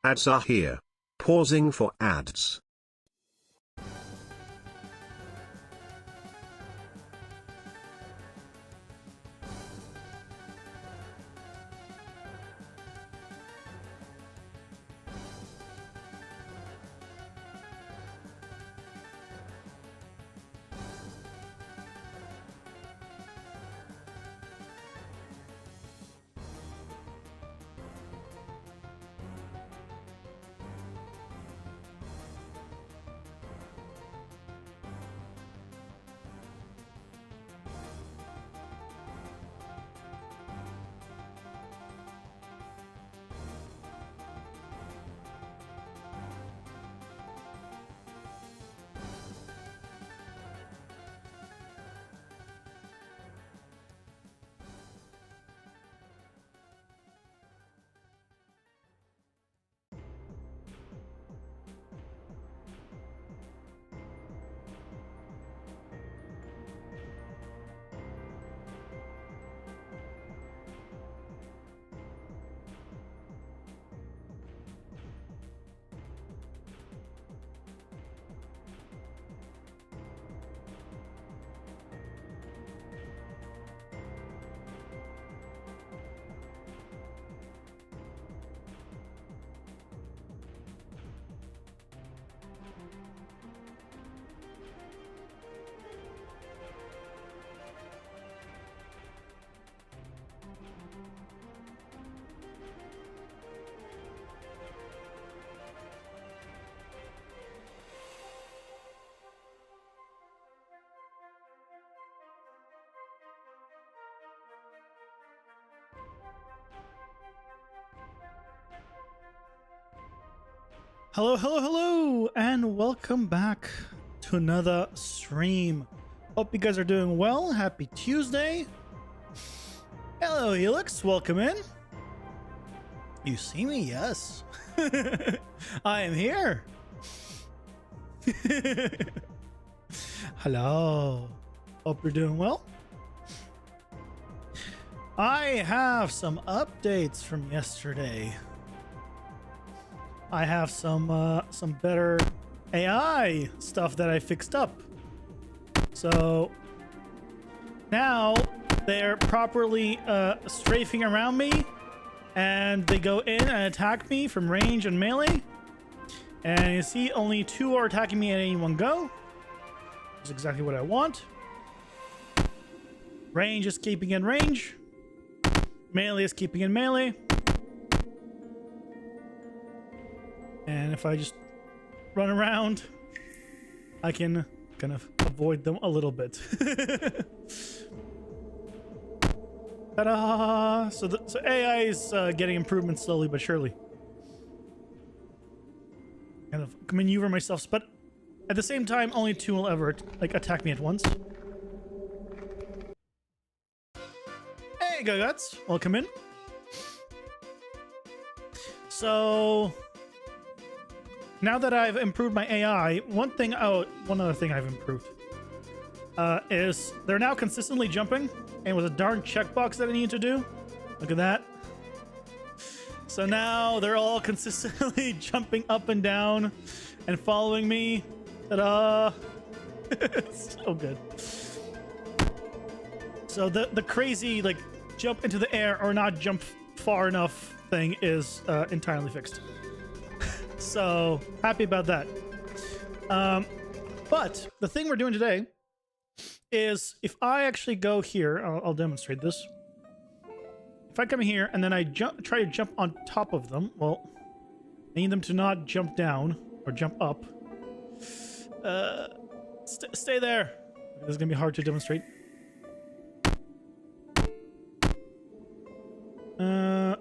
Ads are here. Pausing for ads. Hello, hello, hello, and welcome back to another stream. Hope you guys are doing well. Happy Tuesday. Hello, Helix. Welcome in. You see me? Yes. I am here. Hello. Hope you're doing well. I have some updates from yesterday. I have some better AI stuff that I fixed up. So now they're properly strafing around me, and they go in and attack me from range and melee. And you see only 2 are attacking me at any one go. That's exactly what I want. Range is keeping in range. Melee is keeping in melee. And if I just run around, I can kind of avoid them a little bit. Ta-da! So AI is getting improvements slowly but surely. Kind of maneuver myself, but at the same time, only 2 will ever attack me at once. Hey, Guts! Welcome in. So now that I've improved my AI, one other thing I've improved is they're now consistently jumping, and it was a darn checkbox that I need to do. Look at that. So now they're all consistently jumping up and down and following me. Ta-da! It's so good. So the crazy jump into the air or not jump far enough thing is entirely fixed. So happy about that. But the thing we're doing today is if I actually go here, I'll demonstrate this. If I come here and then I try to jump on top of them, well, I need them to not jump down or jump up. Stay there. This is gonna be hard to demonstrate.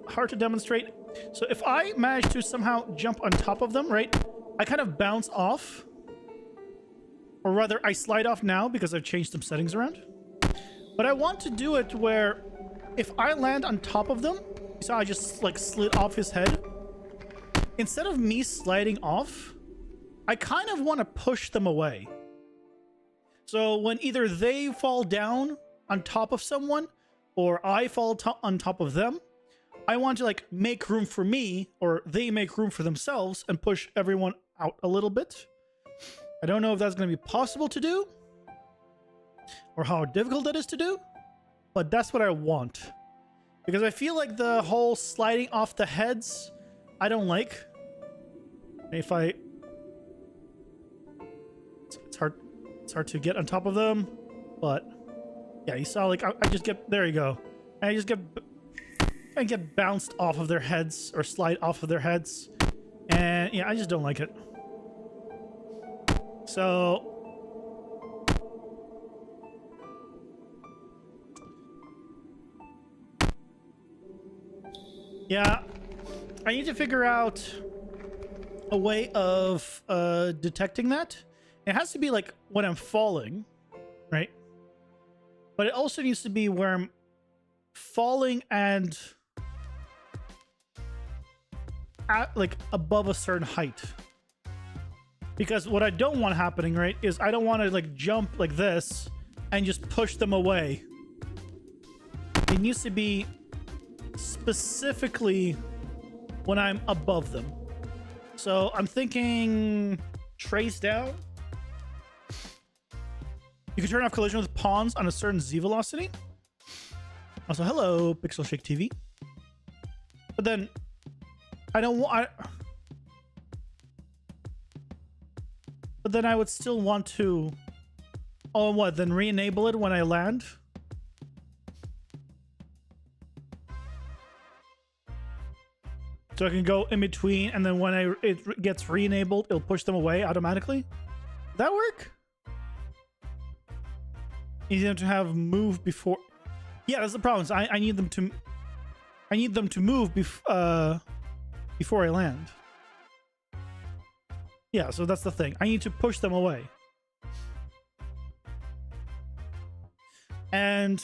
Hard to demonstrate. So if I manage to somehow jump on top of them, right, I kind of bounce off. Or rather, I slide off now because I've changed some settings around. But I want to do it where if I land on top of them, so I just slid off his head. Instead of me sliding off, I kind of want to push them away. So when either they fall down on top of someone or I fall on top of them, I want to like make room for me, or they make room for themselves and push everyone out a little bit. I don't know if that's going to be possible to do or how difficult that is to do, but that's what I want. Because I feel like the whole sliding off the heads, I don't like. If I... It's hard to get on top of them, but yeah, you saw like I just get... There you go. I get bounced off of their heads or slide off of their heads. And yeah, I just don't like it. So... yeah, I need to figure out a way of detecting that. It has to be like when I'm falling, right? But it also needs to be where I'm falling and at like above a certain height. Because what I don't want happening, right, is I don't want to like jump like this and just push them away. It needs to be specifically when I'm above them. So I'm thinking trace down. You can turn off collision with pawns on a certain Z velocity. Also, hello, Pixel Shake TV. But then I don't want... But then I would still want to... Oh, what? Then re-enable it when I land? So I can go in between, and then when it gets re-enabled, it'll push them away automatically? Does that work? You need them to have move before... Yeah, that's the problem. So I need them to move before I land. Yeah, so that's the thing. I need to push them away. And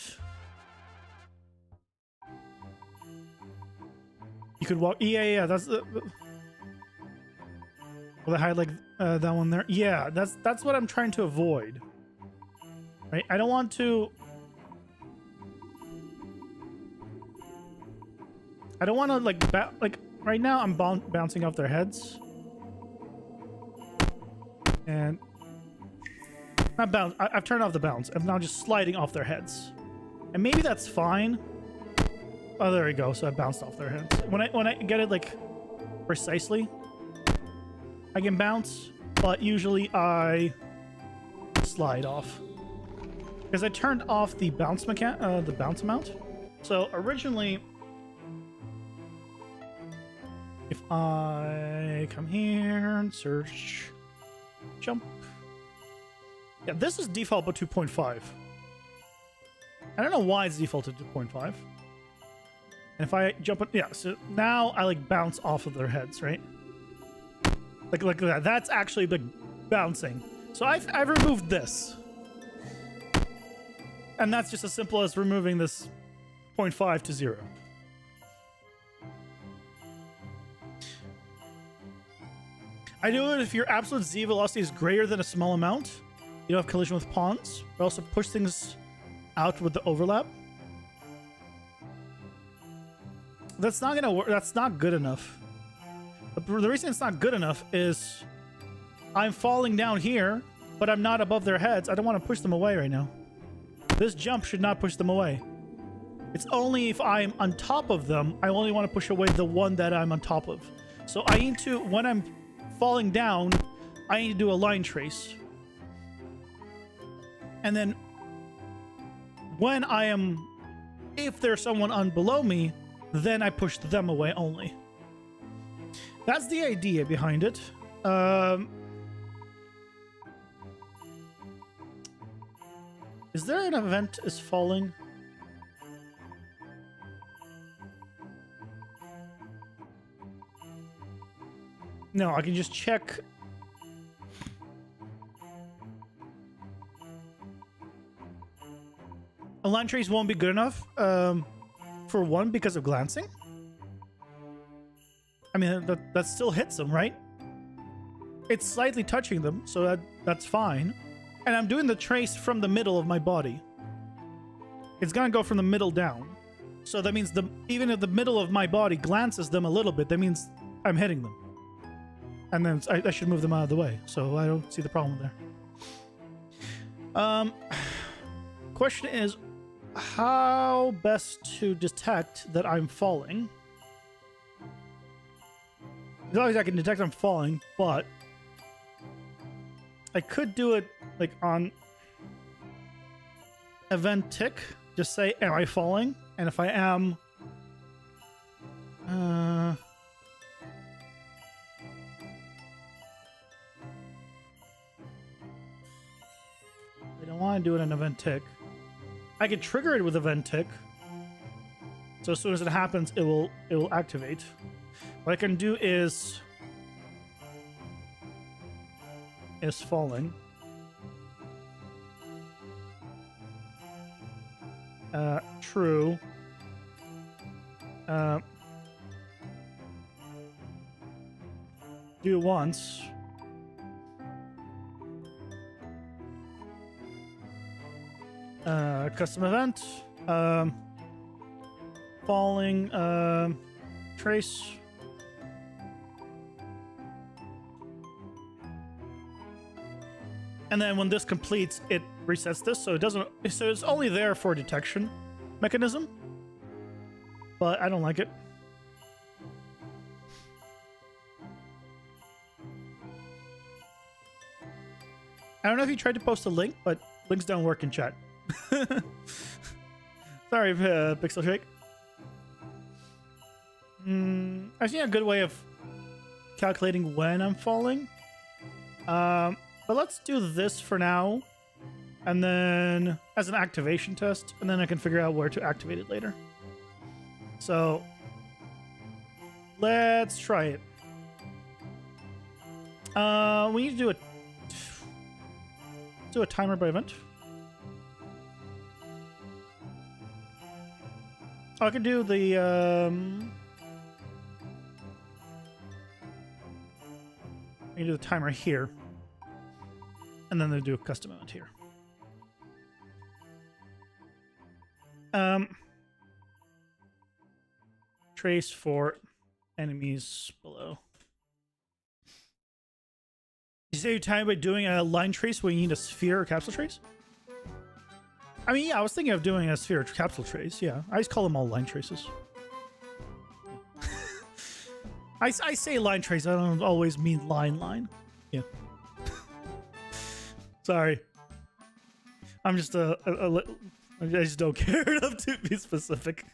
you could walk. Yeah. That's the. Will I hide like that one there? Yeah, that's what I'm trying to avoid. Right? I don't want to. I don't want to like right now. I'm bouncing off their heads. And not bounce. I've turned off the bounce. I'm now just sliding off their heads, and maybe that's fine. Oh, there we go. So I bounced off their heads. When I get it like precisely, I can bounce, but usually I slide off because I turned off the bounce the bounce amount. So originally, if I come here and search. Jump. Yeah, this is default but 2.5. I don't know why it's default to 2.5. And if I jump it, yeah, so now I like bounce off of their heads, right? Like that. That's actually like bouncing. So I've removed this. And that's just as simple as removing this 0.5 to 0. I do it if your absolute Z velocity is greater than a small amount. You don't have collision with pawns, but also push things out with the overlap. That's not gonna work. That's not good enough. But the reason it's not good enough is I'm falling down here, but I'm not above their heads. I don't want to push them away right now. This jump should not push them away. It's only if I'm on top of them, I only want to push away the one that I'm on top of. So I need to, when I'm falling down, I need to do a line trace. And then when I am, if there's someone on below me, then I push them away only. That's the idea behind it. Is there an event is falling? No, I can just check. A line trace won't be good enough, for one, because of glancing. I mean, that still hits them, right? It's slightly touching them, so that's fine. And I'm doing the trace from the middle of my body. It's gonna go from the middle down. So that means even if the middle of my body glances them a little bit, that means I'm hitting them. And then I should move them out of the way. So I don't see the problem there. Question is, how best to detect that I'm falling? As long as I can detect I'm falling, but I could do it like on event tick. Just say, am I falling? And if I am, I don't want to do it in event tick. I can trigger it with event tick. So as soon as it happens, it will activate. What I can do is falling. True. Do once. Custom event. Falling. Trace. And then when this completes, it resets this, so it doesn't. So it's only there for detection mechanism, but I don't like it. I don't know if you tried to post a link, but links don't work in chat. Sorry, Pixel Shake. I see a good way of calculating when I'm falling. But let's do this for now, and then as an activation test, and then I can figure out where to activate it later. So let's try it. We need to do a timer by event. I can do the I can do the timer here. And then they do a custom event here. Trace for enemies below. You save time by doing a line trace when you need a sphere or capsule trace? I mean, yeah, I was thinking of doing a sphere or capsule trace. Yeah, I just call them all line traces. I say line trace. I don't always mean line. Yeah. Sorry. I'm just I just don't care enough to be specific.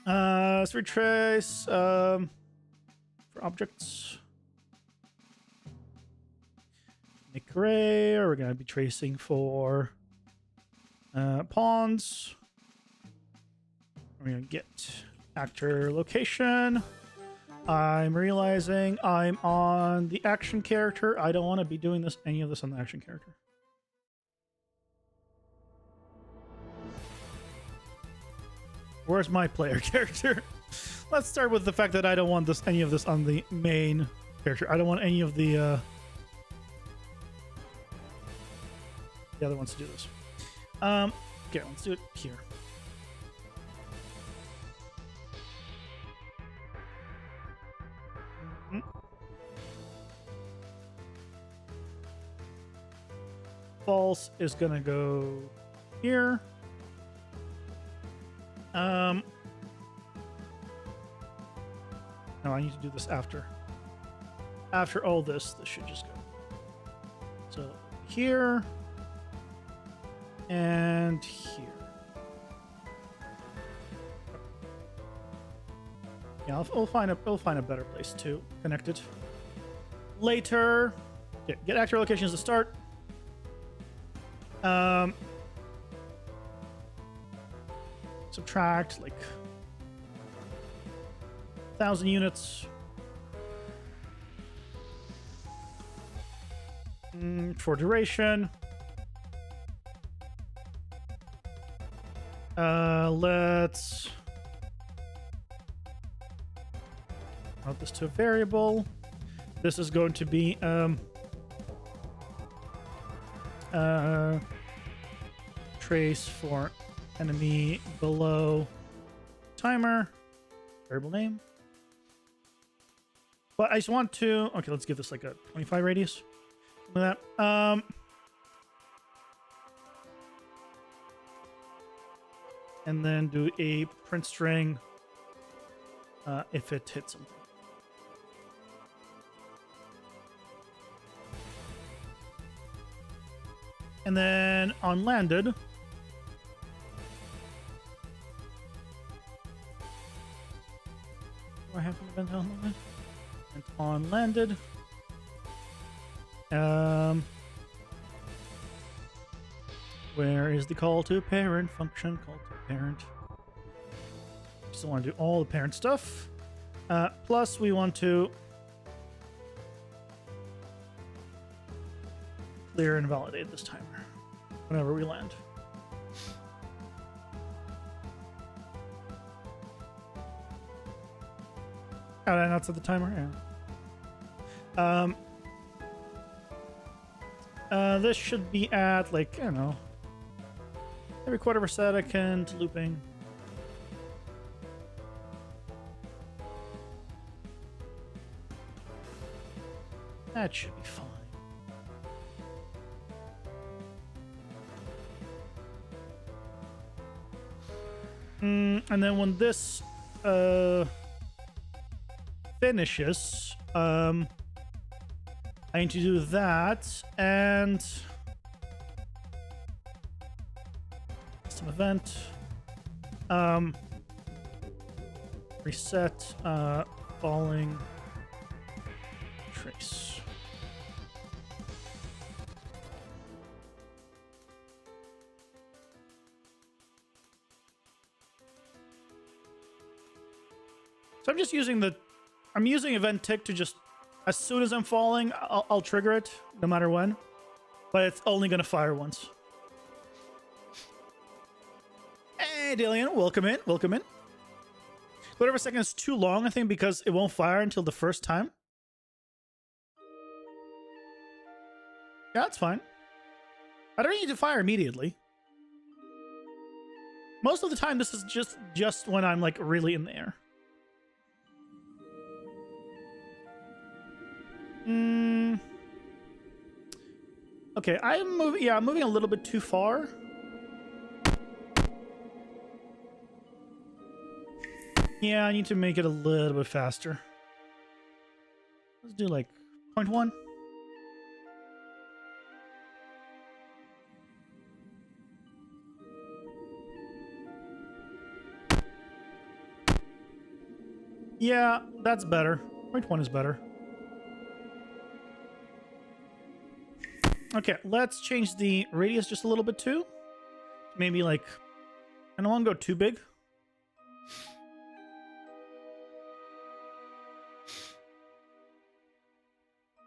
Let's retrace for objects. Make array, or we're gonna be tracing for pawns. We're gonna get actor location. I'm realizing I'm on the action character. I don't want to be doing any of this on the action character. Where's my player character? Let's start with the fact that I don't want any of this on the main character. I don't want any of the other ones to do this. Okay, let's do it here. False is gonna go here. No, I need to do this after. After all this should just go. So here and here. Yeah, we'll find a better place to connect it later. Okay, get actor locations to start. Subtract like 1,000 units for duration. Let's route this to a variable. This is going to be Trace for enemy below timer. Variable name. But I just want to... Okay, let's give this like a 25 radius. Something like that. And then do a print string if it hits something. And then on landed, I have an event on landed. And on landed, where is the call to parent function? Call to parent. Still want to do all the parent stuff. Plus, we want to clear and validate this timer whenever we land. Oh, did I not set the timer? Yeah. This should be at, like, I don't know, every quarter of a second, looping. That should be fine. And then when this finishes, I need to do that and some event, reset falling trace. So I'm just using I'm using event tick to just, as soon as I'm falling, I'll trigger it, no matter when. But it's only going to fire once. Hey, Dillian, welcome in, welcome in. Whatever second is too long, I think, because it won't fire until the first time. Yeah, that's fine. I don't need to fire immediately. Most of the time, this is just when I'm, like, really in the air. Okay, I'm moving a little bit too far. Yeah, I need to make it a little bit faster. Let's do like 0.1. Yeah, that's better. 0.1 is better. Okay, let's change the radius just a little bit too. Maybe like, I don't want to go too big.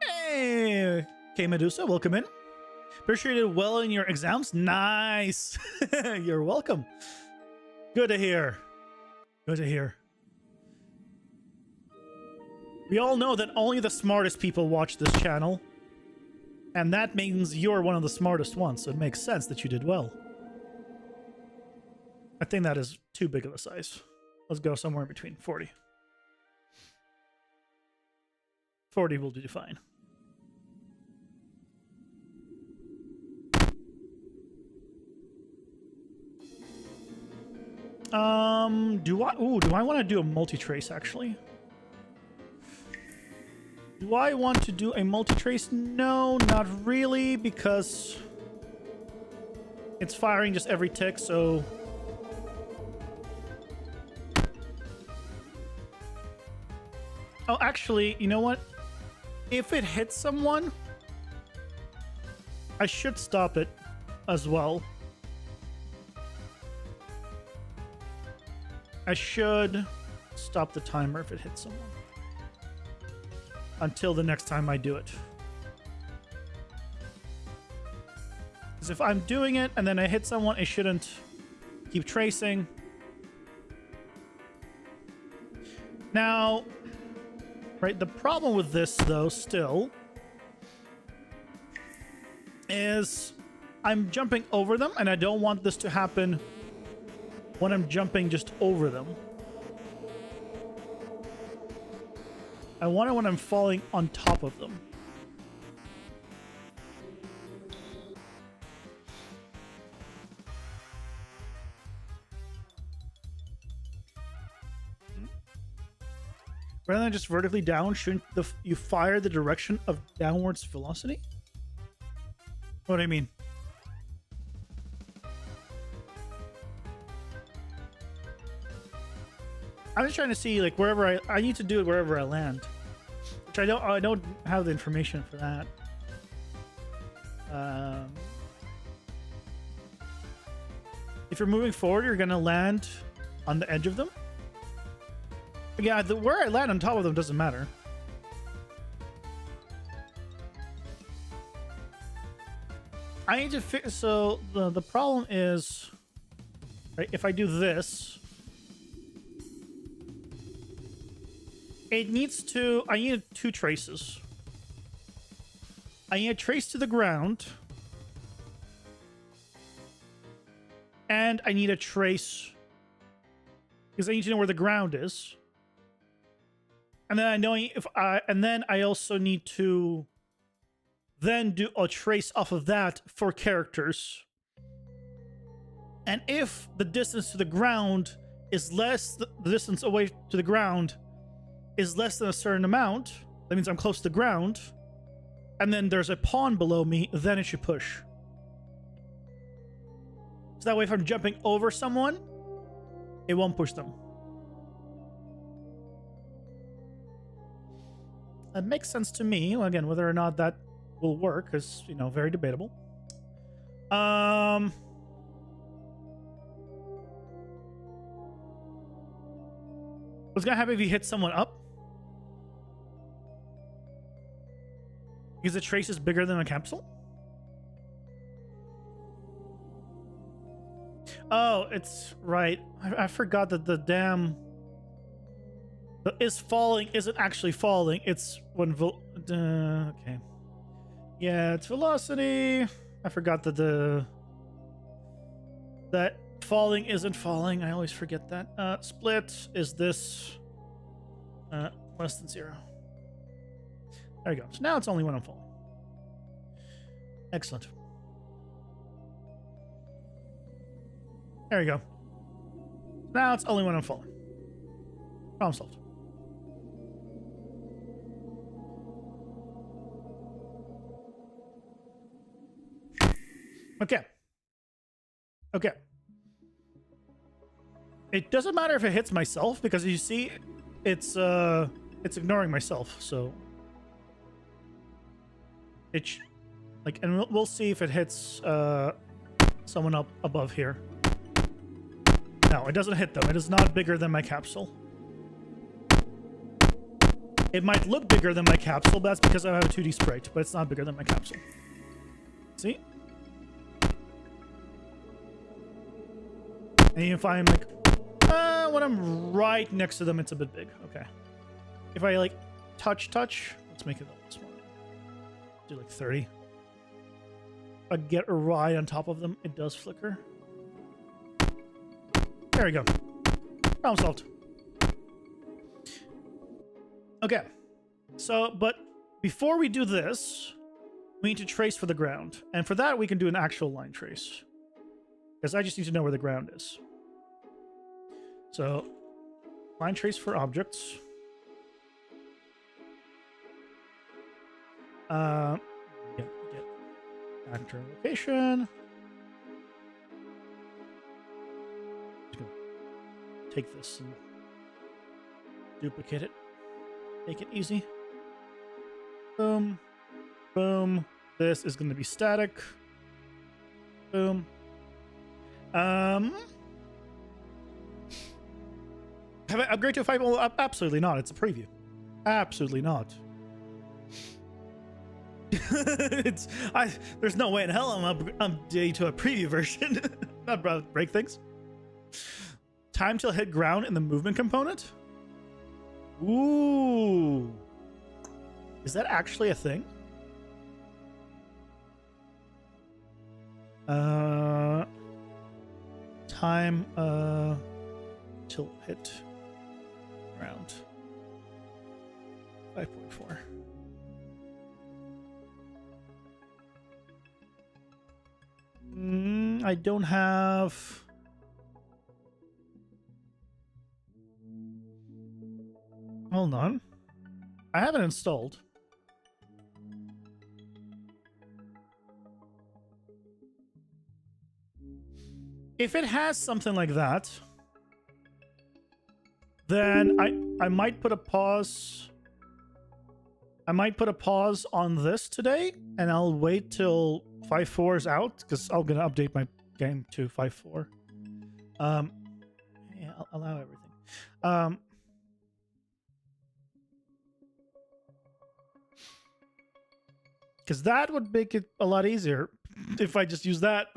Hey, okay, Medusa, welcome in. Pretty sure you did well in your exams. Nice. You're welcome. Good to hear. Good to hear. We all know that only the smartest people watch this channel. And that means you're one of the smartest ones, so it makes sense that you did well. I think that is too big of a size. Let's go somewhere between 40. 40 will do fine. Do I want to do a multi-trace actually? Do I want to do a multi-trace? No, not really, because it's firing just every tick, so... Oh, actually, you know what? If it hits someone, I should stop it as well. I should stop the timer if it hits someone. Until the next time I do it. Because if I'm doing it and then I hit someone, I shouldn't keep tracing. Now, right, the problem with this, though, still, is I'm jumping over them, and I don't want this to happen when I'm jumping just over them. I want it when I'm falling on top of them. Rather than just vertically down, shouldn't you fire the direction of downwards velocity? What do I mean? I'm just trying to see, like, wherever I need to do it wherever I land, which I don't have the information for that. If you're moving forward, you're gonna land on the edge of them. Yeah, where I land on top of them doesn't matter. I need to fix. So the problem is, right? If I do this. It needs to... I need 2 traces. I need a trace to the ground. And I need a trace... because I need to know where the ground is. And then I know if I... and then I also need to... then do a trace off of that for characters. And if the distance to the ground is less... the distance away to the ground... is less than a certain amount, that means I'm close to the ground, and then there's a pawn below me, then it should push. So that way if I'm jumping over someone, it won't push them. That makes sense to me. Well, again, whether or not that will work is, you know, very debatable. What's gonna happen if you hit someone up? Because the trace is bigger than a capsule? Oh, it's right. I forgot that the damn... the is falling isn't actually falling. It's when... okay. Yeah, it's velocity. I forgot that that falling isn't falling. I always forget that. Split is this... less than 0. There you go. So now it's only when I'm falling. Excellent. There you go. Now it's only when I'm falling. Problem solved. Okay. Okay. It doesn't matter if it hits myself because you see, it's ignoring myself. So it like, and we'll see if it hits someone up above here. No, it doesn't hit them. It is not bigger than my capsule. It might look bigger than my capsule, but that's because I have a 2D sprite, but it's not bigger than my capsule. See? And if I'm like, when I'm right next to them, it's a bit big. Okay. If I like touch, let's make it a little smaller. Do like 30. I get right on top of them, it does flicker. There we go. Problem solved. Okay. So, but before we do this, we need to trace for the ground. And for that, we can do an actual line trace. Because I just need to know where the ground is. So, line trace for objects. Get actor location. Just gonna take this and duplicate it. Make it easy. Boom. Boom. This is going to be static. Boom. Have I upgrade to a 5? Well, absolutely not. It's a preview. Absolutely not. There's no way in hell I'm updating to a preview version. Not break things. Time till hit ground in the movement component. Ooh. Is that actually a thing? Time till hit round 5.4. I don't have. Hold on. I have it installed. If it has something like that, then I might put a pause. I might put a pause on this today, and I'll wait till 5.4 is out, because I'm gonna update my game to 5.4. Yeah, I'll allow everything. Because that would make it a lot easier if I just use that.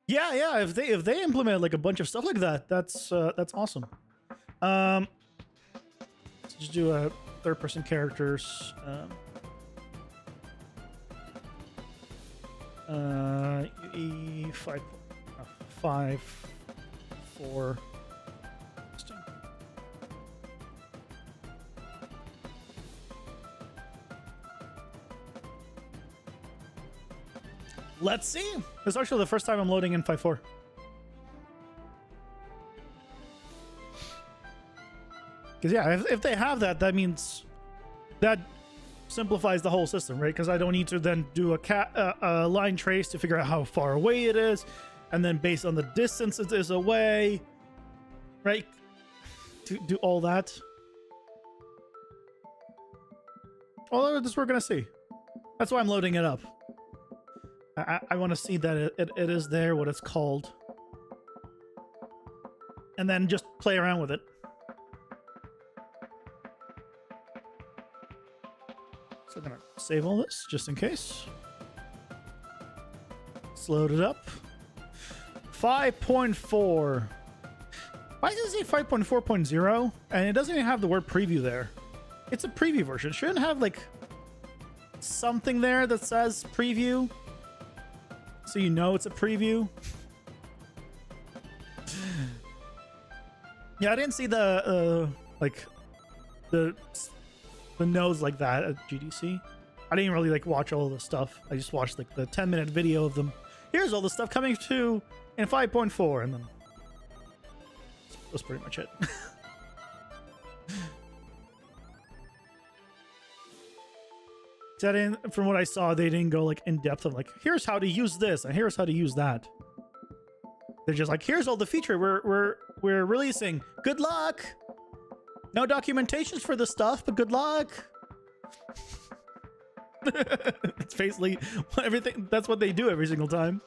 Yeah. If they implement like a bunch of stuff like that, that's awesome. Let's just do a third-person characters. UE 5.4. Let's see. This is actually the first time I'm loading in 5.4. Because yeah, if they have that, that means that simplifies the whole system, right? Because I don't need to then do a line trace to figure out how far away it is, and then based on the distance it is away, right? To do all that. Although this we're gonna see. That's why I'm loading it up. I want to see that it is there, what it's called. And then just play around with it. So I'm going to save all this, just in case. Let's load it up. 5.4. Why does it say 5.4.0? And it doesn't even have the word preview there. It's a preview version. It shouldn't have, like, something there that says preview. So you know it's a preview. Yeah, I didn't see the like the nodes like that at GDC. I didn't really like watch all the stuff. I just watched like the 10-minute video of them. Here's all the stuff coming to in 5.4, and then that's pretty much it. From what I saw, they didn't go like in depth of like, here's how to use this and here's how to use that. They're just like, here's all the feature we're releasing. Good luck. No documentations for this stuff, but good luck. It's basically everything. That's what they do every single time.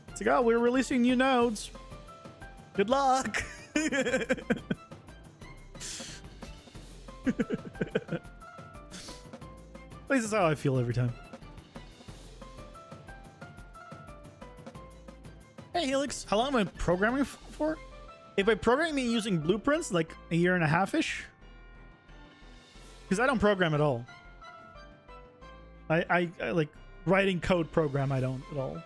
It's like, oh, we're releasing new nodes. Good luck. This is how I feel every time. Hey Helix, how long am I programming for? If I program me using blueprints, like a year and a half-ish. Because I don't program at all. I like writing code program, I don't at all.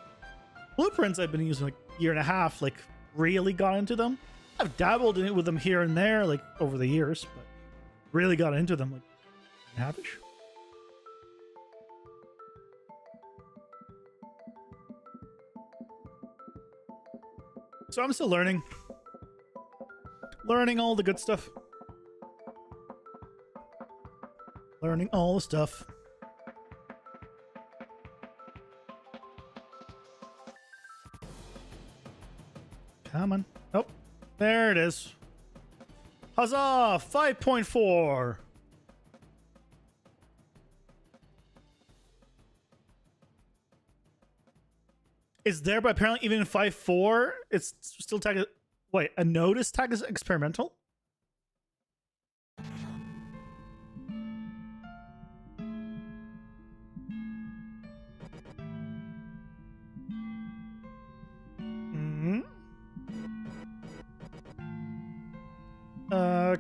Blueprints I've been using like a year and a half, like really got into them. I've dabbled in it with them here and there, like over the years, but really got into them like half-ish. So I'm still learning. Learning all the good stuff. Learning all the stuff. Come on. Oh, there it is. Huzzah! 5.4. It's there, but apparently even in 5.4, it's still tagged. Wait, a node is tagged as experimental?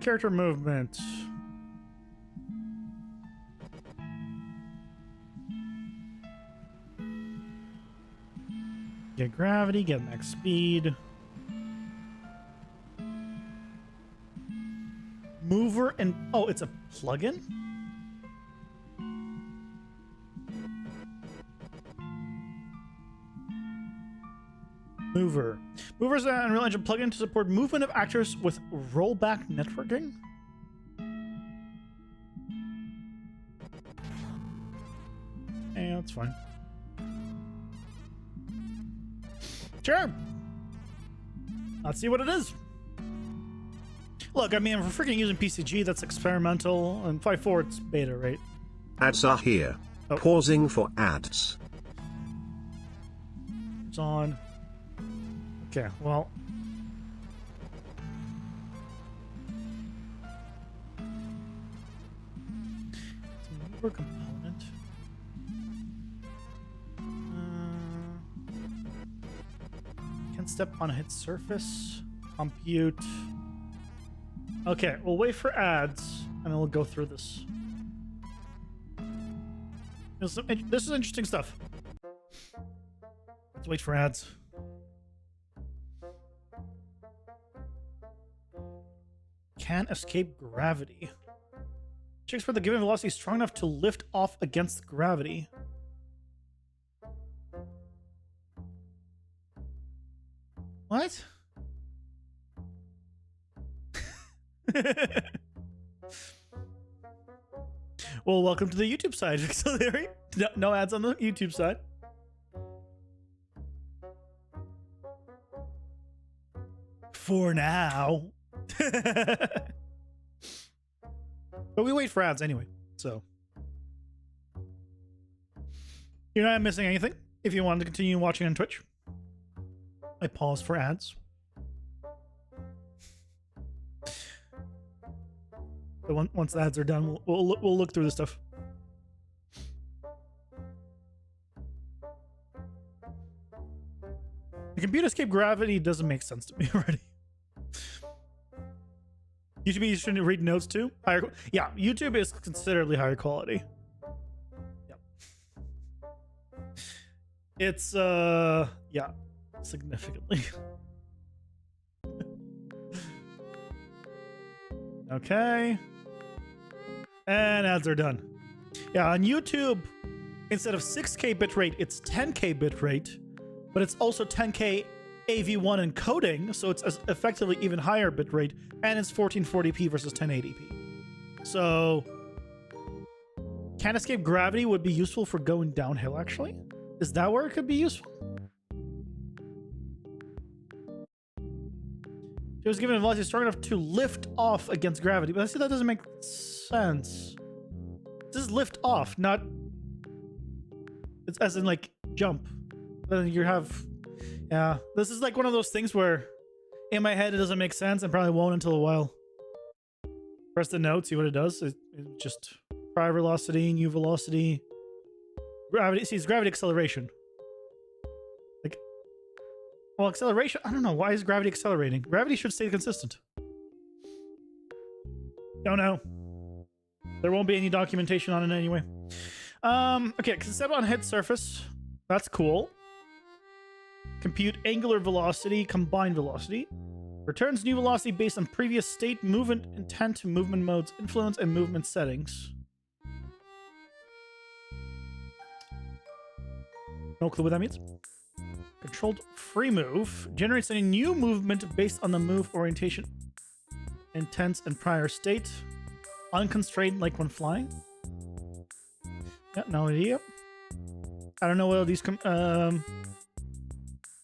character movement. Get gravity, get max speed. Mover and... Oh, it's a plugin? Mover. Mover is an Unreal Engine plugin to support movement of actors with rollback networking. Yeah, that's fine. Sure. Let's see what it is. Look, I mean, if we're freaking using PCG, that's experimental, and 5.4, it's beta, right? Ads are here. Oh. Pausing for ads. It's on. Okay, well. It's a mover component. Can step on a hit surface. Compute. Okay, we'll wait for ads, and then we'll go through this. This is interesting stuff. Let's wait for ads. Can escape gravity. Checks for the given velocity is strong enough to lift off against gravity. What? Well, welcome to the YouTube side, Victory. No ads on the YouTube side. For now. But we wait for ads anyway, so. You're not missing anything if you want to continue watching on Twitch. I pause for ads. But once the ads are done, we'll look through the stuff. The computer escape gravity doesn't make sense to me already. YouTube, you shouldn't read notes too. Yeah, YouTube is considerably higher quality. Yep. It's yeah, significantly. Okay. And ads are done. Yeah, on YouTube, instead of 6K bitrate, it's 10K bitrate, but it's also 10K AV1 encoding, so it's effectively even higher bitrate, and it's 1440p versus 1080p. So, can escape gravity would be useful for going downhill, actually? Is that where it could be useful? It was given a velocity strong enough to lift off against gravity, but I see that doesn't make sense. This is lift off, not... It's as in, like, jump. Then you have... Yeah, this is like one of those things where in my head it doesn't make sense and probably won't until a while. Press the note, see what it does. It just prior velocity, new velocity, gravity. See, it's gravity acceleration. Like, well, acceleration. I don't know, why is gravity accelerating? Gravity should stay consistent. Don't know. There won't be any documentation on it anyway. Okay, step on hit surface. That's cool. Compute angular velocity, combined velocity. Returns new velocity based on previous state, movement intent, movement modes, influence, and movement settings. No clue what that means. Controlled free move. Generates any new movement based on the move orientation, intents, and prior state. Unconstrained like when flying. Yeah, no idea. I don't know what all these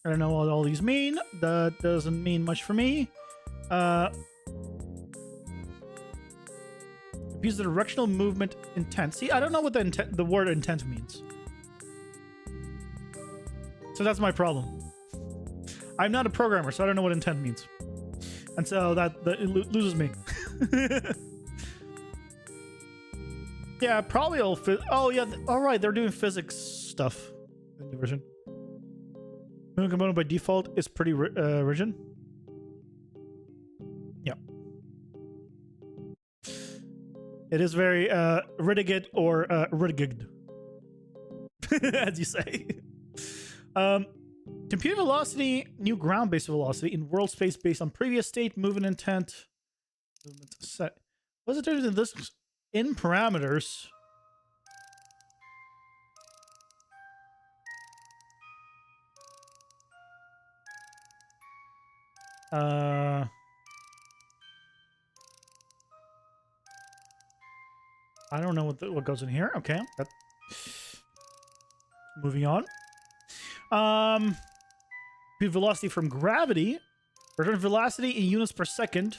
I don't know what all these mean. That doesn't mean much for me. Use the directional movement intent. See, I don't know what the word intent means. So that's my problem. I'm not a programmer, so I don't know what intent means. And so that it loses me. Yeah, probably all oh yeah, all right, they're doing physics stuff in the version. Movement component by default is pretty rigid. Yeah. It is very ridigid or ridigid, as you say. Computer velocity, new ground-based velocity in world space based on previous state, movement intent, movement set. What's the difference in this in parameters? I don't know what goes in here. Okay, moving on. Velocity from gravity, return velocity in units per second,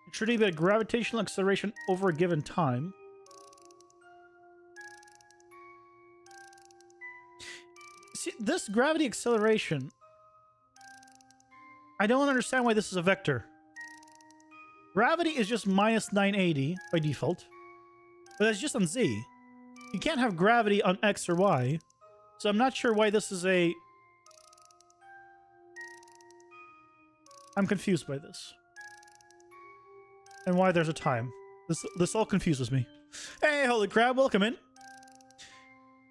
attributed by gravitational acceleration over a given time. See, this gravity acceleration, I don't understand why this is a vector. Gravity is just minus 980 by default, but that's just on Z. You can't have gravity on X or Y, so I'm not sure why this is a... I'm confused by this. And why there's a time. This all confuses me. Hey, holy crap, welcome in.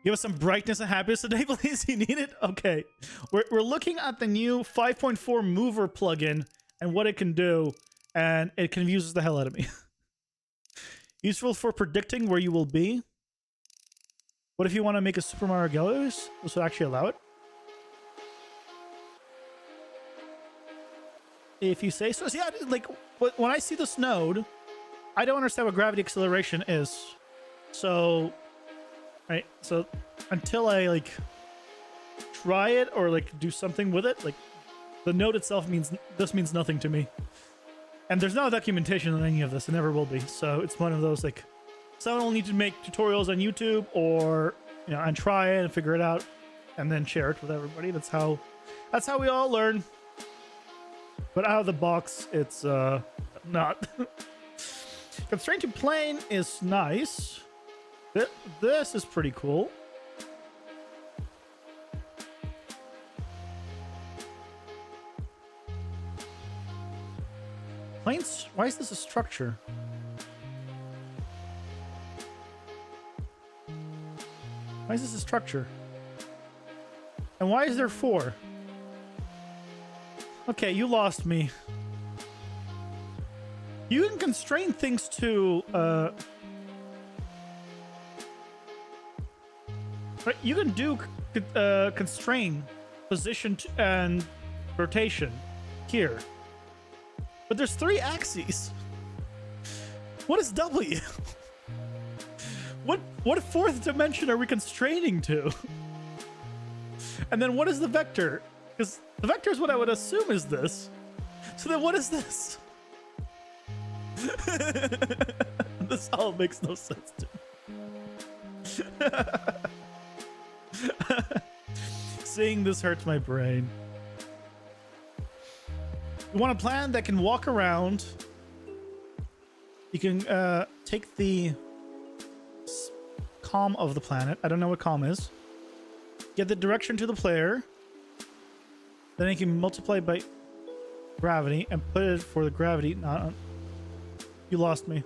Give us some brightness and happiness today, please. You need it? Okay. We're looking at the new 5.4 mover plugin and what it can do, and it confuses the hell out of me. Useful for predicting where you will be. What if you want to make a Super Mario Galaxy? This would actually allow it. If you say so. So yeah, like, when I see this node, I don't understand what gravity acceleration is. So, right, so until I, like, try it or, like, do something with it, like, the node itself means nothing to me. And there's no documentation on any of this. It never will be. So it's one of those, like, someone will need to make tutorials on YouTube or, you know, and try it and figure it out and then share it with everybody. That's how we all learn. But out of the box, it's not. Constraint to plane is nice. This is pretty cool. Planes? Why is this a structure? Why is this a structure? And why is there 4? Okay, you lost me. You can constrain things to, right, you can do constrain position and rotation here. But there's 3 axes. What is W? What 4th dimension are we constraining to? And then what is the vector? Because the vector is what I would assume is this. So then what is this? This all makes no sense to me. Seeing this hurts my brain. You want a plan that can walk around. You can take the comm of the planet. I don't know what comm is. Get the direction to the player. Then you can multiply by gravity and put it for the gravity. Not. You lost me.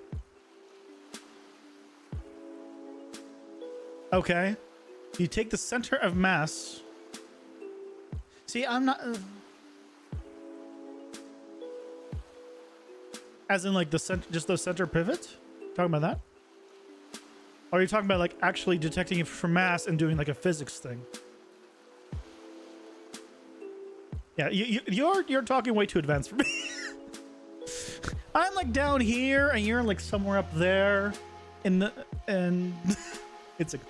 Okay. You take the center of mass. See, I'm not... as in, like, the center, just the center pivot? Talking about that? Or are you talking about, like, actually detecting it from mass and doing, like, a physics thing? Yeah, you're talking way too advanced for me. I'm, like, down here, and you're, like, somewhere up there. And it's like...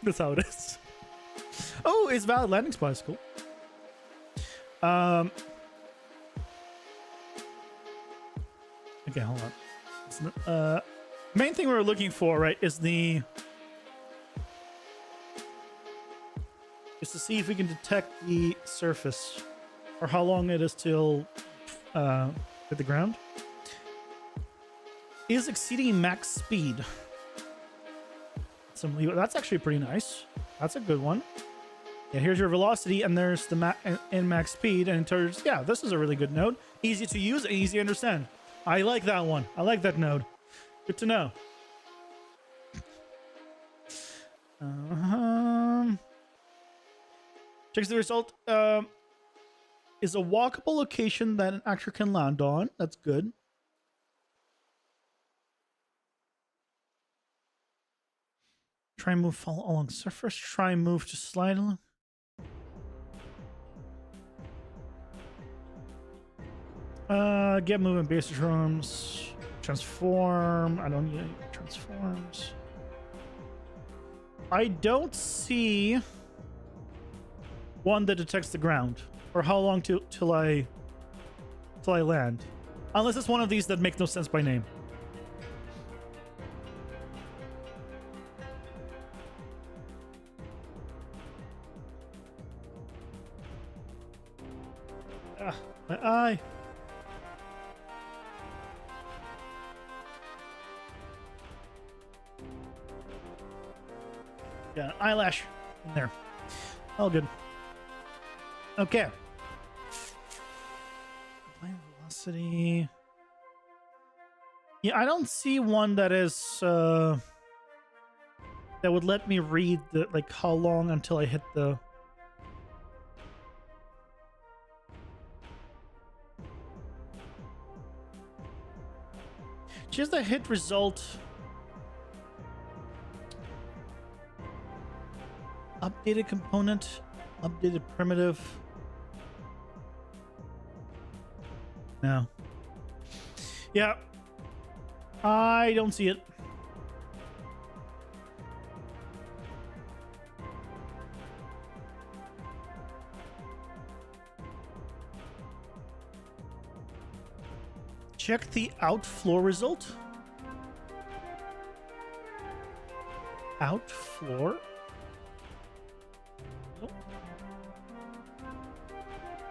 That's how it is. Oh, it's valid landing spot. It's cool. Okay, hold on. It's main thing we're looking for, right, is to see if we can detect the surface or how long it is till hit the ground. Is exceeding max speed. That's actually pretty nice. That's a good one. Yeah, here's your velocity, and there's the max speed, and it turns, yeah, this is a really good node. Easy to use and easy to understand. I like that one. I like that node. Good to know. Checks the result. Is a walkable location that an actor can land on. That's good. Try and move fall along surface. Try and move to slide along. Get movement basic rooms. Transform. I don't need any transforms. I don't see one that detects the ground or how long till I land, unless it's one of these that make no sense by name. My eye. Yeah, eyelash in there. All good. Okay. Velocity. Yeah, I don't see one that is that would let me read the like how long until I hit the. Just the hit result. Updated component, updated primitive. No. Yeah. I don't see it. Check the outfloor result. Outfloor.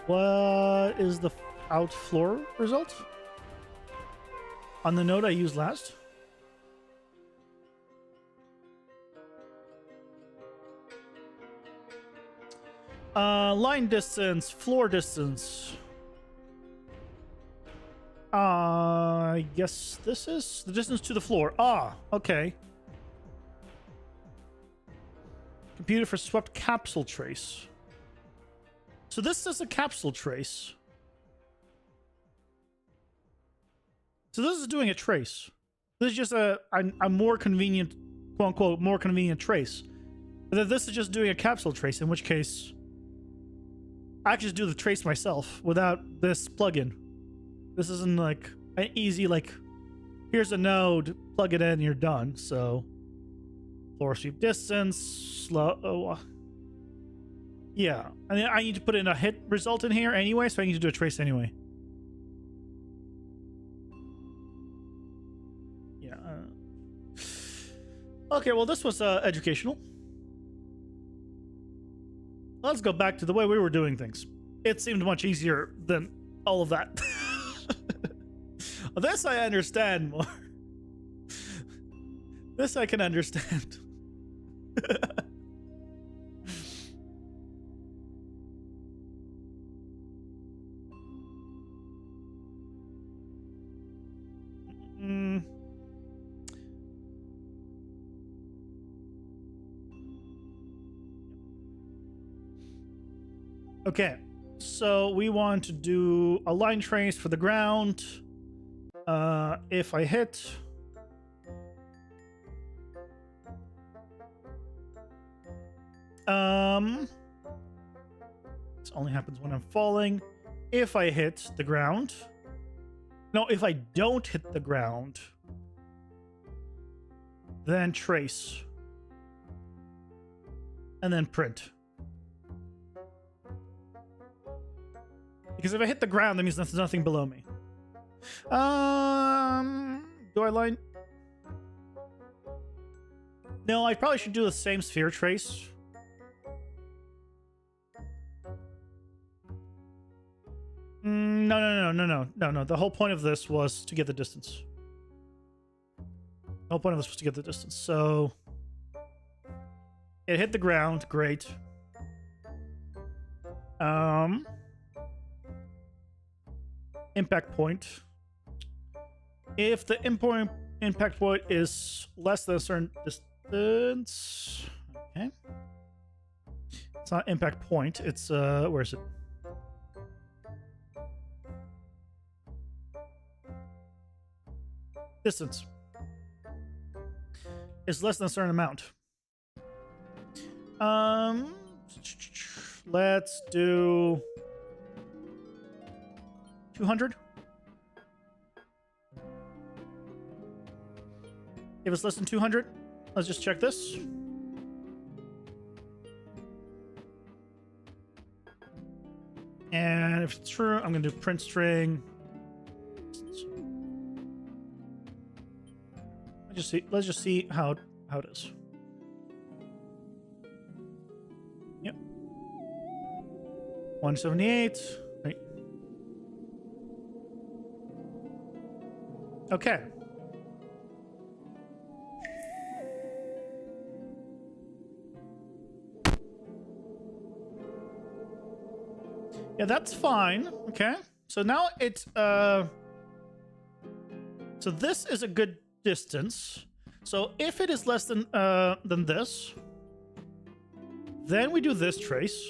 What is the outfloor result? On the node I used last? Line distance, floor distance. I guess this is the distance to the floor. Ah, okay. Computer for swept capsule trace. So this is a capsule trace. So this is doing a trace. This is just a more convenient, quote unquote, more convenient trace. But then this is just doing a capsule trace, in which case I can just do the trace myself without this plugin. This isn't like an easy, like, here's a node, plug it in, you're done. So floor sweep distance, slow. Oh, yeah. I mean, I need to put in a hit result in here anyway, so I need to do a trace anyway. Yeah. Okay, well, this was educational. Let's go back to the way we were doing things. It seemed much easier than all of that. This I understand more. This I can understand. Okay, so we want to do a line trace for the ground. If I hit, this only happens when I'm falling. If I hit the ground, no, if I don't hit the ground, then trace, and then print. Because if I hit the ground, that means there's nothing below me. Do I line? No, I probably should do the same sphere trace. No. The whole point of this was to get the distance. The whole point of this was to get the distance. So it hit the ground. Great. Impact point. If the impact point is less than a certain distance, okay. It's not impact point. It's where is it? Distance is less than a certain amount. Let's do 200. If it's less than 200, let's just check this. And if it's true, I'm going to do print string. Let's just see how it is. Yep. 178. Right. Okay. Yeah, that's fine. Okay. So now it's so this is a good distance. So if it is less than this, then we do this trace.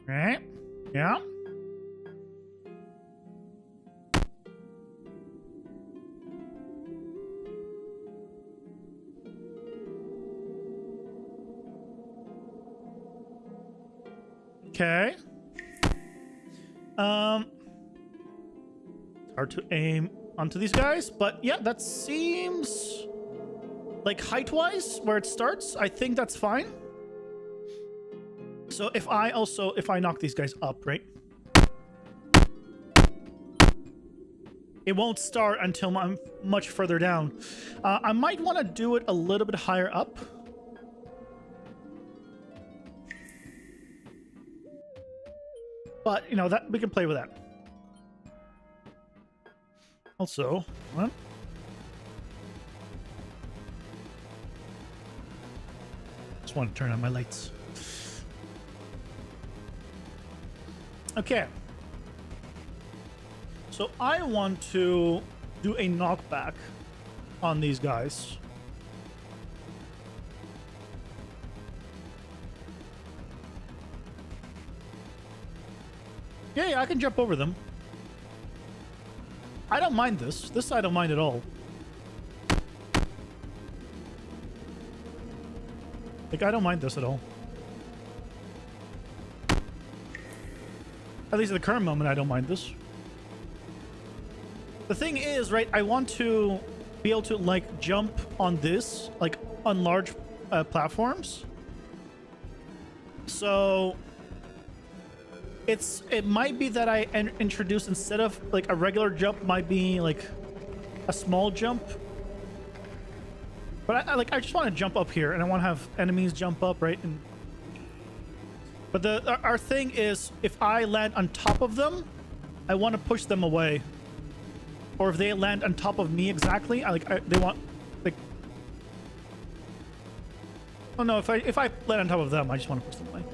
Right? Yeah. Okay. Hard to aim onto these guys, but yeah, that seems like height-wise where it starts. I think that's fine. So if I knock these guys up, right? It won't start until I'm much further down. I might want to do it a little bit higher up. But, you know, that we can play with that. Also, what? Just want to turn on my lights. Okay. So I want to do a knockback on these guys. Yeah, I can jump over them. I don't mind this. This I don't mind at all. Like, I don't mind this at all. At least at the current moment, I don't mind this. The thing is, right, I want to be able to, like, jump on this, like, on large platforms. So it might be that I introduce, instead of like a regular jump, might be like a small jump. But I just want to jump up here, and I want to have enemies jump up, right? And but our thing is, if I land on top of them, I want to push them away. Or if they land on top of me exactly, they want like. Oh no! If I land on top of them, I just want to push them away.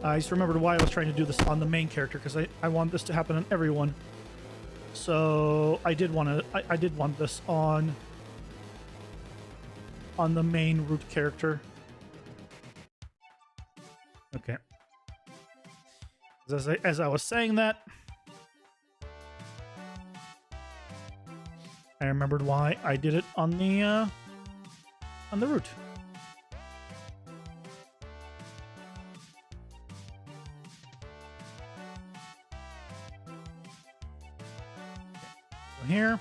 I just remembered why I was trying to do this on the main character, because I want this to happen on everyone. So I did want this on the main root character. Okay. As I was saying that, I remembered why I did it on the root. Here.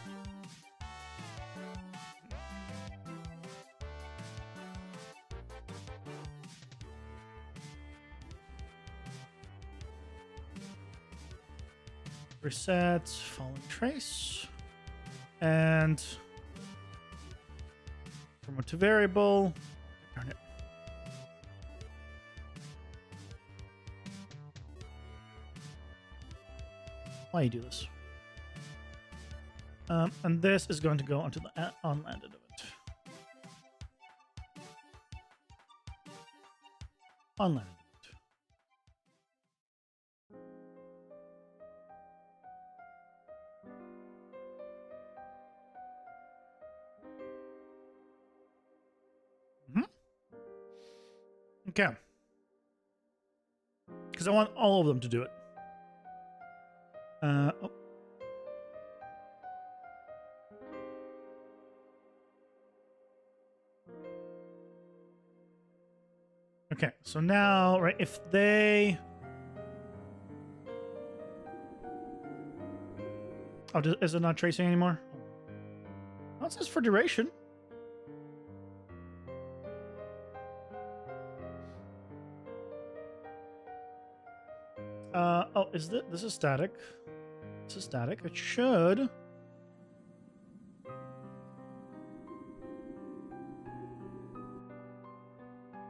Reset, fallen trace, and promote to variable. Darn it. Why you do this? And this is going to go onto the unlanded event. Unlanded event. Okay. Because I want all of them to do it. Oh. Okay, so now, right, if they... Oh, is it not tracing anymore? Oh, it says for duration. Oh, this is static. This is static. It should...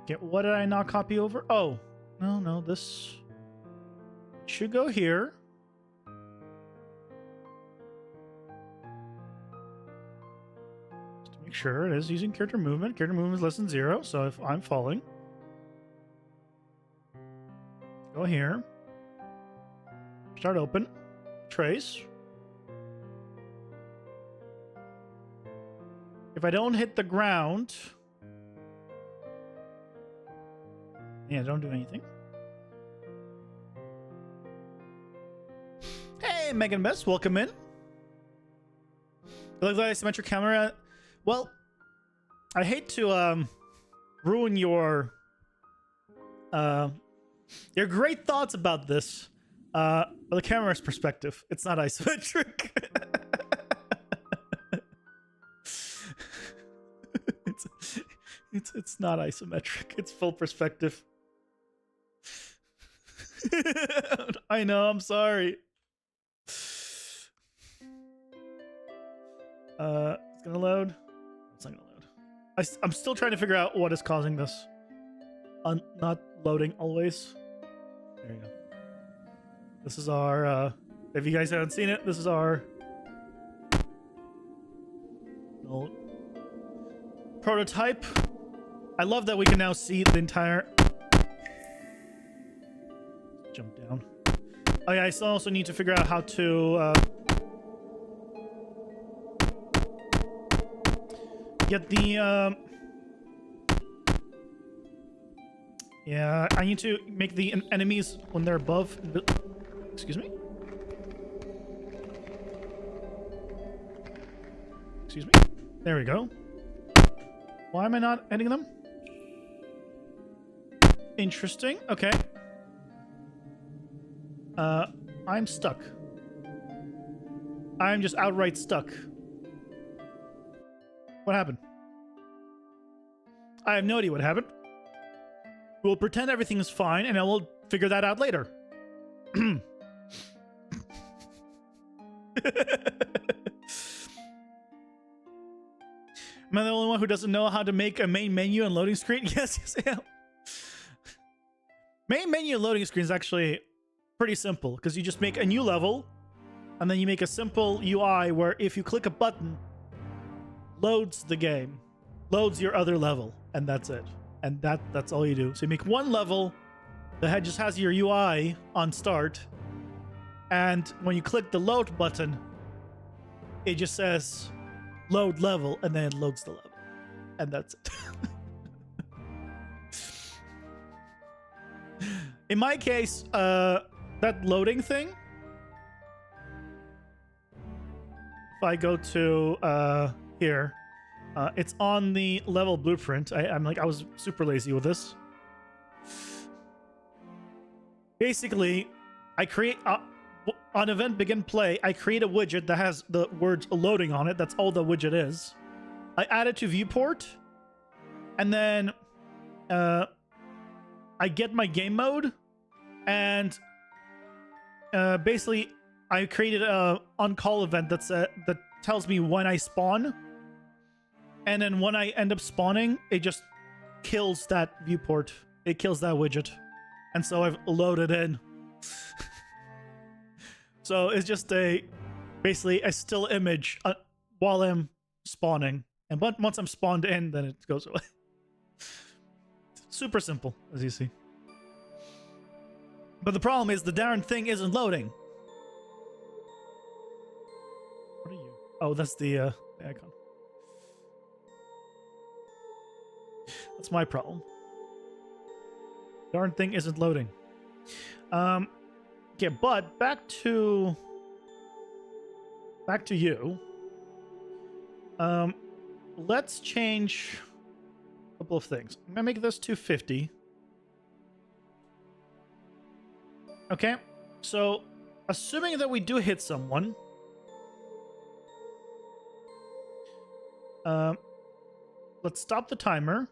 Okay, what did I not copy over? Oh, no, this should go here. Just to make sure it is using character movement. Character movement is less than 0, so if I'm falling, go here. Start open. Trace. If I don't hit the ground... Yeah, don't do anything. Hey, Megan Best, welcome in. It looks like isometric camera. Well, I hate to ruin your great thoughts about this. But the camera's perspective, it's not isometric. It's not isometric. It's full perspective. I know, I'm sorry. It's gonna load. It's not gonna load. I'm still trying to figure out what is causing this. Not loading always. There you go. This is our, if you guys haven't seen it, this is our old prototype. I love that we can now see the entire... Jump down. Oh yeah, I still also need to figure out how to get the yeah, I need to make the enemies when they're above. Excuse me? Excuse me? There we go. Why am I not hitting them? Interesting. Okay. I'm stuck. I'm just outright stuck. What happened? I have no idea what happened. We'll pretend everything is fine, and I will figure that out later. Am I the only one who doesn't know how to make a main menu and loading screen? Yes, I am. Main menu and loading screen is actually pretty simple, because you just make a new level, and then you make a simple UI where if you click a button, loads the game, loads your other level, and that's it. And that's all you do. So you make one level that just has your UI on start, and when you click the load button, it just says load level, and then it loads the level, and that's it. In my case, that loading thing, if I go to here, it's on the level blueprint. I was super lazy with this. Basically, I create on event begin play, I create a widget that has the words loading on it. That's all the widget is. I add it to viewport, and then I get my game mode, and basically I created a on-call event that tells me when I spawn, and then when I end up spawning, it just kills that viewport. It kills that widget, and so I've loaded in. So it's just a basically a still image while I'm spawning. And once I'm spawned in, then it goes away. Super simple, as you see. But the problem is the darn thing isn't loading. What are you? Oh, that's the icon. That's my problem. Darn thing isn't loading. Okay, but back to you. Let's change a couple of things. I'm gonna make this 250. Okay, so assuming that we do hit someone, let's stop the timer.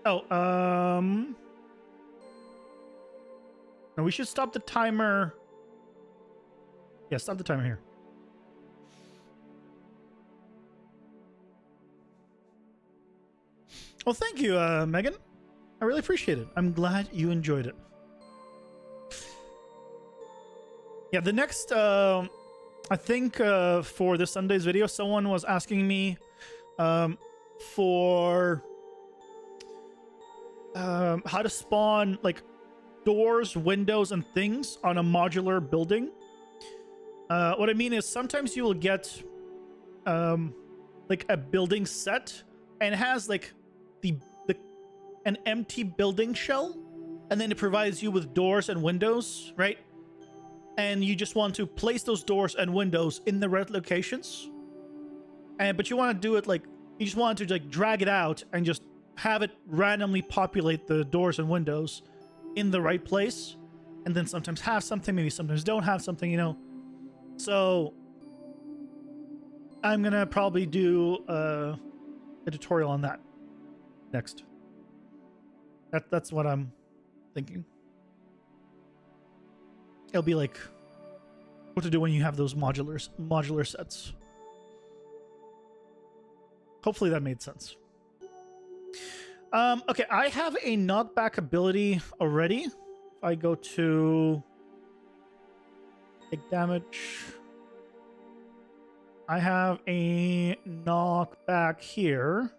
Oh, no, we should stop the timer. Yeah, stop the timer here. Well, thank you, Megan. I really appreciate it. I'm glad you enjoyed it. Yeah, the next, I think for this Sunday's video, someone was asking me for how to spawn like doors, windows, and things on a modular building. What I mean is sometimes you will get like a building set and it has like an empty building shell, and then it provides you with doors and windows, right? And you just want to place those doors and windows in the right locations. But you want to do it like you just want to like drag it out and just have it randomly populate the doors and windows in the right place, and then sometimes have something, maybe sometimes don't have something, you know. So I'm gonna probably do a tutorial on that next. That's what I'm thinking. It'll be like what to do when you have those modular sets. Hopefully that made sense. Okay, I have a knockback ability already. If I go to take damage, I have a knockback here.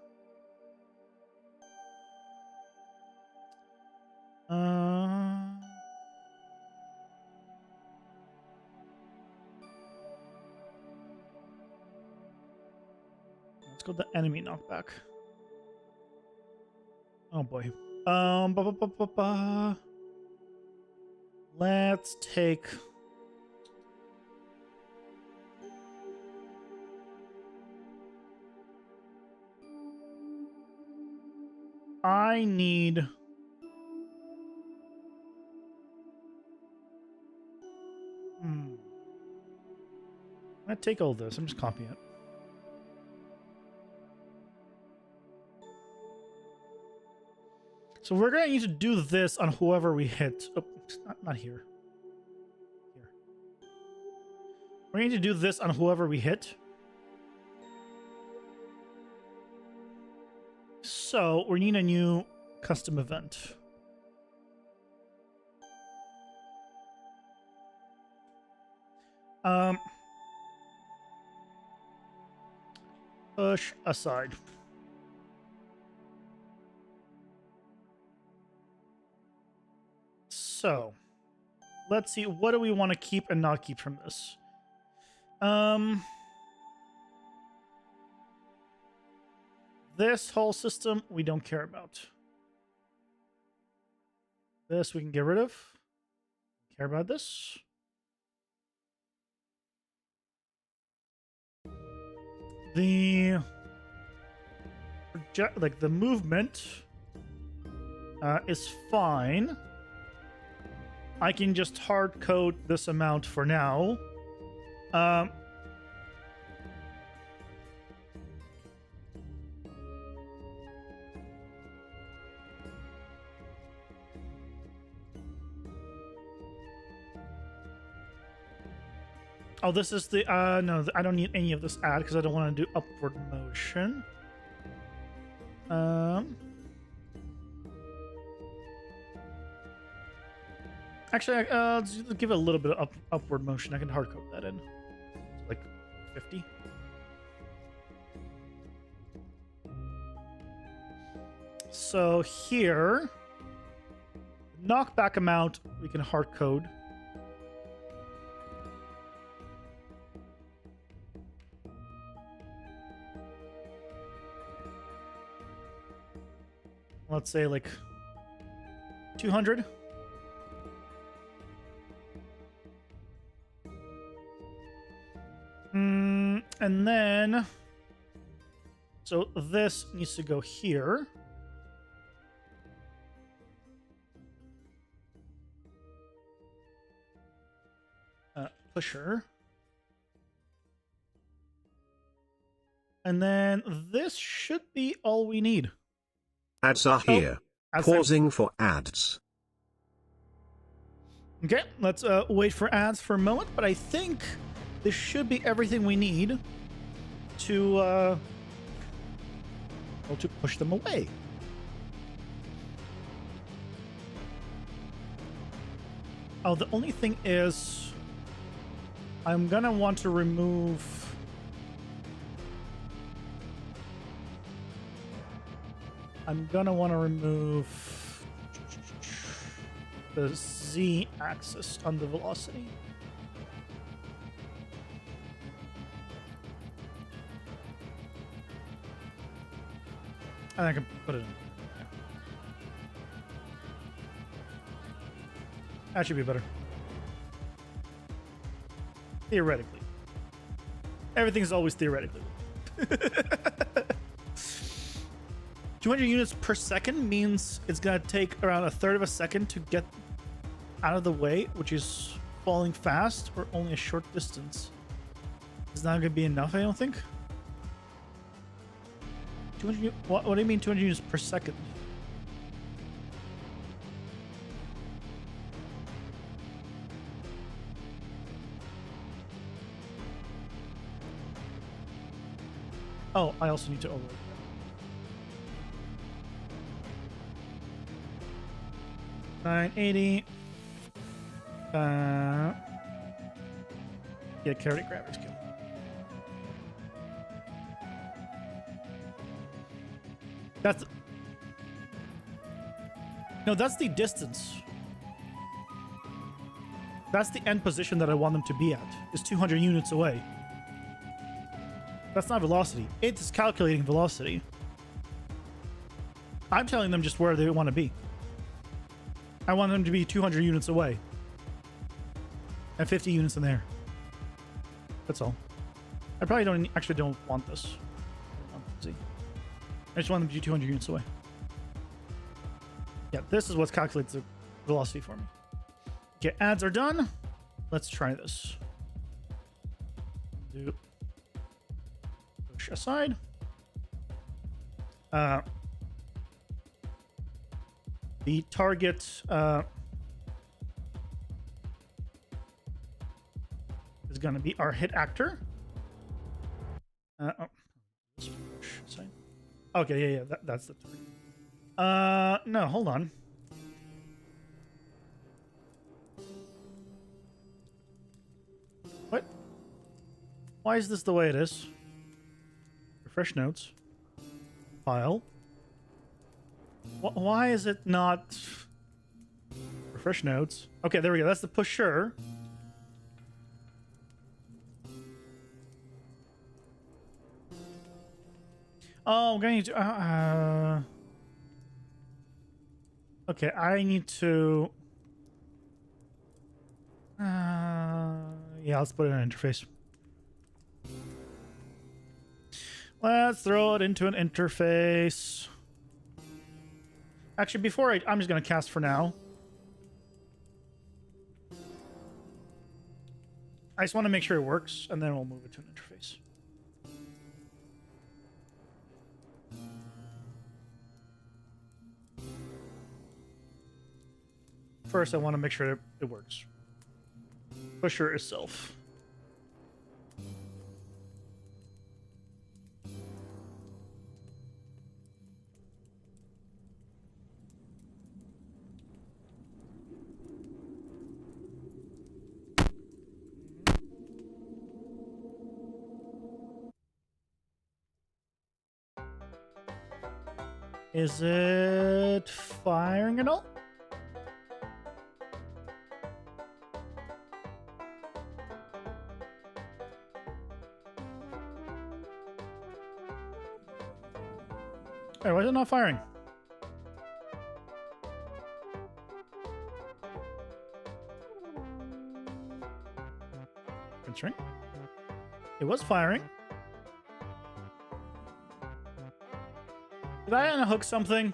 Let's go the enemy knockback. Oh boy. Let's take. I need. I'm gonna take all this. I'm just copying it. So we're gonna need to do this on whoever we hit. Oh, not here. Here. We're going to do this on whoever we hit. So we need a new custom event. Push aside. So let's see, what do we want to keep and not keep from this? This whole system we don't care about. This we can get rid of. Care about this. The movement is fine. I can just hard code this amount for now. Oh, this is the no, I don't need any of this add because I don't want to do upward motion. Actually, let's give it a little bit of upward motion. I can hard code that in. Like 50. So here, knockback amount we can hard code. Let's say like 200. And then, so this needs to go here. Pusher. And then this should be all we need. Ads are here. Pausing for ads. Okay, let's wait for ads for a moment, but I think this should be everything we need to well, to push them away. Oh, the only thing is I'm gonna want to remove the z-axis on the velocity. And I can put it in. That should be better. Theoretically. Everything's always theoretically. 200 units per second means it's going to take around a third of a second to get out of the way, which is falling fast or only a short distance. It's not going to be enough, I don't think. 200, what do you mean 200 units per second? Oh, I also need to override that. 980. Yeah, carry gravity skill. That's no, that's the distance. That's the end position that I want them to be at. Is 200 units away. That's not velocity. It's calculating velocity. I'm telling them just where they want to be. I want them to be 200 units away. And 50 units in there. That's all. I probably don't want this. I just want them to be 200 units away. Yeah, this is what calculates the velocity for me. Okay, ads are done. Let's try this. Do push aside. The target is going to be our hit actor. Okay, yeah, that's the target. No, hold on. What? Why is this the way it is? Refresh notes. File. Why is it not... Refresh notes. Okay, there we go. That's the pusher. Oh, I'm going to... okay, I need to... yeah, let's put it in an interface. Let's throw it into an interface. Actually, before I'm just going to cast for now. I just want to make sure it works, and then we'll move it to an interface. First, I want to make sure it works. Pusher itself. Is it firing at all? Hey, why is it not firing? String. It was firing. Did I unhook something?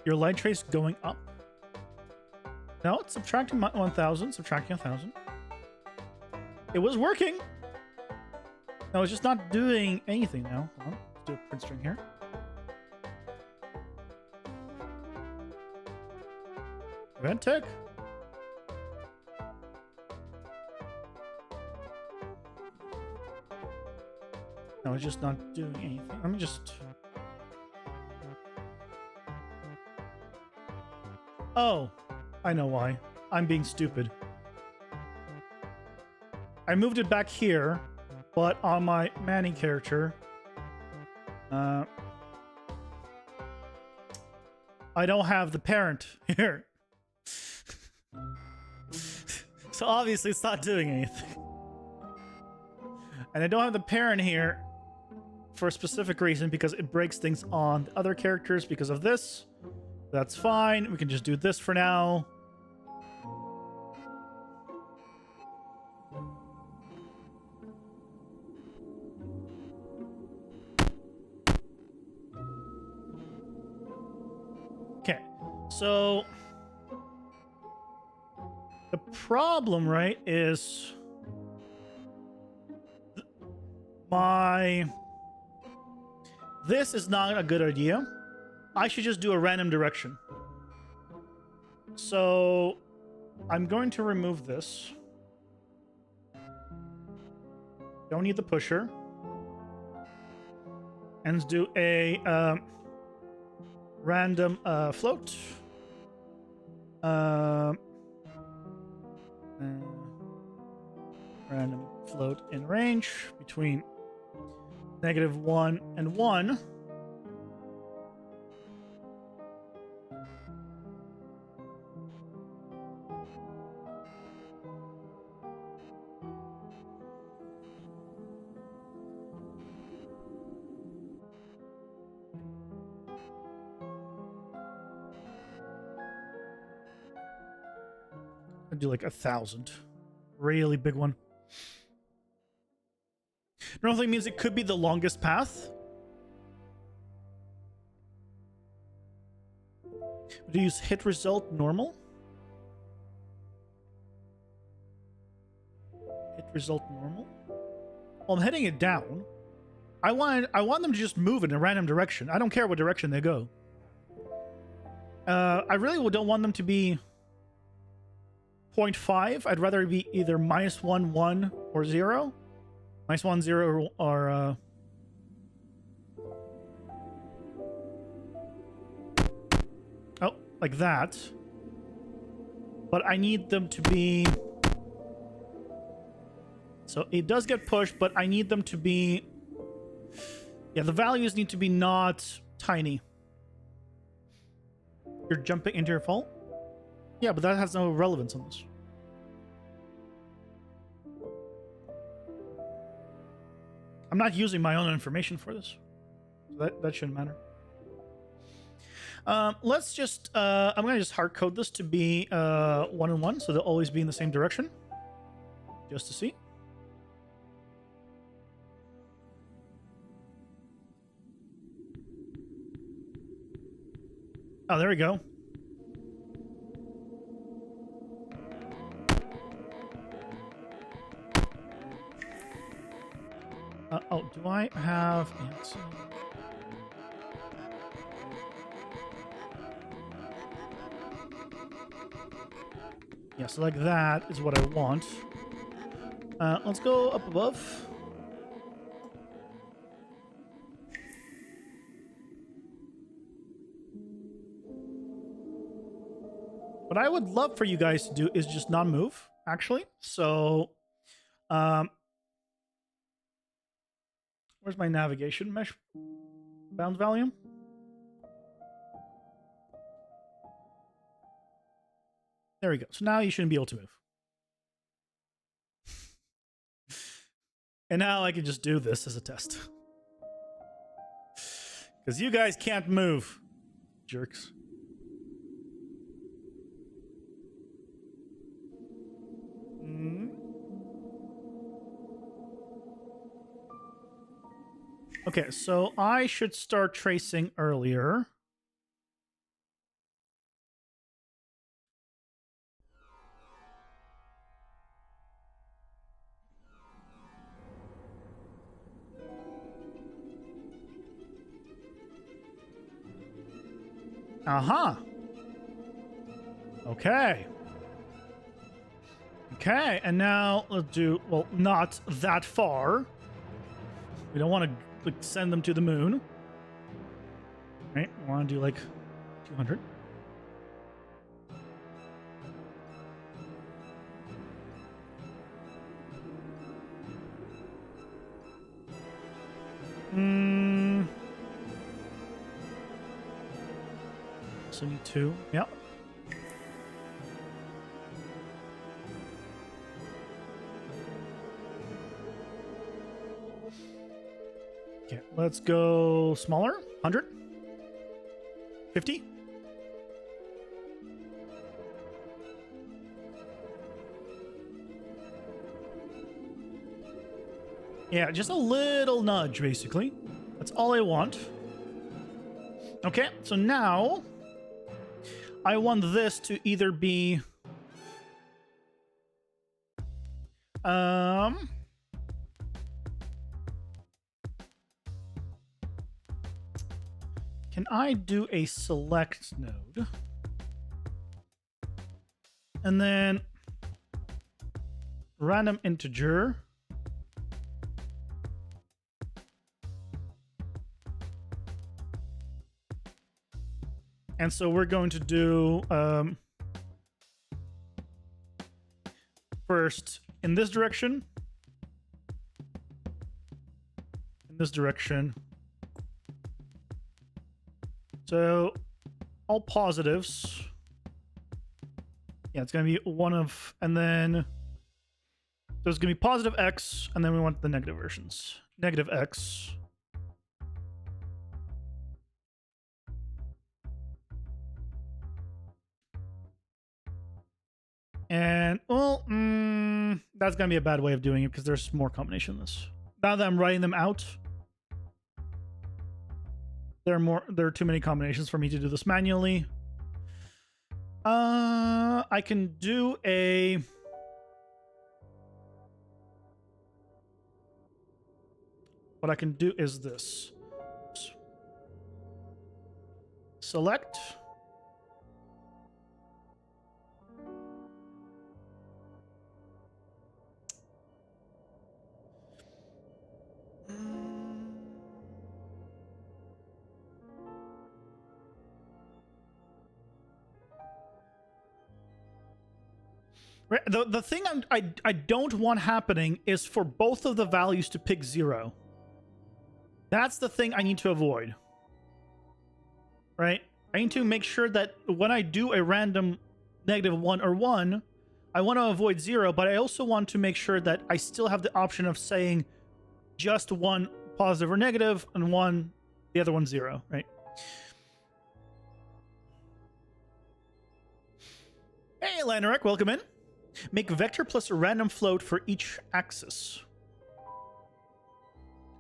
Your light trace going up? No, it's subtracting 1,000, subtracting 1,000. It was working. No, it's just not doing anything now. Hold on. Let's do a print string here. Event tick. No, it's just not doing anything. Let me just... Oh, I know why. I'm being stupid. I moved it back here, but on my Manny character, I don't have the parent here. So obviously it's not doing anything. And I don't have the parent here for a specific reason, because it breaks things on the other characters because of this. That's fine. We can just do this for now. Okay, so the problem, right, is this is not a good idea. I should just do a random direction. So I'm going to remove this. Don't need the pusher. And let's do a random float. Random float in range between -1 and 1. I'd do like 1,000. Really big one. Normally means it could be the longest path. Would you use hit result normal? Hit result normal? Well, I'm heading it down. I want them to just move in a random direction. I don't care what direction they go. I really don't want them to be 0.5. I'd rather it be either -1, 1, or 0. -1, 0, or oh, like that. But I need them to be... So it does get pushed, but I need them to be... Yeah, the values need to be not tiny. You're jumping into your fault? Yeah, but that has no relevance on this. I'm not using my own information for this. So that shouldn't matter. Let's just... I'm going to just hard code this to be 1 and 1, so they'll always be in the same direction. Just to see. Oh, there we go. Oh, do I have... Yeah, so like that is what I want. Let's go up above. What what I would love for you guys to do is just not move, actually. So, where's my navigation mesh bound volume? There we go. So now you shouldn't be able to move. And now I can just do this as a test. Because you guys can't move, jerks. Okay, so I should start tracing earlier. Uh-huh. Okay. Okay, and now let's do, well, not that far. We don't want to like send them to the moon. Right? We want to do like 200. So need 2. Yep. Okay, let's go smaller. 100. 50. Yeah, just a little nudge, basically. That's all I want. Okay, so now I want this to either be can I do a select node? And then random integer. And so we're going to do first in this direction, in this direction. So all positives. Yeah, it's going to be one of, and then there's going to be positive X, and then we want the negative versions. Negative X. And, well, that's going to be a bad way of doing it because there's more combination in this. Now that I'm writing them out, there are too many combinations for me to do this manually. I can do a... What I can do is this. Select. Right, the thing I don't want happening is for both of the values to pick 0. That's the thing I need to avoid. Right? I need to make sure that when I do a random -1 or 1, I want to avoid 0, but I also want to make sure that I still have the option of saying just one positive or negative and one, the other one 0, right? Hey, Lanarek, welcome in. Make vector plus a random float for each axis.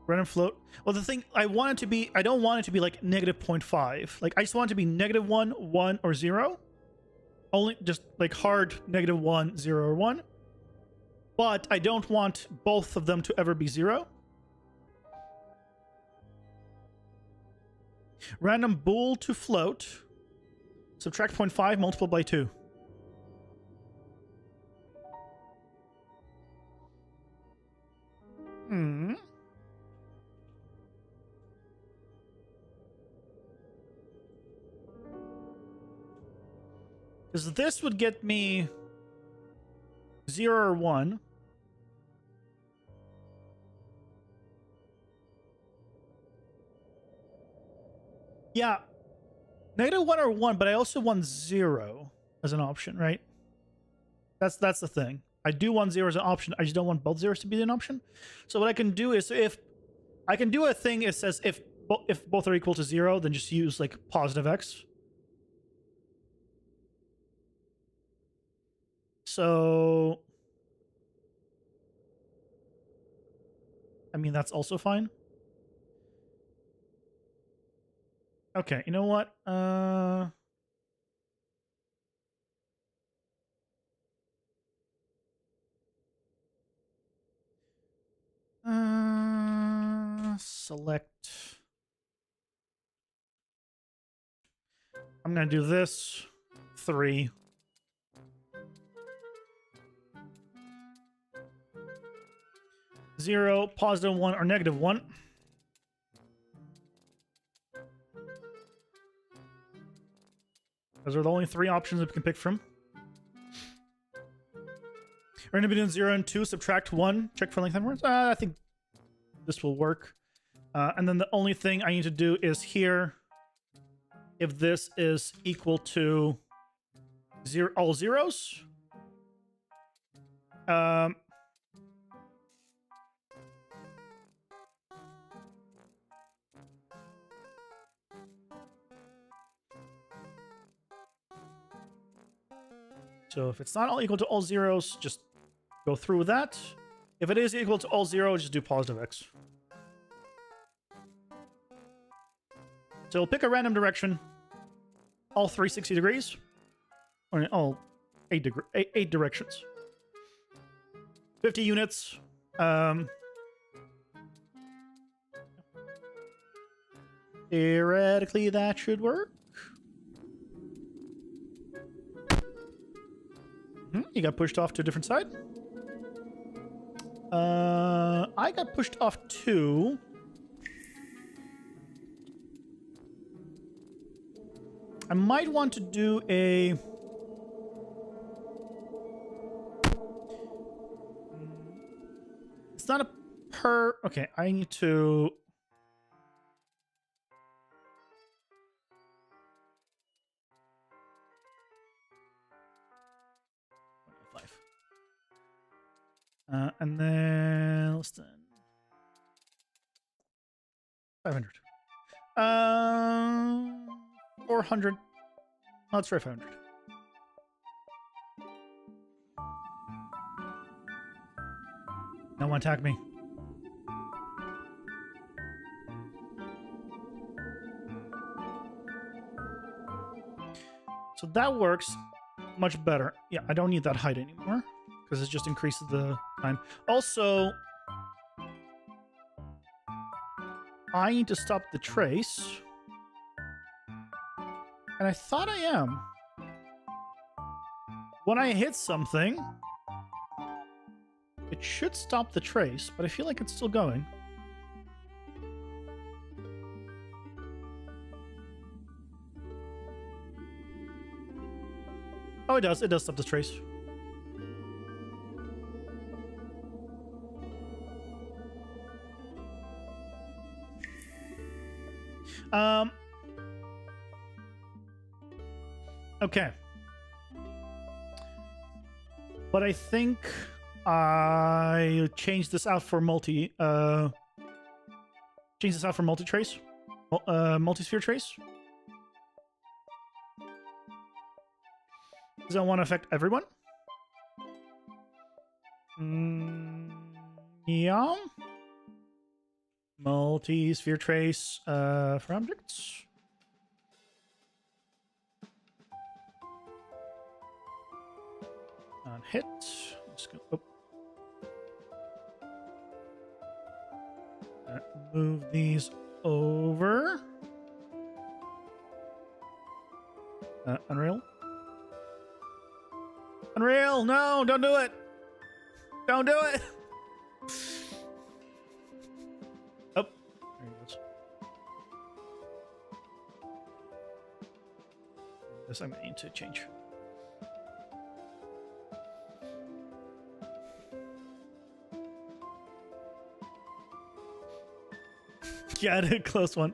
Random float. Well, the thing I want it to be, I don't want it to be like -0.5. Like, I just want it to be -1, 1, or 0. Only just like hard -1, 0, or 1. But I don't want both of them to ever be 0. Random bool to float. Subtract 0.5, multiple by 2. Because this would get me 0 or 1. Yeah. -1 or 1, but I also want 0 as an option, right? That's the thing. I do want 0 as an option. I just don't want both zeros to be an option. So what I can do is, if I can do a thing, it says if both are equal to 0, then just use like +x. So I mean, that's also fine. Okay, you know what? Select. I'm gonna do this 3. Zero, +1, or -1. Those are the only 3 options that we can pick from. We're gonna be doing 0 and 2, subtract 1, check for length and words. I think this will work. And then the only thing I need to do is here, if this is equal to all zeros. So if it's not all equal to all zeros, just go through with that. If it is equal to all zeros, just do +x. So we'll pick a random direction, all 360 degrees, or all 8 directions. 50 units. Theoretically, that should work. You got pushed off to a different side. I got pushed off too. I might want to do a... It's not a per... Okay, I need to... And then less than 500. 400. Let's try 500. No one attack me. So that works much better. Yeah, I don't need that height anymore, because it just increases the time. Also, I need to stop the trace. And I thought I am. When I hit something, it should stop the trace, but I feel like it's still going. Oh, it does. It does stop the trace. Okay. But I think I changed this out for multi-trace. Multi-sphere trace. Does that want to affect everyone? Yeah. Multi-sphere trace for objects. On hit. Let's go. Oh. Move these over. Unreal. Unreal! No! Don't do it! Don't do it! Oh. There he goes. This I'm going to need to change. Yeah, I did a close one.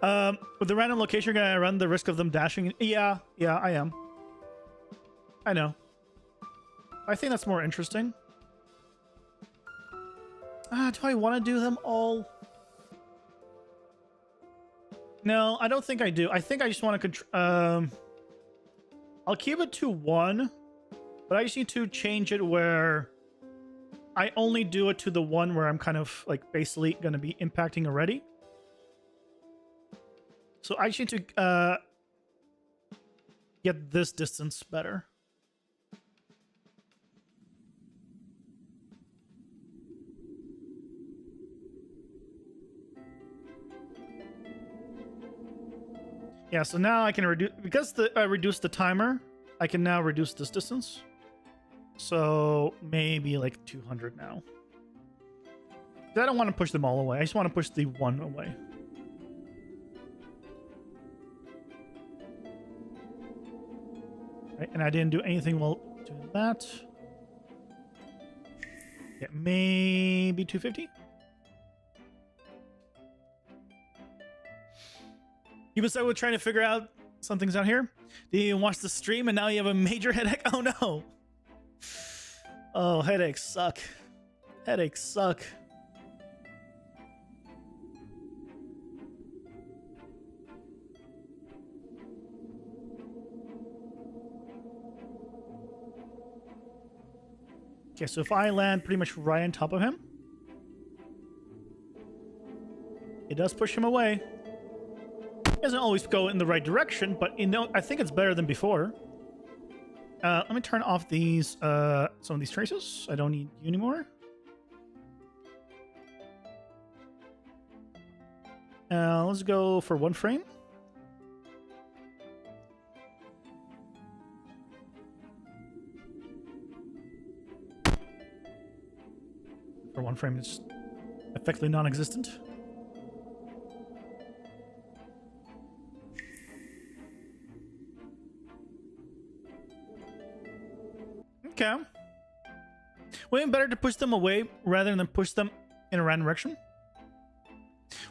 With the random location, you're gonna run the risk of them dashing. Yeah, I am. I know. I think that's more interesting. Do I want to do them all? No, I don't think I do. I think I just want to control. I'll keep it to 1, but I just need to change it where I only do it to the one where I'm kind of like basically going to be impacting already. So I just need to get this distance better. Yeah, so now I can reduce, because I reduced the timer, I can now reduce this distance. So maybe like 200 now. I don't want to push them all away. I just want to push the one away. Right, and I didn't do anything while doing that. Yeah, maybe 250. You been stuck with trying to figure out something's out here? Did you watch the stream and now you have a major headache? Oh no. Oh, headaches suck. Headaches suck. Okay, so if I land pretty much right on top of him, it does push him away. It doesn't always go in the right direction, but I think it's better than before. Let me turn off these some of these traces. I don't need you anymore. Let's go for 1 frame. For 1 frame, it's effectively non-existent. Okay. Wouldn't it better to push them away rather than push them in a random direction?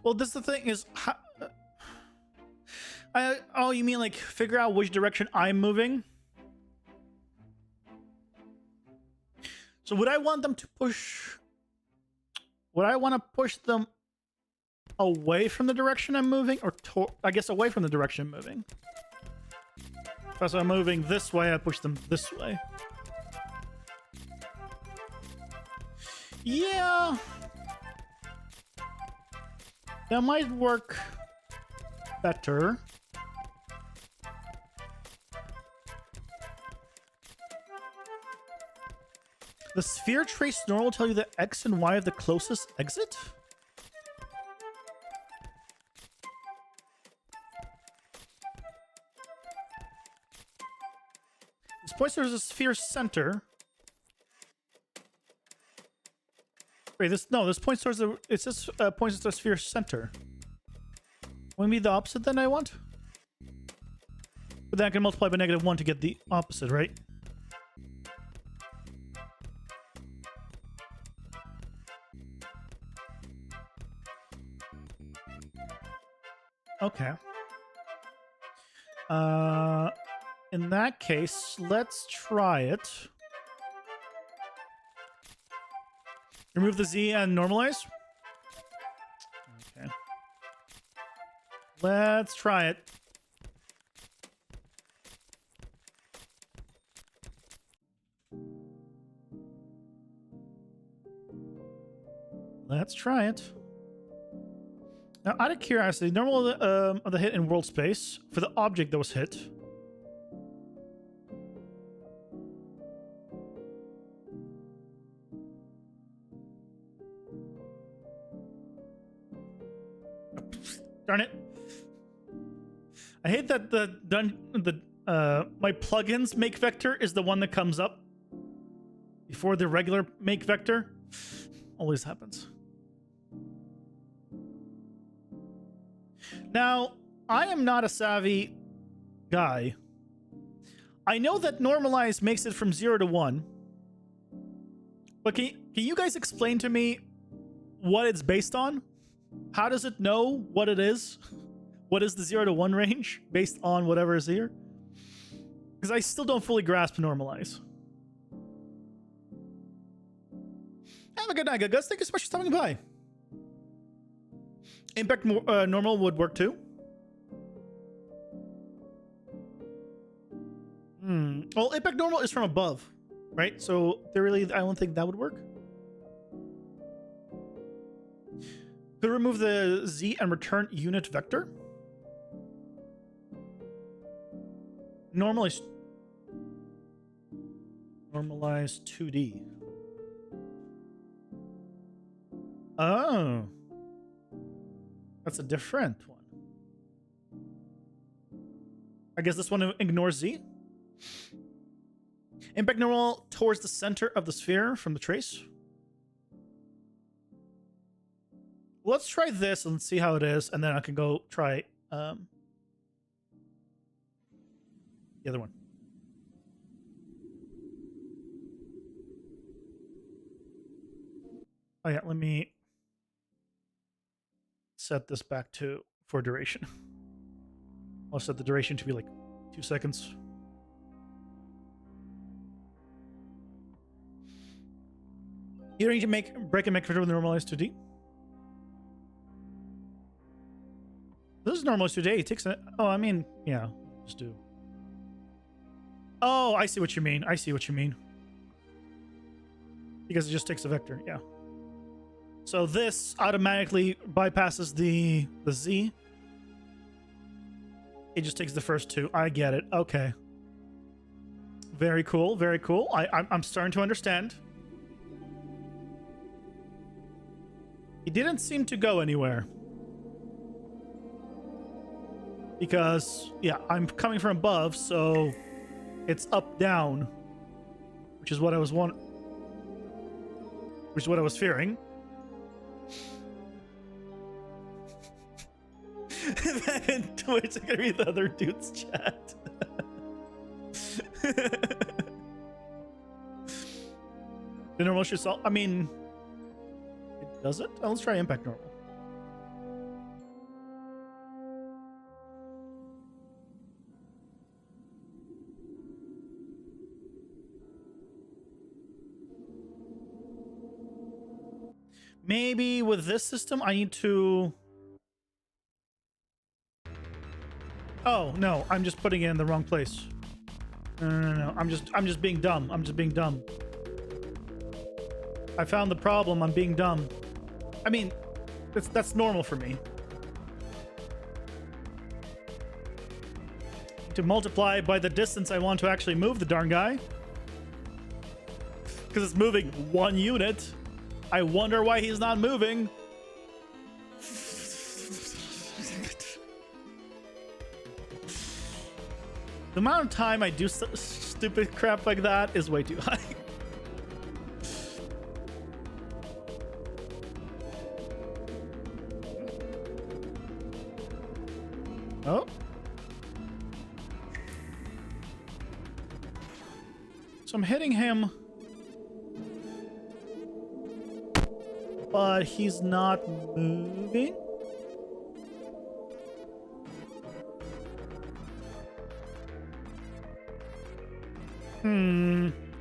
Well, this the thing is, oh, you mean like figure out which direction I'm moving? So would I want them to push? Would I want to push them away from the direction I'm moving, or I guess away from the direction I'm moving? If I'm moving this way, I push them this way. Yeah, that might work better. The sphere trace normal will tell you the X and Y of the closest exit? This points towards the sphere center. Wait, this points towards the, it says points to the sphere center. Wouldn't be the opposite then I want? But then I can multiply by -1 to get the opposite, right? Okay. In that case, let's try it. Remove the Z and normalize? Okay. Let's try it. Let's try it. Now, out of curiosity, normal of the hit in world space for the object that was hit. Darn it! I hate that my plugins make vector is the one that comes up before the regular make vector. Always happens. Now, I am not a savvy guy. I know that normalize makes it from 0 to 1. But can you guys explain to me what it's based on? How does it know what it is? What is the 0 to 1 range based on whatever is here? Because I still don't fully grasp normalize. Have a good night, Gus. Thank you so much for stopping by. Impact normal would work too. Well, impact normal is from above, right? So really, I don't think that would work. Could remove the Z and return unit vector. Normalize 2D. Oh. That's a different one. I guess this one ignores Z. Impact normal towards the center of the sphere from the trace. Let's try this and see how it is, and then I can go try the other one. Oh yeah, let me set this back to for duration. I'll set the duration to be like 2 seconds. You don't need to break and make control with normalized 2D. This is normalized 2D. It takes a... Oh, I mean, yeah, just do. Oh, I see what you mean. I see what you mean. Because it just takes a vector, yeah. So this automatically bypasses the Z. It just takes the first two. I get it. Okay. Very cool. Very cool. I'm starting to understand. He didn't seem to go anywhere. Because, yeah, I'm coming from above, so it's up, down. Which is what I was which is what I was fearing. Back in Twitch, I can read the other dude's chat. The normal should solve. I mean, it does it? Oh, let's try impact normal. Maybe with this system, I need to... Oh, no, I'm just putting it in the wrong place. No. I'm just being dumb. I'm just being dumb. I found the problem. I'm being dumb. I mean, that's normal for me. To multiply by the distance I want to actually move the darn guy. Because it's moving 1 unit. I wonder why he's not moving. The amount of time I do stupid crap like that is way too high. Oh. So I'm hitting him. But he's not moving.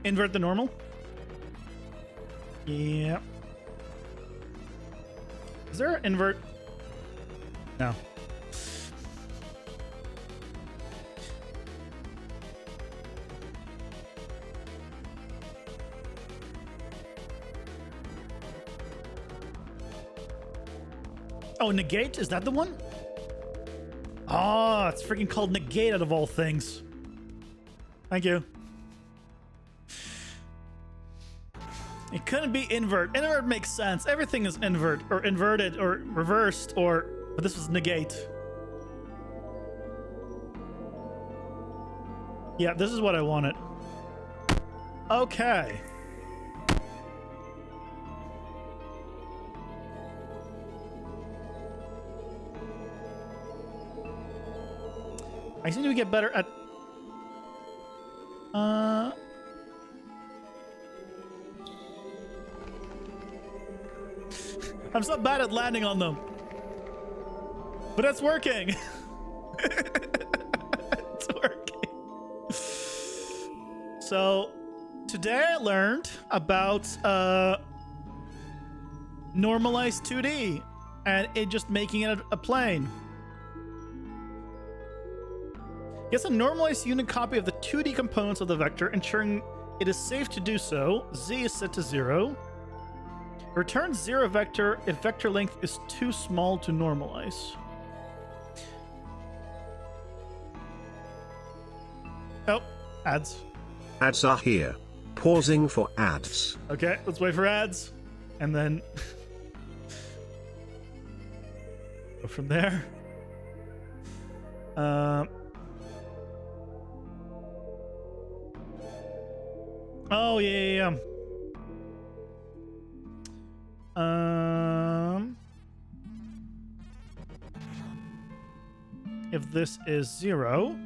Invert the normal. Yeah. Is there an invert? No. Oh, negate? Is that the one? Oh, it's freaking called negate out of all things. Thank you. It couldn't be invert. Invert makes sense. Everything is invert or inverted or reversed or... But this was negate. Yeah, this is what I wanted. Okay. I seem to get better at... I'm so bad at landing on them. But that's working. It's working. So today I learned about normalized 2D and it just making it a plane. Gets a normalized unit copy of the 2D components of the vector, ensuring it is safe to do so. Z is set to 0. Returns 0 vector if vector length is too small to normalize. Oh, ads. Ads are here. Pausing for ads. Okay, let's wait for ads. And then go from there. Oh, yeah. If this is 0,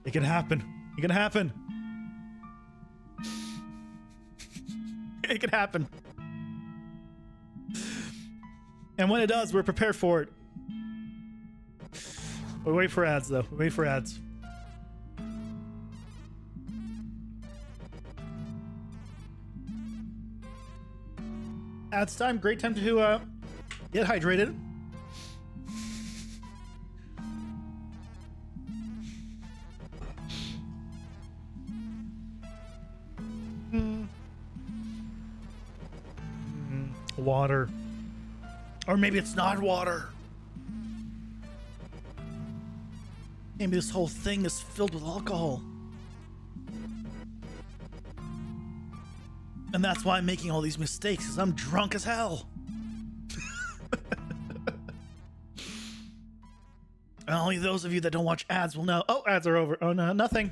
it can happen. It can happen. It can happen. And when it does, we're prepared for it. We wait for ads, though. We wait for ads. Ads time. Great time to get hydrated. Water. Or maybe it's not water. Maybe this whole thing is filled with alcohol. And that's why I'm making all these mistakes, because I'm drunk as hell. And only those of you that don't watch ads will know. Oh, ads are over. Oh, no, nothing.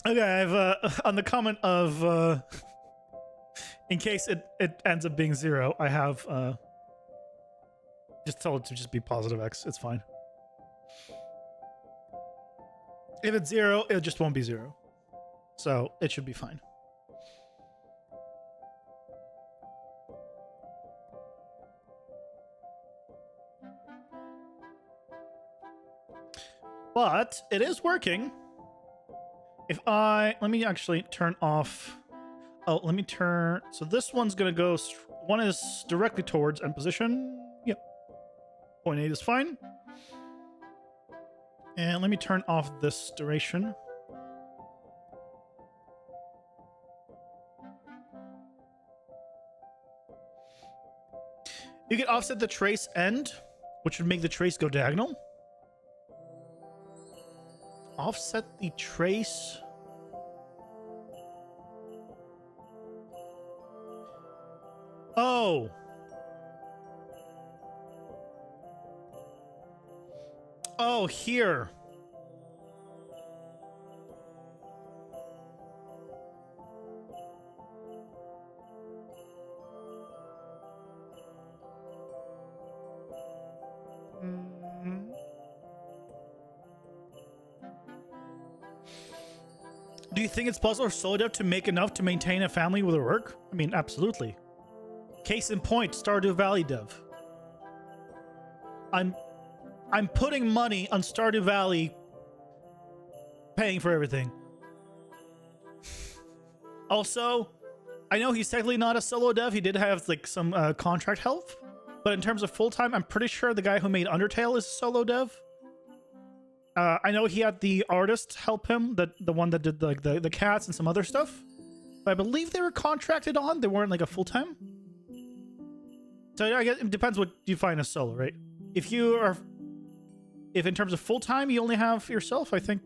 Okay, I've on the comment of in case it ends up being 0, I have just tell it to just be positive X. It's fine. If it's 0, it just won't be 0. So it should be fine. But it is working. If let me actually turn off. Oh, let me turn. So this one's going to go. One is directly towards end position. Yep. 0.8 is fine. And let me turn off this duration. You can offset the trace end, which would make the trace go diagonal. Offset the trace. Oh. Oh, here. Do you think it's possible for solo dev to make enough to maintain a family with their work? I mean, absolutely. Case in point, Stardew Valley dev. I'm putting money on Stardew Valley, paying for everything. Also, I know he's technically not a solo dev. He did have like some contract help, but in terms of full time, I'm pretty sure the guy who made Undertale is a solo dev. I know he had the artist help him, the one that did like the cats and some other stuff. But I believe they were contracted on. They weren't like a full time. So I guess it depends what you find as solo, right? If in terms of full time you only have yourself, I think,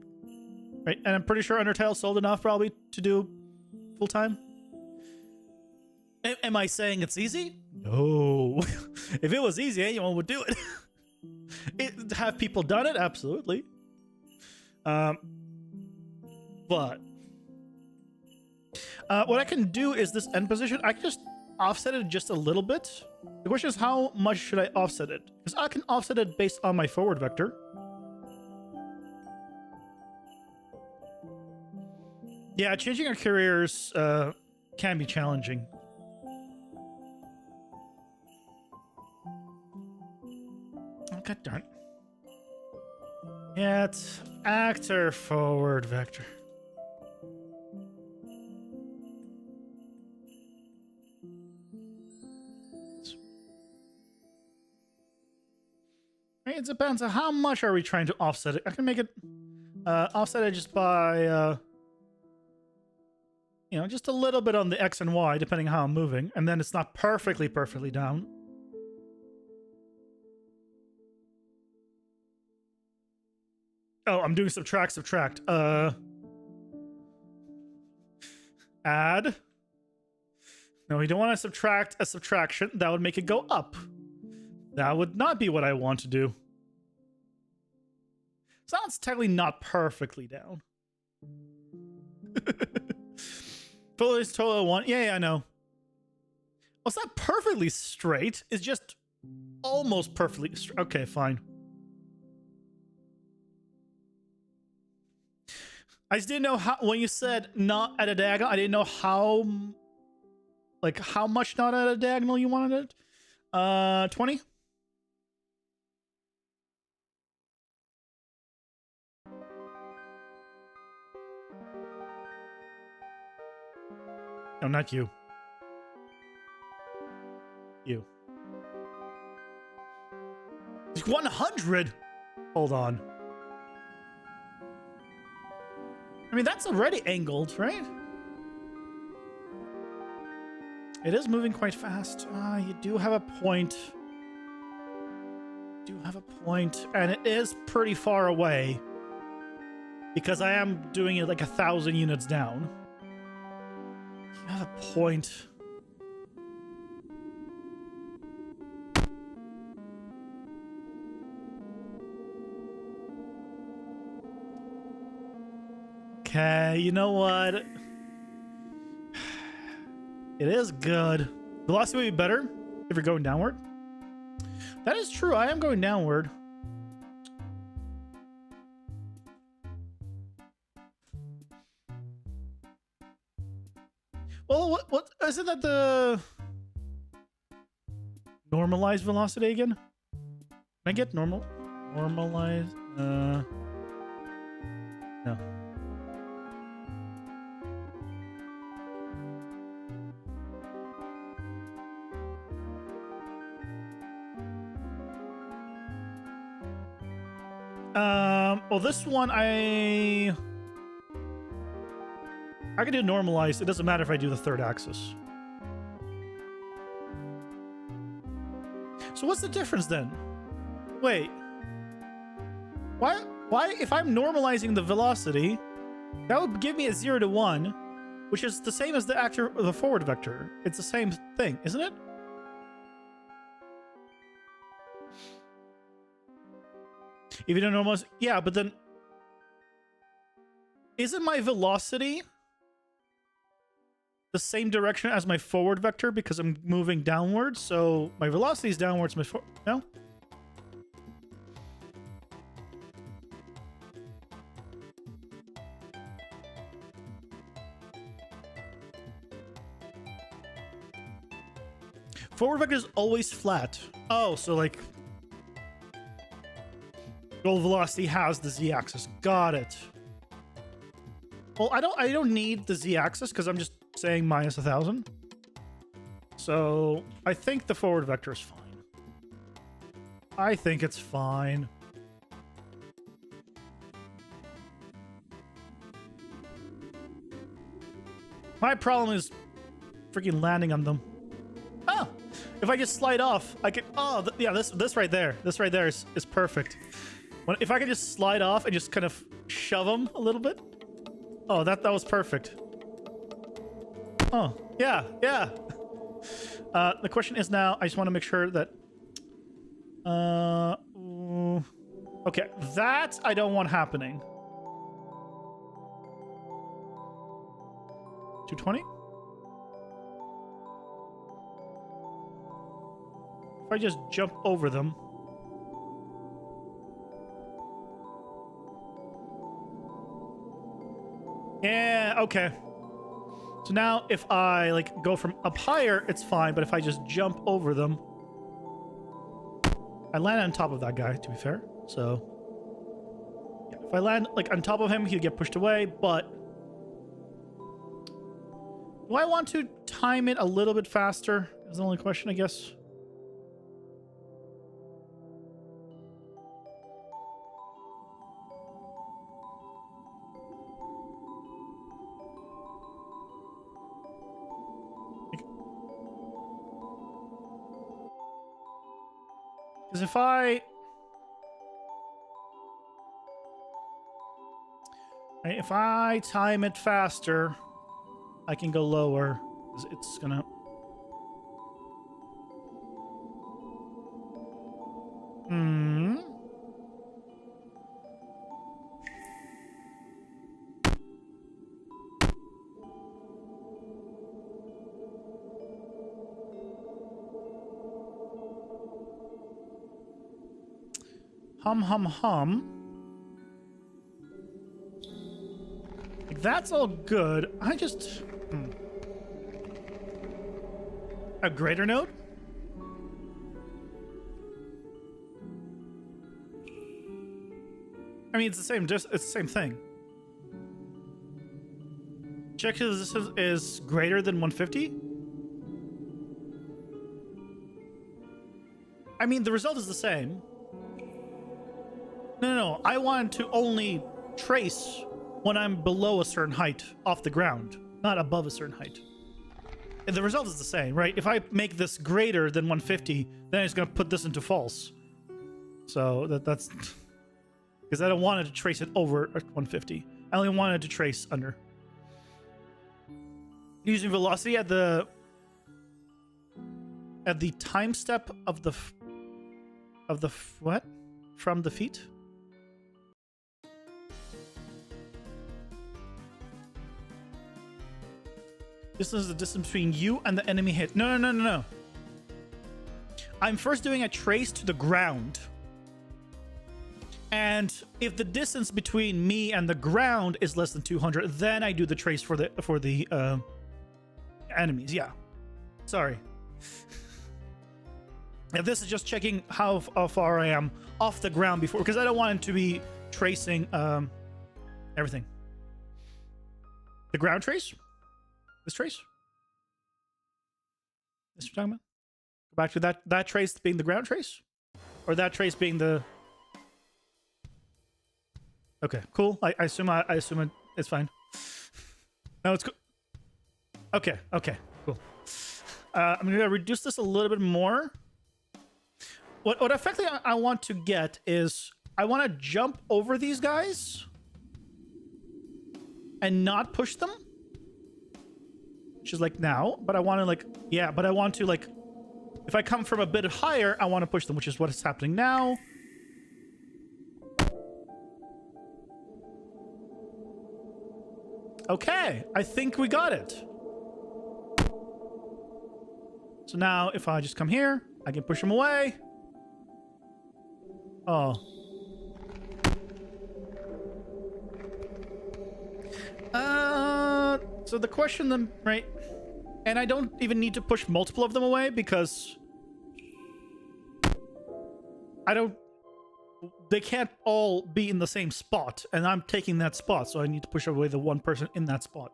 right? And I'm pretty sure Undertale sold enough probably to do full time. Am I saying it's easy? No. If it was easy, anyone would do it. Have people done it? Absolutely. But what I can do is this end position. I can just offset it just a little bit. The question is, how much should I offset it? Because I can offset it based on my forward vector. Yeah, changing our carriers can be challenging. Oh, god darn. Yeah, it's actor forward vector. It depends on how much are we trying to offset it. I can make it offset it just by you know, just a little bit on the X and Y, depending on how I'm moving, and then it's not perfectly down. Oh, I'm doing subtract. Add. No, we don't want to subtract a subtraction. That would make it go up. That would not be what I want to do. So it's technically not perfectly down. Fully total one. Yeah, I know. Well, it's not perfectly straight. It's just almost perfectly straight. Okay, fine. I just didn't know how, when you said not at a diagonal, I didn't know how, like, how much not at a diagonal you wanted it. 20? No, not you. You. It's 100! Hold on. I mean, that's already angled, right? It is moving quite fast. You do have a point. And it is pretty far away. Because I am doing it like 1,000 units down. You have a point. Okay, you know what? It is good. Velocity would be better if you're going downward. That is true. I am going downward. Well, what isn't that the normalized velocity again? Can I get normalized? No. Well, this one I can do normalized. It doesn't matter if I do the third axis. So what's the difference then? Wait. Why if I'm normalizing the velocity, that would give me a 0 to 1, which is the same as the forward vector. It's the same thing, isn't it? If you don't normalize, yeah, but then isn't my velocity the same direction as my forward vector because I'm moving downwards? So my velocity is downwards. No? Forward vector is always flat. Oh, so like goal velocity has the z-axis. Got it. Well, I don't need the z-axis because I'm just saying minus 1,000. So I think the forward vector is fine. I think it's fine. My problem is freaking landing on them. Oh, if I just slide off, I can. Oh, yeah, this right there. This right there is perfect. If I could just slide off and just kind of shove them a little bit. Oh, that was perfect. Oh, yeah, yeah. The question is now, I just want to make sure that... okay, that I don't want happening. 220? If I just jump over them... Yeah, okay. So now if I like go from up higher, it's fine, but if I just jump over them, I land on top of that guy, to be fair. So yeah, if I land like on top of him, he'll get pushed away, but do I want to time it a little bit faster? Is the only question, I guess. Because if I time it faster, I can go lower. It's gonna... Hum. Like, that's all good. I just... A greater node? I mean, it's the same. It's the same thing. Check if this is greater than 150. I mean, the result is the same. No. I want to only trace when I'm below a certain height off the ground, not above a certain height. And the result is the same, right? If I make this greater than 150, then it's going to put this into false. So that's... Because I don't want it to trace it over 150. I only wanted to trace under. Using velocity at the time step of the what? From the feet? This is the distance between you and the enemy hit. No. I'm first doing a trace to the ground. And if the distance between me and the ground is less than 200, then I do the trace for the enemies. Yeah. Sorry. Now this is just checking how far I am off the ground before, because I don't want it to be tracing everything. The ground trace? This trace? This you're talking about? Go back to that trace being the ground trace? Or that trace being the... Okay, cool. I assume it's fine. No, it's cool. Okay, cool. I'm gonna reduce this a little bit more. What effectively I want to get is I want to jump over these guys and not push them, which is like now. But I want to like if I come from a bit higher, I want to push them, which is what is happening now. Okay, I think we got it. So now if I just come here, I can push him away. Oh. So the question then, right? And I don't even need to push multiple of them away because they can't all be in the same spot, and I'm taking that spot, so I need to push away the one person in that spot.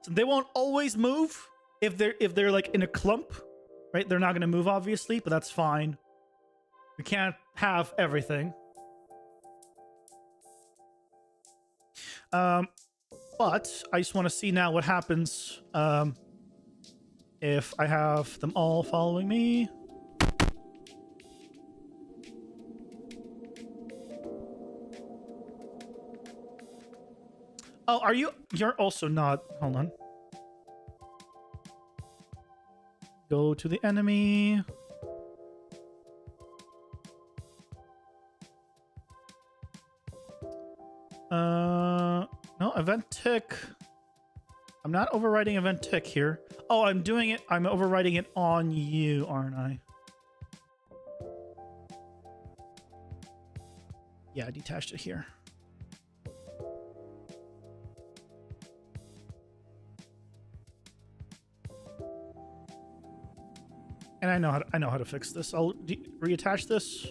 So they won't always move if they're like in a clump, right? They're not going to move, obviously, but that's fine. We can't have everything. But I just want to see now what happens if I have them all following me. Oh, you're also not... Hold on. Go to the enemy. No, event tick. I'm not overriding event tick here. Oh, I'm doing it. I'm overriding it on you, aren't I? Yeah, I detached it here. And I know how to fix this. I'll reattach this.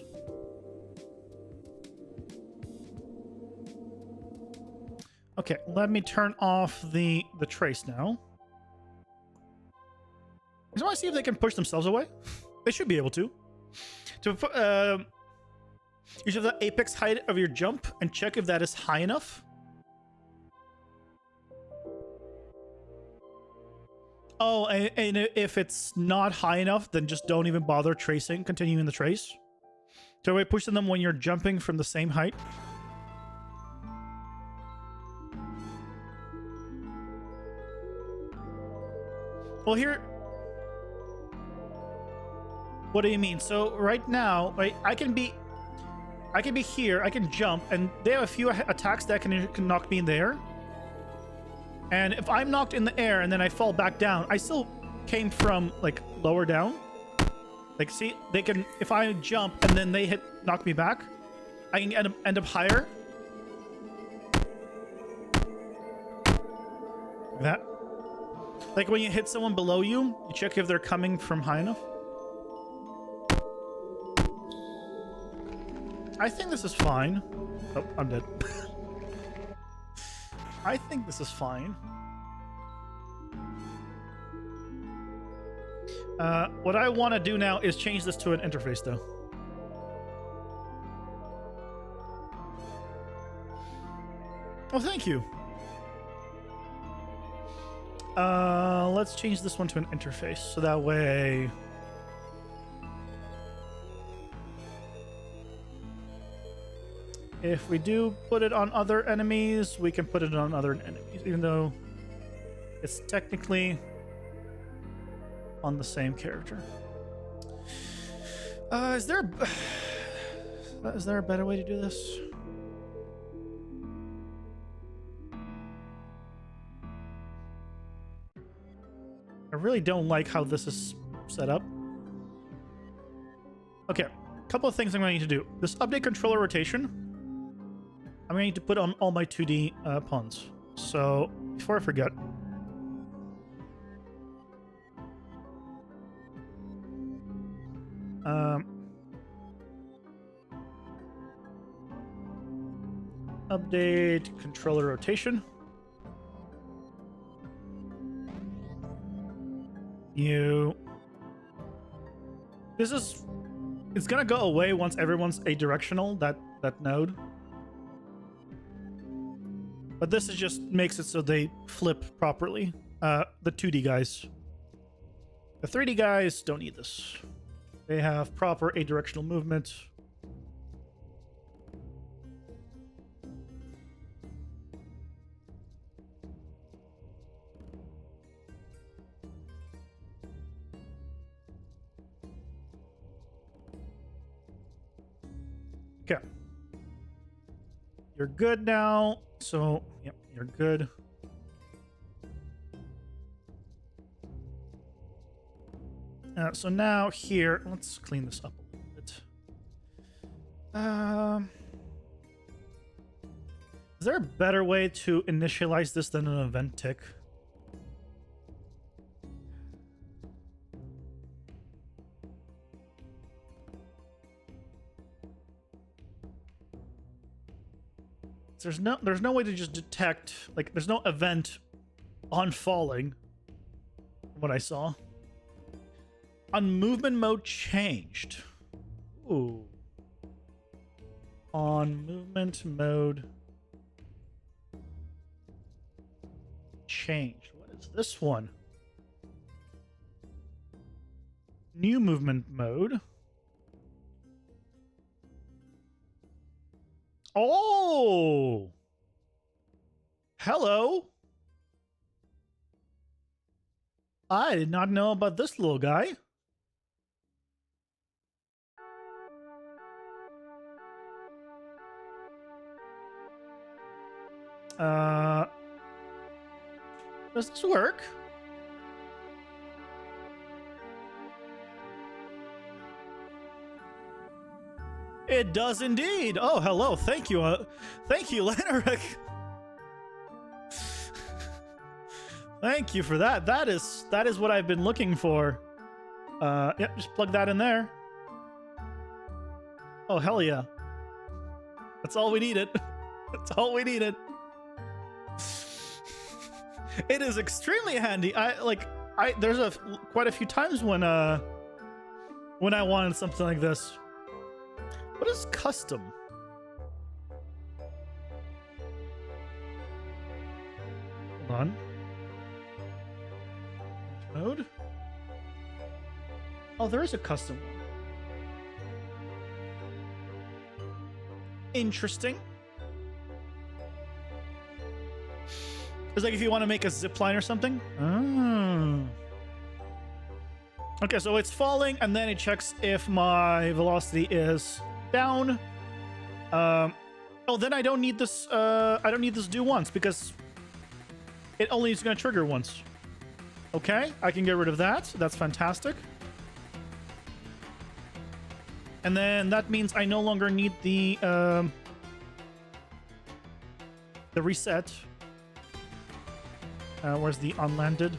Okay, let me turn off the trace now. I just want to see if they can push themselves away. They should be able to. You should have the apex height of your jump and check if that is high enough. Oh, and if it's not high enough, then just don't even bother tracing, continuing the trace. So we push them when you're jumping from the same height. Well, here... What do you mean? So right now, right, I can be here, I can jump, and they have a few attacks that can knock me in the air. And if I'm knocked in the air and then I fall back down, I still came from, like, lower down. Like, see, they can, if I jump and then they knock me back, I can end up higher. Like that. Like when you hit someone below you, you check if they're coming from high enough. I think this is fine. Oh, I'm dead. I think this is fine. What I want to do now is change this to an interface, though. Oh, thank you. Let's change this one to an interface, so that way... If we do put it on other enemies, we can put it on other enemies, even though it's technically on the same character. Is there a better way to do this? I really don't like how this is set up. Okay, a couple of things I'm going to need to do. This update controller rotation, I'm going to need to put on all my 2D pawns. So, before I forget... update controller rotation. It's gonna go away once everyone's a directional, that node. But this is just makes it so they flip properly. The 2D guys. The 3D guys don't need this. They have proper adirectional movement. Okay. You're good now. So, yep, you're good. So now here, let's clean this up a little bit. Is there a better way to initialize this than an event tick? There's no way to just detect, like, there's no event on falling, from what I saw. On movement mode changed. Ooh. On movement mode changed. What is this one? New movement mode. Oh! Hello? I did not know about this little guy. Does this work? It does indeed. Oh, hello. Thank you. Thank you, Leneric. Thank you for that. That is what I've been looking for. Yep, just plug that in there. Oh, hell yeah. That's all we needed. That's all we needed. It is extremely handy. There's quite a few times when I wanted something like this. What is custom? Hold on. Mode? Oh, there is a custom one. Interesting. It's like if you want to make a zip line or something. Oh. Okay, so it's falling, and then it checks if my velocity is down. Oh, then I don't need this. I don't need this do once because it only is going to trigger once. Okay, I can get rid of that. That's fantastic. And then that means I no longer need the reset. Where's the unlanded?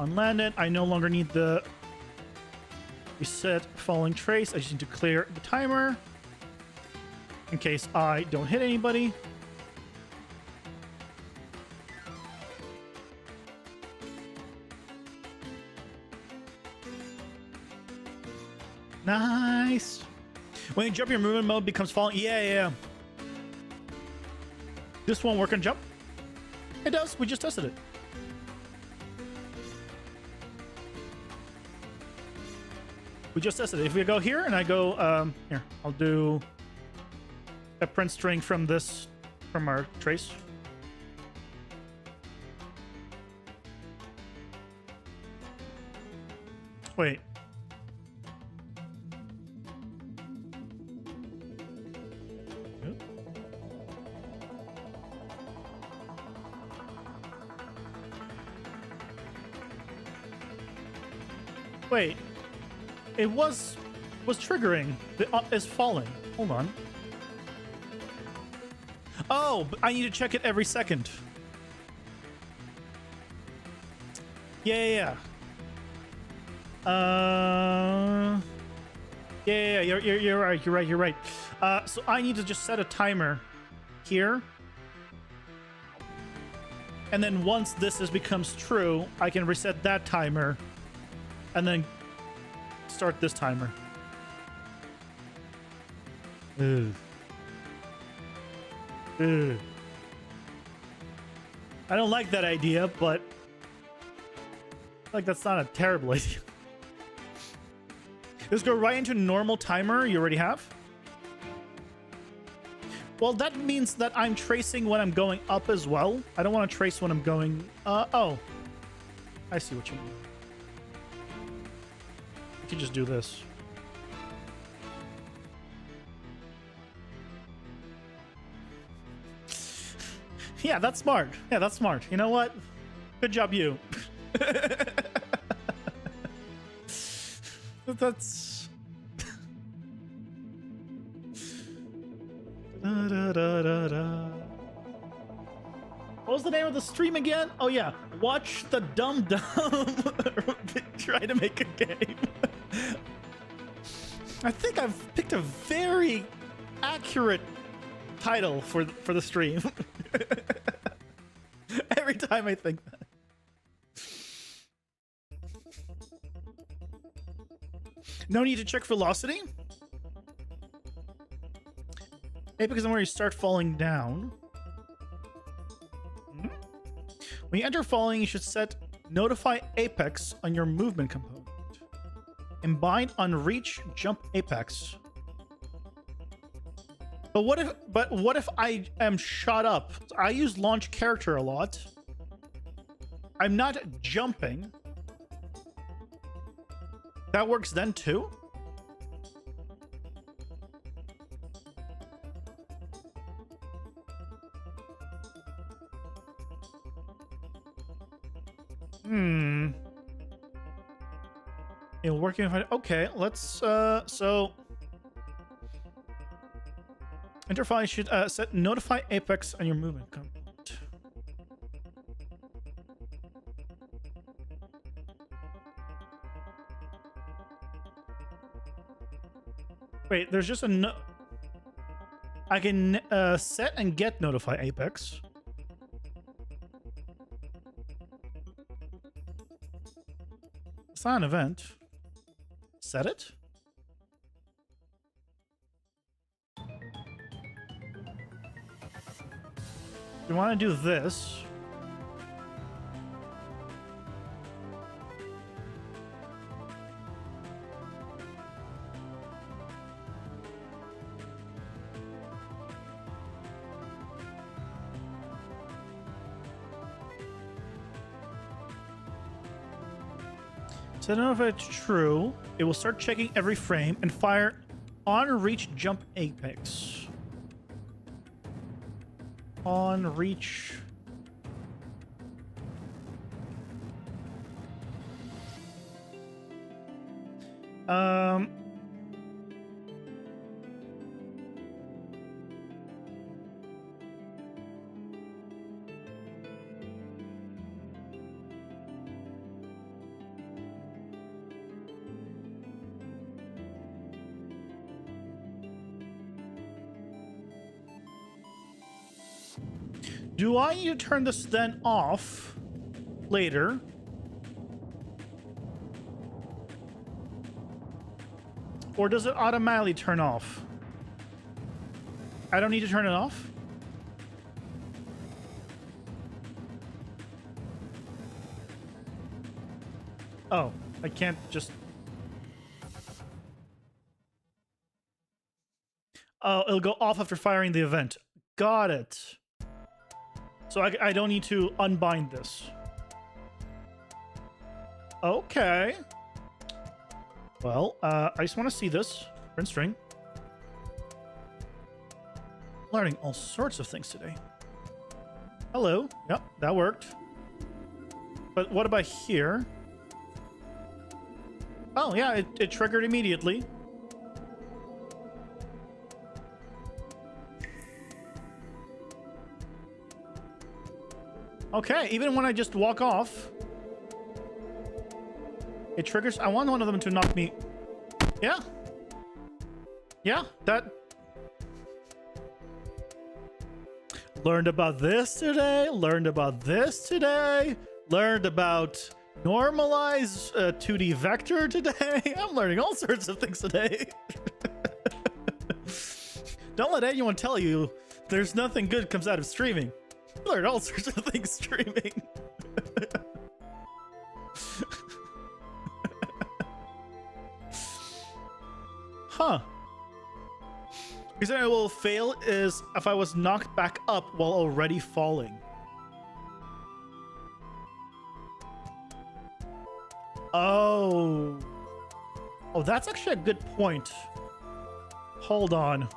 Unlanded. I no longer need the reset falling trace. I just need to clear the timer in case I don't hit anybody. Nice. When you jump, your movement mode becomes falling. Yeah. This won't work on jump. It does. We just tested it. We just tested it. If we go here and I go here, I'll do a print string from our trace. Wait. Wait, it was triggering. The is falling. Hold on. Oh, but I need to check it every second. Yeah. Yeah. You're right. So I need to just set a timer here, and then once becomes true, I can reset that timer. And then start this timer. Ugh. I don't like that idea, but that's not a terrible idea. Just go right into normal timer you already have. Well, that means that I'm tracing when I'm going up as well. I don't want to trace when I'm going... oh. I see what you mean. You just do this. Yeah, that's smart. You know what? Good job, you. That's... What was the name of the stream again? Oh yeah, watch the dumb try to make a game. I think I've picked a very accurate title for the stream. Every time I think that. No need to check velocity? Maybe because I'm where you start falling down. When you enter falling, you should set notify apex on your movement component. And bind on reach jump apex. But what if I am shot up? I use launch character a lot. I'm not jumping. That works then too? In working with, okay, let's so interface should set notify apex on your movement component. Wait, there's just a no. I can set and get notify apex. It's not an event. Set it? You want to do this? So I don't know if it's true. It will start checking every frame and fire on reach jump apex. On reach. Do I need to turn this then off later? Or does it automatically turn off? I don't need to turn it off? Oh, I can't just... Oh, it'll go off after firing the event. Got it. So I don't need to unbind this. Okay. Well, I just want to see this. Print string. Learning all sorts of things today. Hello. Yep, that worked. But what about here? Oh, yeah, it triggered immediately. Okay, even when I just walk off, it triggers. I want one of them to knock me. Yeah. Yeah, that. Learned about this today. Learned about this today. Learned about normalize 2D vector today. I'm learning all sorts of things today. Don't let anyone tell you there's nothing good comes out of streaming. I learned all sorts of things streaming. Huh. Reason I will fail is if I was knocked back up while already falling. Oh. Oh, that's actually a good point. Hold on.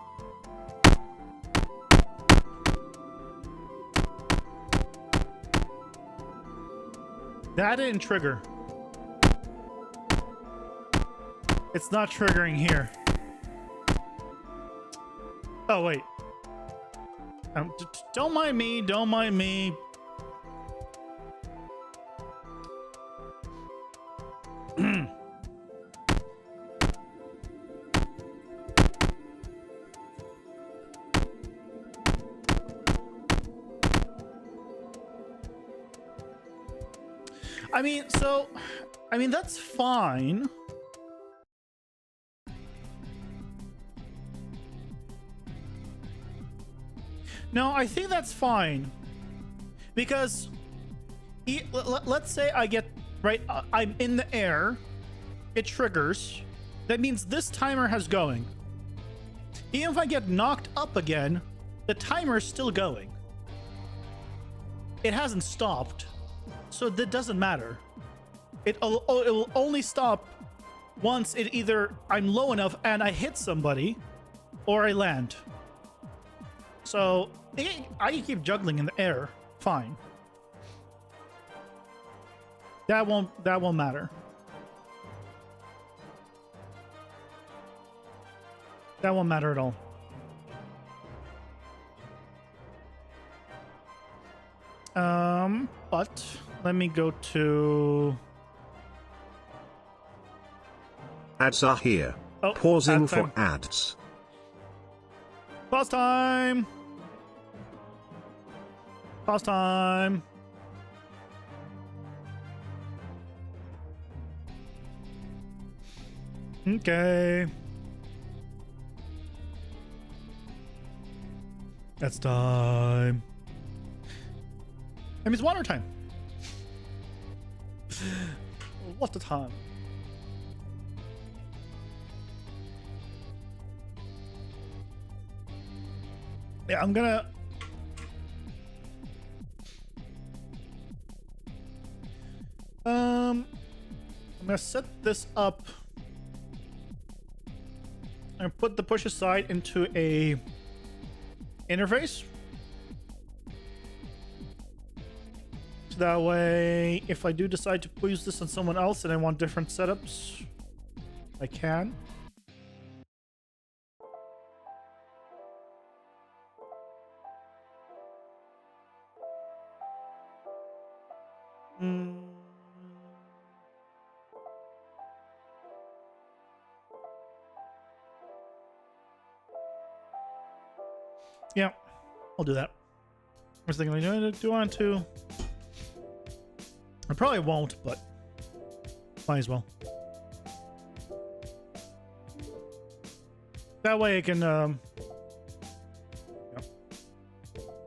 That didn't trigger. It's not triggering here. Oh, wait. Don't mind me. Don't mind me. I mean, that's fine. No, I think that's fine. Because let's say I get, right, I'm in the air, it triggers. That means this timer has going. Even if I get knocked up again, the timer is still going. It hasn't stopped. So that doesn't matter. It will only stop once it either I'm low enough and I hit somebody, or I land. So I can keep juggling in the air, fine. That won't matter. That won't matter at all. But let me go to... Ads are here. Oh, Pausing ad for time. ads. Pause time! Pause time! Okay. That's time. That means water time. What a time. Yeah, I'm gonna... I'm gonna set this up and put the push aside into a interface. So that way, if I do decide to use this on someone else and I want different setups, I can. Yeah, I'll do that. I was thinking, do I want to? I probably won't, but might as well. That way I can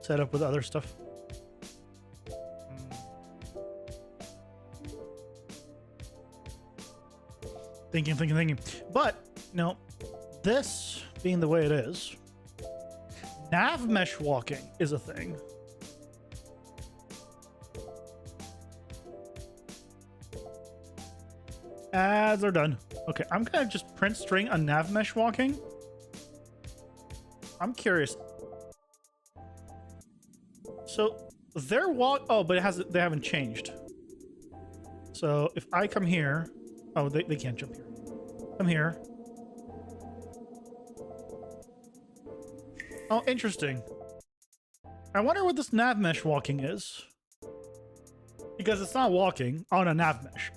set up with other stuff. Thinking. But, no, this being the way it is, nav mesh walking is a thing. Ads are done. Okay, I'm gonna just print string on nav mesh walking. I'm curious. So their walk. Oh, but they haven't changed. So if I come here, oh, they can't jump here. Come here. Oh, interesting. I wonder what this nav mesh walking is. Because it's not walking on a nav mesh.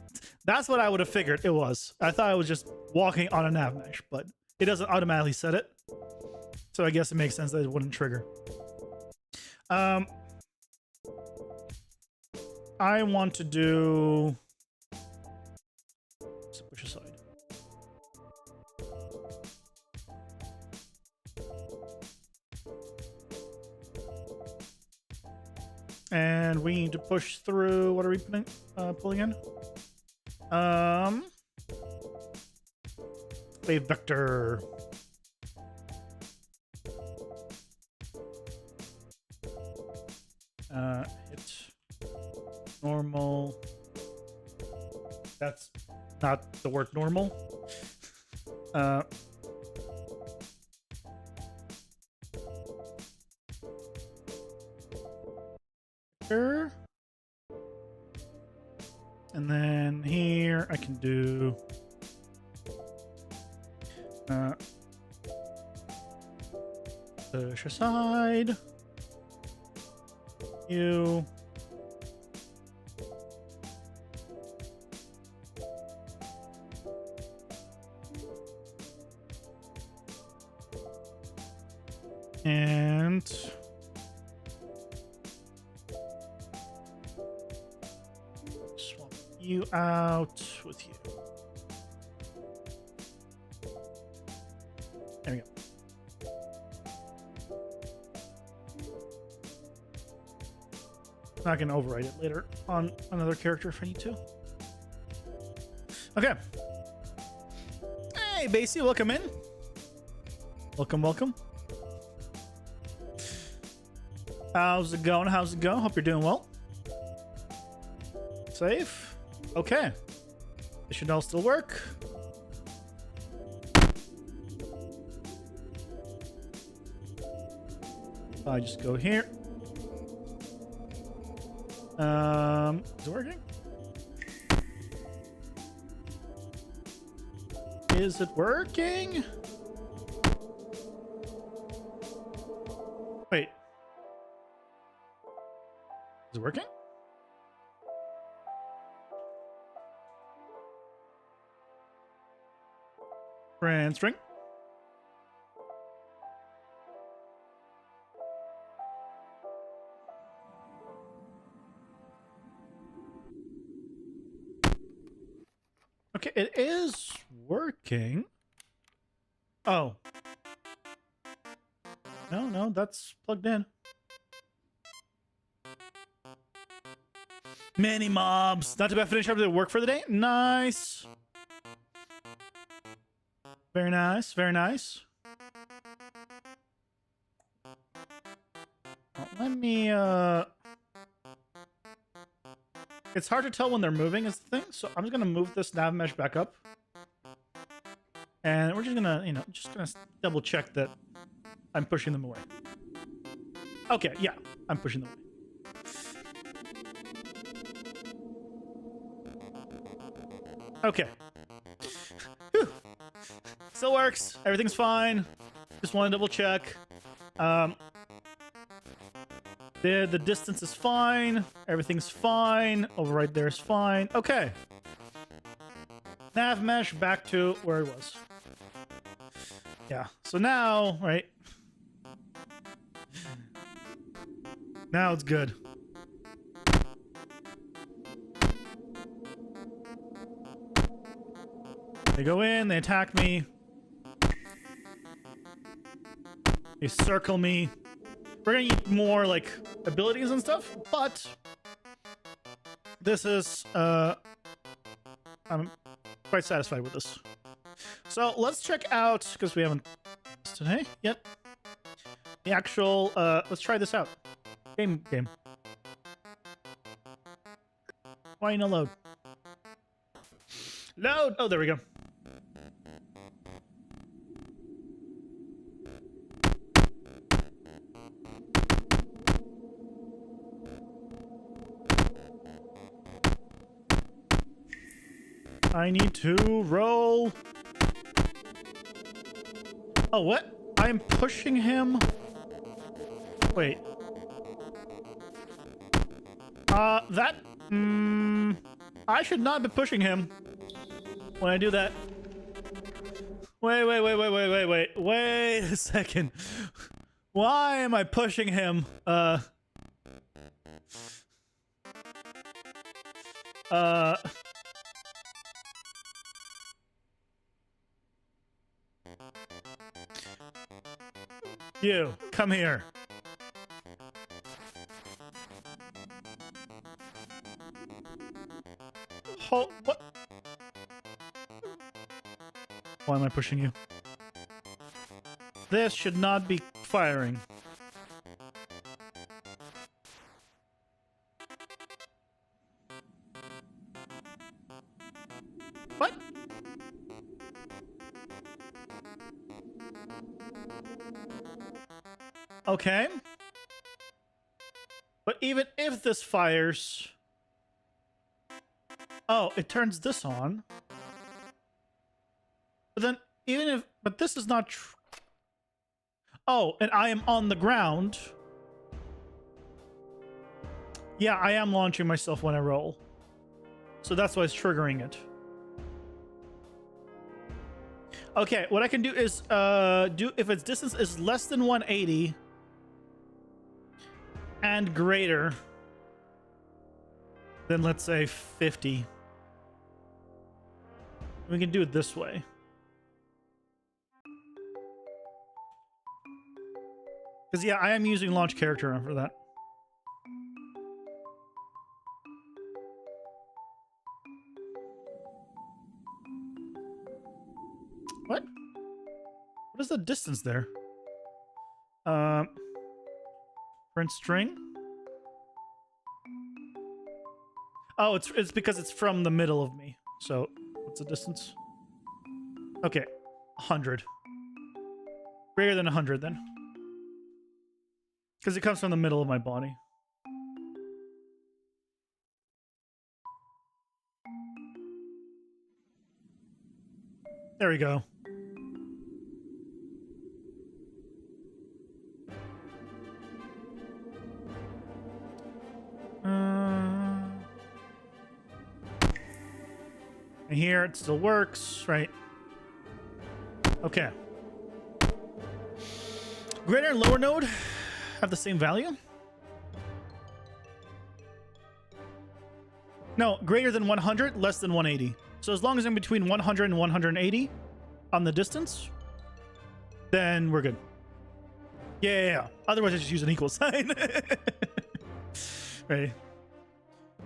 That's what I would have figured it was. I thought it was just walking on a nav mesh, but it doesn't automatically set it. So I guess it makes sense that it wouldn't trigger. I want to do... Let's push aside. And we need to push through. What are we pulling in? A vector. Hit normal. That's not the word normal. Vector. And then here I can do push aside. You. And swap you out with you. There we go. I can overwrite it later on another character if I need to. Okay. Hey, Basie, welcome in. Welcome. How's it going? Hope you're doing well. Save. Okay. It should all still work. I just go here. Is it working? Is it working? Wait. Is it working? Brand string. Okay, it is working. Oh. No, that's plugged in. Many mobs. Not too bad. Finish up the work for the day. Nice. Very nice. Very nice. Well, let me, It's hard to tell when they're moving is the thing, so I'm just gonna move this nav mesh back up. And we're just gonna, double check that I'm pushing them away. Okay, yeah, I'm pushing them away. Okay. Whew. Still works. Everything's fine. Just want to double check. The distance is fine. Everything's fine. Over right there is fine. Okay. Nav mesh back to where it was. Yeah. So now, right? Now it's good. They go in, they attack me. They circle me. We're gonna need more, like, abilities and stuff, but this is, I'm quite satisfied with this. So let's check out, because we haven't today yet, the actual, let's try this out. Game. Why no load? Load! Oh, there we go. I need to roll. Oh, what? I'm pushing him? Wait. I should not be pushing him when I do that. Wait a second. Why am I pushing him? You, come here. What? Why am I pushing you? This should not be firing. What? Okay. But even if this fires... Oh, it turns this on. But then, even if... But this is not true. Oh, and I am on the ground. Yeah, I am launching myself when I roll. So that's why it's triggering it. Okay, what I can do is, if its distance is less than 180... and greater than, let's say, 50. We can do it this way. Because, yeah, I am using launch character for that. What? What is the distance there? Print string? Oh, it's because it's from the middle of me. So what's the distance? Okay, 100. Greater than 100 then. Because it comes from the middle of my body. There we go. And here it still works, right? Okay. Greater and lower node have the same value? No, greater than 100, less than 180. So as long as I'm between 100 and 180 on the distance, then we're good. Yeah. Otherwise, I just use an equal sign. Right.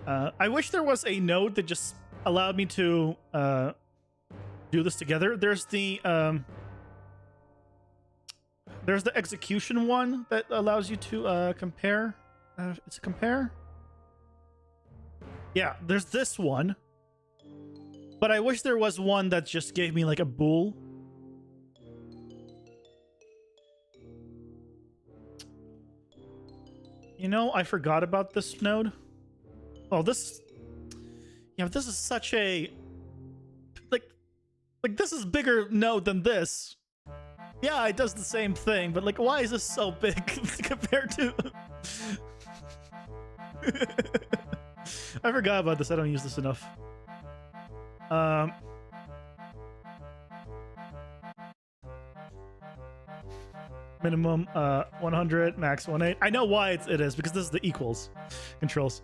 I wish there was a node that just allowed me to do this together. There's the execution one that allows you to compare. It's a compare. Yeah, there's this one. But I wish there was one that just gave me like a bool. You know, I forgot about this node. Oh, this... Yeah, but this is such a... Like this is bigger node than this. Yeah, it does the same thing, but like, why is this so big compared to... I forgot about this. I don't use this enough. Minimum 100, max 180. I know why it is, because this is the equals controls.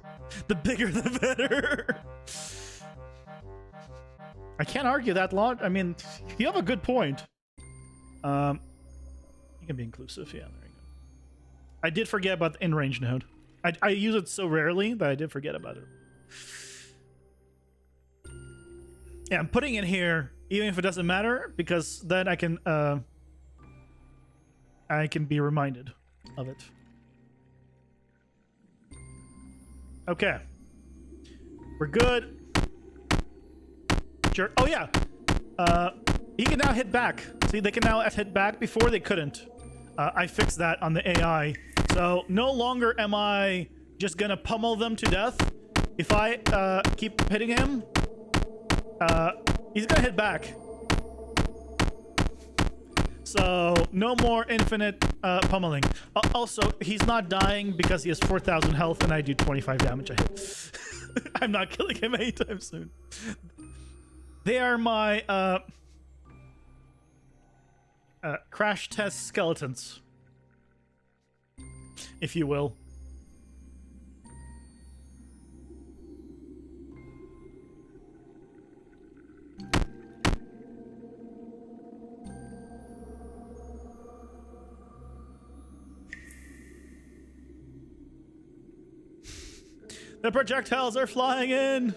The bigger the better. I can't argue that lot. I mean, you have a good point. You can be inclusive. Yeah, there you go. I did forget about the in-range node. I use it so rarely that I did forget about it. Yeah, I'm putting it here, even if it doesn't matter, because then I can be reminded of it. Okay. We're good. Sure. Oh, yeah. He can now hit back. See, they can now hit back. Before they couldn't. I fixed that on the AI. So no longer am I just gonna pummel them to death. If I keep hitting him, he's gonna hit back. So no more infinite pummeling. Also, he's not dying because he has 4,000 health and I do 25 damage a hit. I'm not killing him anytime soon. They are my crash test skeletons, if you will. The projectiles are flying in.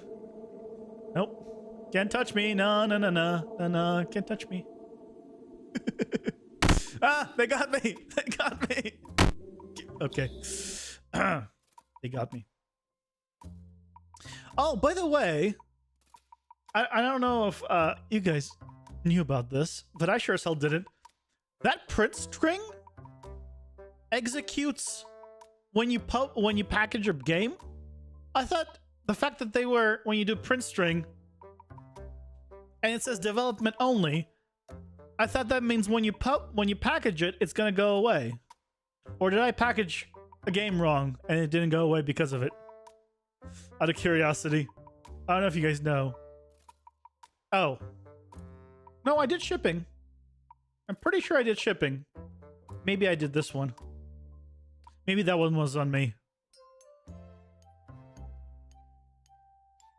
Nope. Can't touch me. No, no, no, no, no, no. Can't touch me. Ah, they got me. They got me. Okay. They got me. Oh, by the way, I don't know if you guys knew about this, but I sure as hell didn't. That print string executes when you package your game. I thought the fact that they were, when you do print string and it says development only, I thought that means when you package it, it's gonna go away. Or did I package a game wrong and it didn't go away because of it? Out of curiosity. I don't know if you guys know. Oh. No, I did shipping. I'm pretty sure I did shipping. Maybe I did this one. Maybe that one was on me.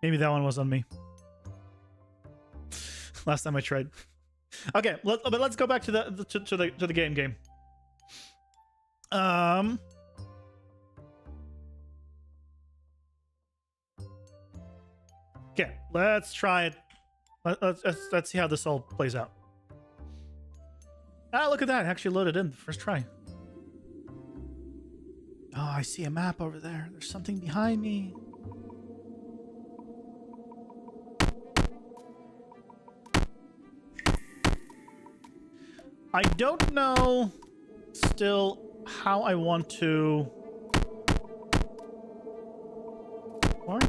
Maybe that one was on me. Last time I tried. Okay, but let's go back to the game. Okay, let's try it. Let's see how this all plays out. Ah, look at that! It actually loaded in the first try. Oh, I see a map over there. There's something behind me. I don't know still how I want to... Why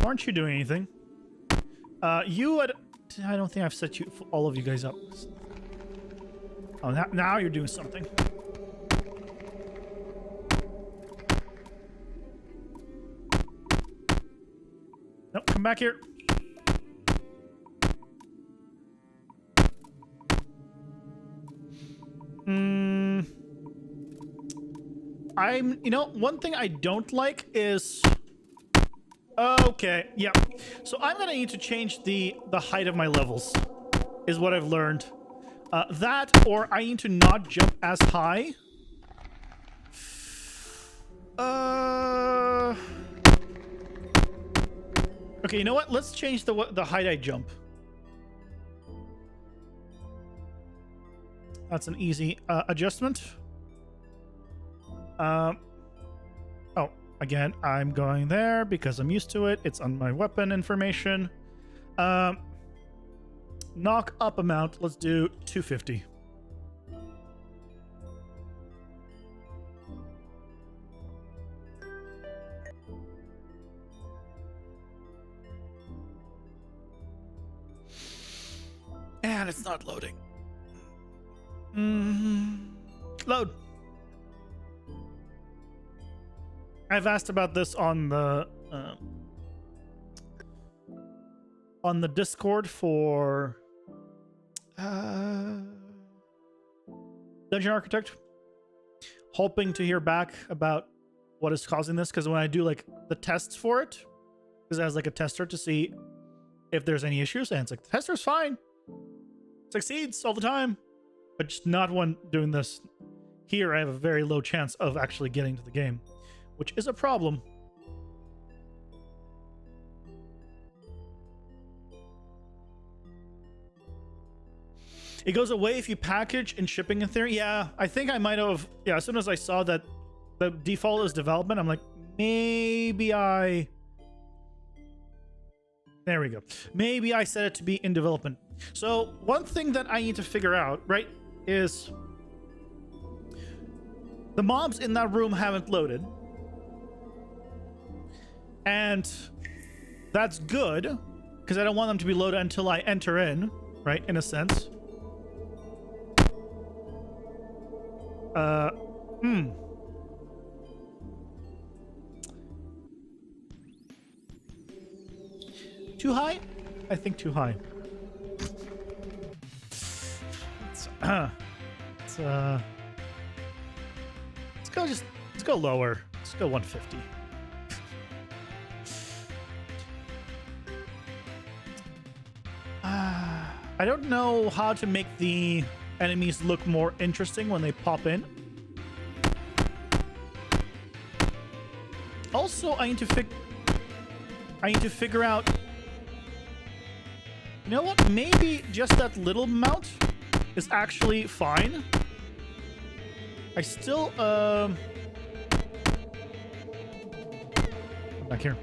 aren't you doing anything? I don't think I've set all of you guys up. Oh, now you're doing something. Nope, come back here. You know, one thing I don't like is... Okay, yeah. So I'm gonna need to change the height of my levels, is what I've learned. That, or I need to not jump as high. Okay, you know what? Let's change the height I jump. That's an easy adjustment. Oh, again, I'm going there because I'm used to it. It's on my weapon information. Knock up amount. Let's do 250. And it's not loading. Load. I've asked about this on the Discord for Dungeon Architect, hoping to hear back about what is causing this, because when I do like the tests for it, because I was like a tester to see if there's any issues, and it's like the tester's fine, succeeds all the time, but just not when doing this. Here I have a very low chance of actually getting to the game, which is a problem. It goes away if you package and shipping in theory. Yeah, I think I might have. Yeah, as soon as I saw that the default is development, I'm like, maybe I... There we go. Maybe I set it to be in development. So one thing that I need to figure out, right, is the mobs in that room haven't loaded. And that's good, because I don't want them to be loaded until I enter in, right, in a sense. Too high? I think too high. Let's go lower. Let's go 150. I don't know how to make the enemies look more interesting when they pop in. Also, I need to figure out. You know what? Maybe just that little mount is actually fine. I still come back here.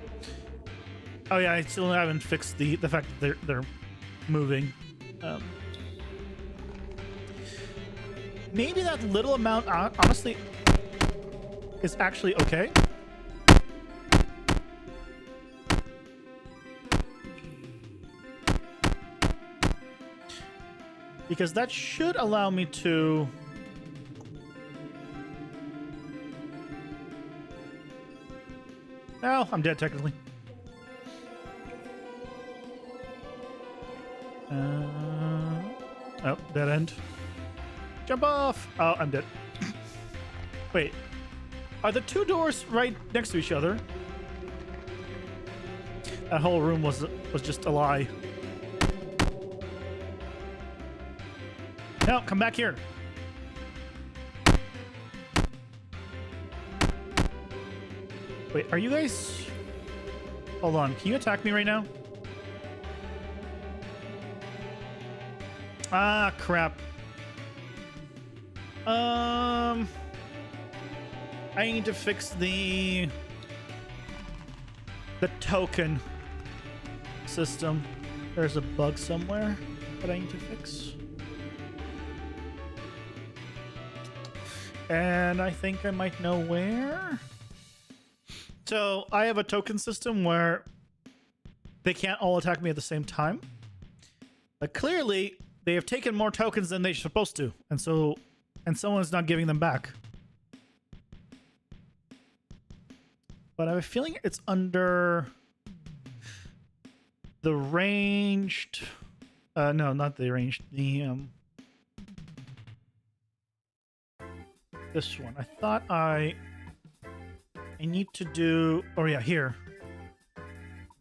Oh yeah, I still haven't fixed the fact that they're moving. Maybe that little amount, honestly, is actually okay. Because that should allow me to... Oh, I'm dead technically. Oh, dead end. Jump off! Oh, I'm dead. Wait. Are the two doors right next to each other? That whole room was just a lie. No, come back here. Wait, are you guys... Hold on, can you attack me right now? Ah, crap. I need to fix the token system. There's a bug somewhere that I need to fix. And I think I might know where. So I have a token system where they can't all attack me at the same time. But clearly, they have taken more tokens than they're supposed to. And someone's not giving them back. But I have a feeling it's under the ranged... no, not the ranged. The... this one. I thought I need to do... Oh, yeah, here. Let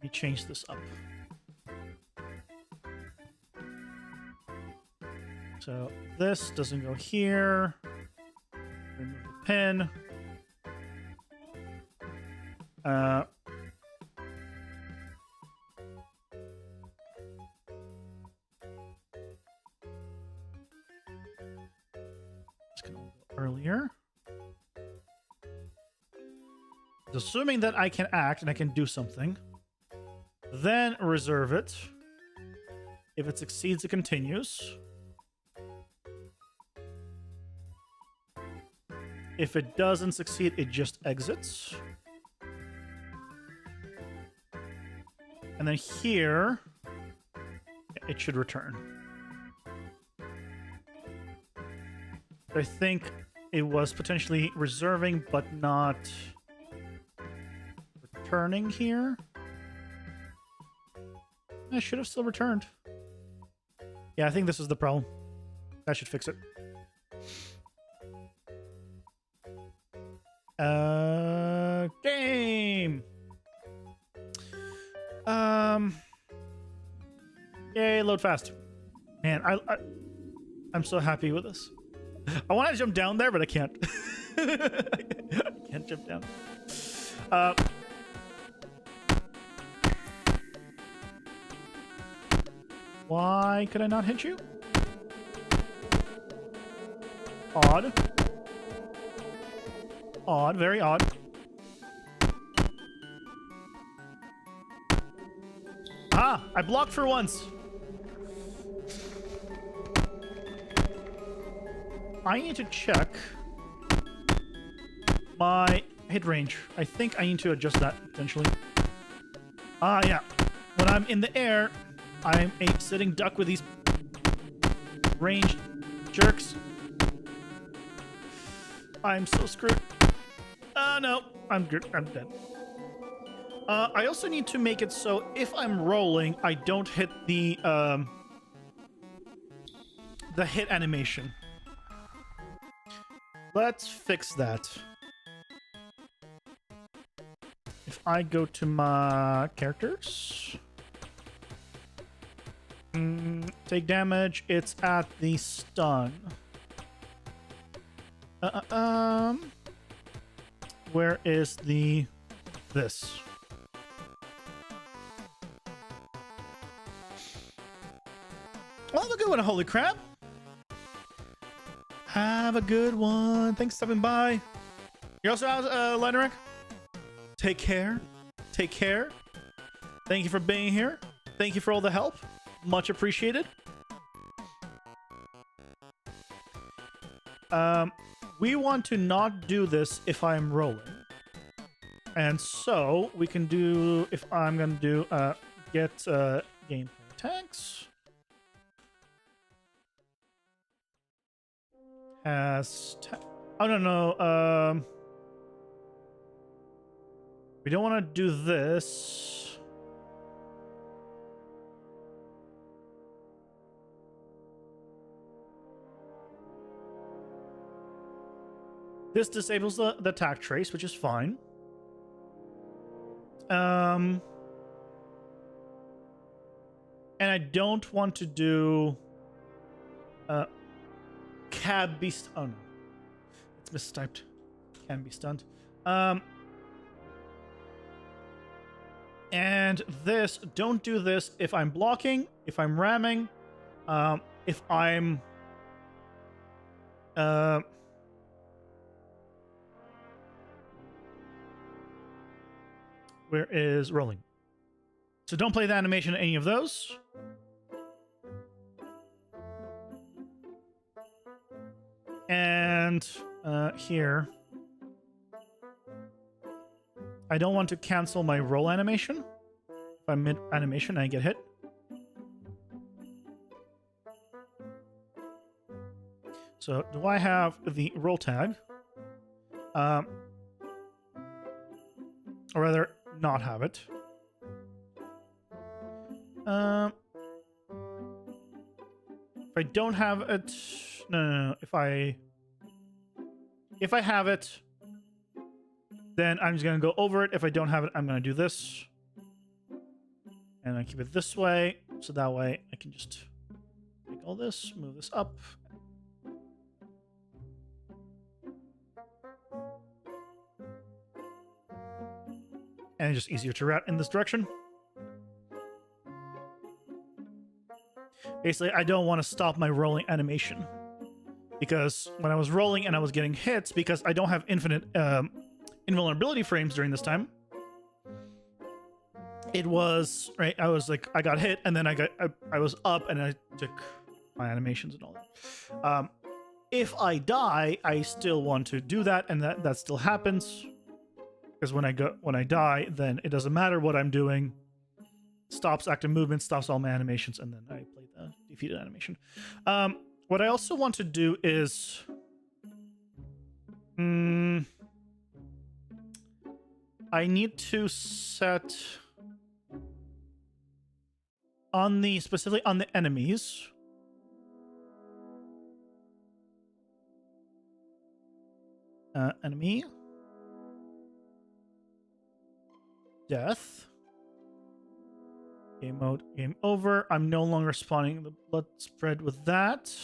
me change this up. So this doesn't go here. Remove the pin. It's gonna go earlier. Assuming that I can act and I can do something, then reserve it. If it succeeds, it continues. If it doesn't succeed, it just exits. And then here, it should return. I think it was potentially reserving, but not returning here. I should have still returned. Yeah, I think this is the problem. That should fix it. Game. Yay, load fast. Man, I'm so happy with this. I want to jump down there, but I can't. I can't jump down. Why could I not hit you? Odd. Odd, very odd. Ah, I blocked for once. I need to check my hit range. I think I need to adjust that potentially. Ah, yeah. When I'm in the air, I'm a sitting duck with these ranged jerks. I'm so screwed. No, I'm good. I'm dead. I also need to make it so if I'm rolling, I don't hit the hit animation. Let's fix that. If I go to my characters, take damage, it's at the stun. Where is this? Well, have a good one, holy crap. Have a good one. Thanks for stopping by. You're also out, Linerick. Take care. Take care. Thank you for being here. Thank you for all the help. Much appreciated. We want to not do this if I'm rolling. And so we can do, if I'm going to do get gameplay tags. Oh, no. We don't want to do this. This disables the attack trace, which is fine. And I don't want to do cab be oh no, it's mistyped. Can be stunned. And this, don't do this if I'm blocking, if I'm ramming, if I'm where is rolling? So don't play the animation in any of those. And here. I don't want to cancel my roll animation. If I'm mid animation, I get hit. So do I have the roll tag? Or rather, not have it. If I don't have it, no. If I have it, then I'm just gonna go over it. If I don't have it, I'm gonna do this, and I keep it this way, so that way I can just take all this, move this up. And it's just easier to route in this direction. Basically, I don't want to stop my rolling animation. Because when I was rolling and I was getting hits, because I don't have infinite invulnerability frames during this time, it was, right, I was like, I got hit, and then I was up, and I took my animations and all that. If I die, I still want to do that, and that still happens. Because when I die, then it doesn't matter what I'm doing. Stops active movement, stops all my animations, and then I play the defeated animation. What I also want to do is... I need to set... specifically on the enemies... enemy... Death. Game mode, game over. I'm no longer spawning the blood spread with that.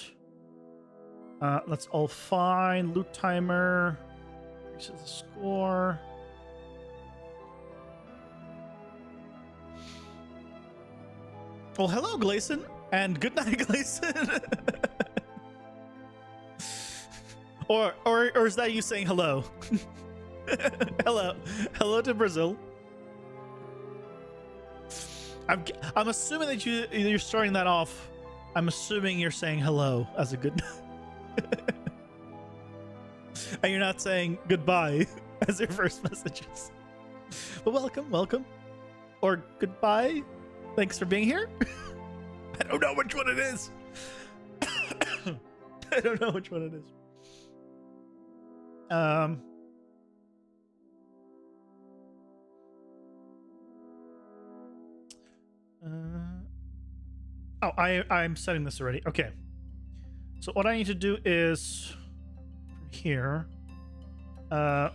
That's all fine. Loot timer. Increases the score. Well, hello, Gleason. And good night, Gleason. or is that you saying hello? Hello to Brazil. I'm assuming that you're starting that off. I'm assuming you're saying hello as a good and you're not saying goodbye as your first messages. But welcome. Or goodbye. Thanks for being here. I don't know which one it is. I don't know which one it is. I'm setting this already. Okay. So what I need to do is from here. Where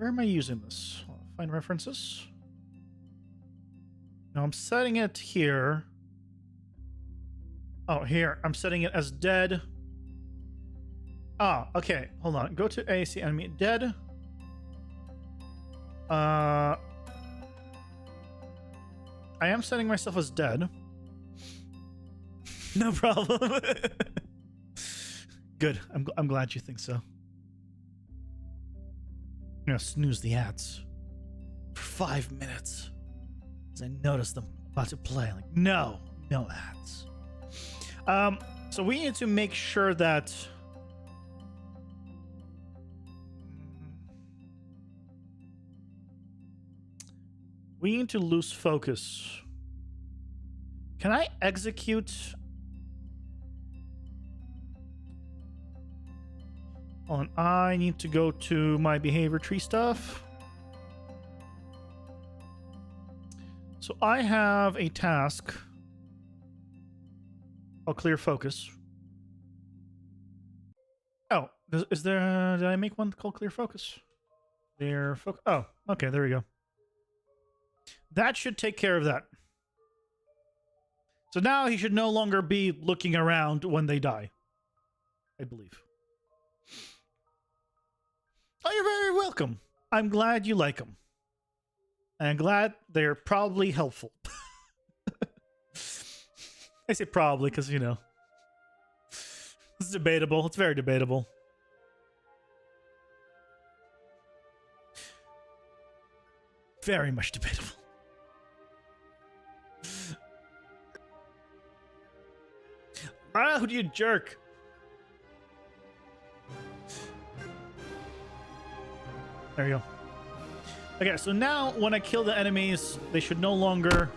am I using this? Find references. No, I'm setting it here. Oh, here. I'm setting it as dead. Ah, okay. Hold on. Go to AAC enemy dead. I am setting myself as dead. No problem. Good. I'm glad you think so. I'm gonna snooze the ads for 5 minutes as I notice them about to play. Like, no ads. So we need to make sure that we need to lose focus. Can I execute? Hold on, I need to go to my behavior tree stuff. So I have a task. I'll clear focus. Oh, is there? Did I make one called clear focus? Clear focus. Oh, okay, there we go. That should take care of that. So now he should no longer be looking around when they die, I believe. Oh, you're very welcome. I'm glad you like them. And I'm glad they're probably helpful. I say probably because, you know, it's debatable. It's very debatable. Very much debatable. Ah, you jerk. There you go. Okay, so now when I kill the enemies, they should no longer...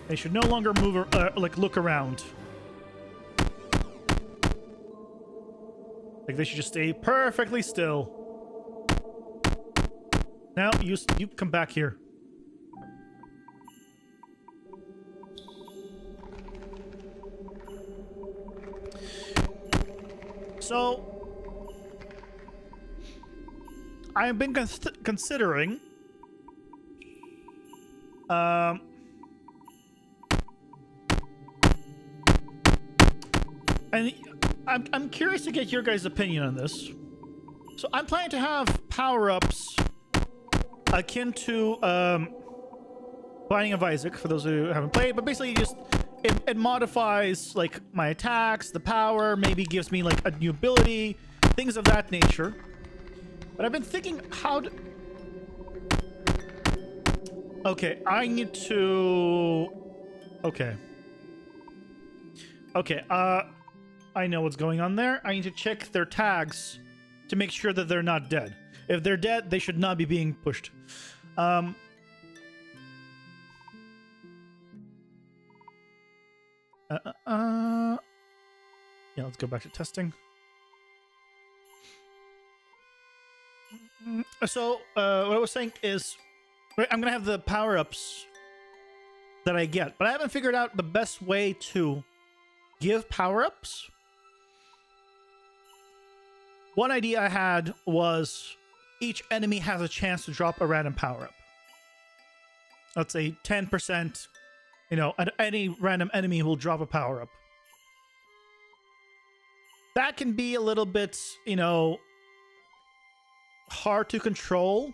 They should no longer move, like, look around. Like, they should just stay perfectly still. Now, you come back here. So, I've been considering... And I'm curious to get your guys' opinion on this. So I'm planning to have power-ups akin to Binding of Isaac, for those who haven't played, but basically just it modifies like my attacks, the power, maybe gives me like a new ability, things of that nature. But I've been thinking how to... Okay, I need to... Okay, I know what's going on there. I need to check their tags to make sure that they're not dead. If they're dead, they should not be being pushed. Yeah, let's go back to testing. So, what I was saying is, I'm going to have the power-ups that I get, but I haven't figured out the best way to give power-ups. One idea I had was each enemy has a chance to drop a random power-up. Let's say 10%, you know, any random enemy will drop a power-up. That can be a little bit, you know, hard to control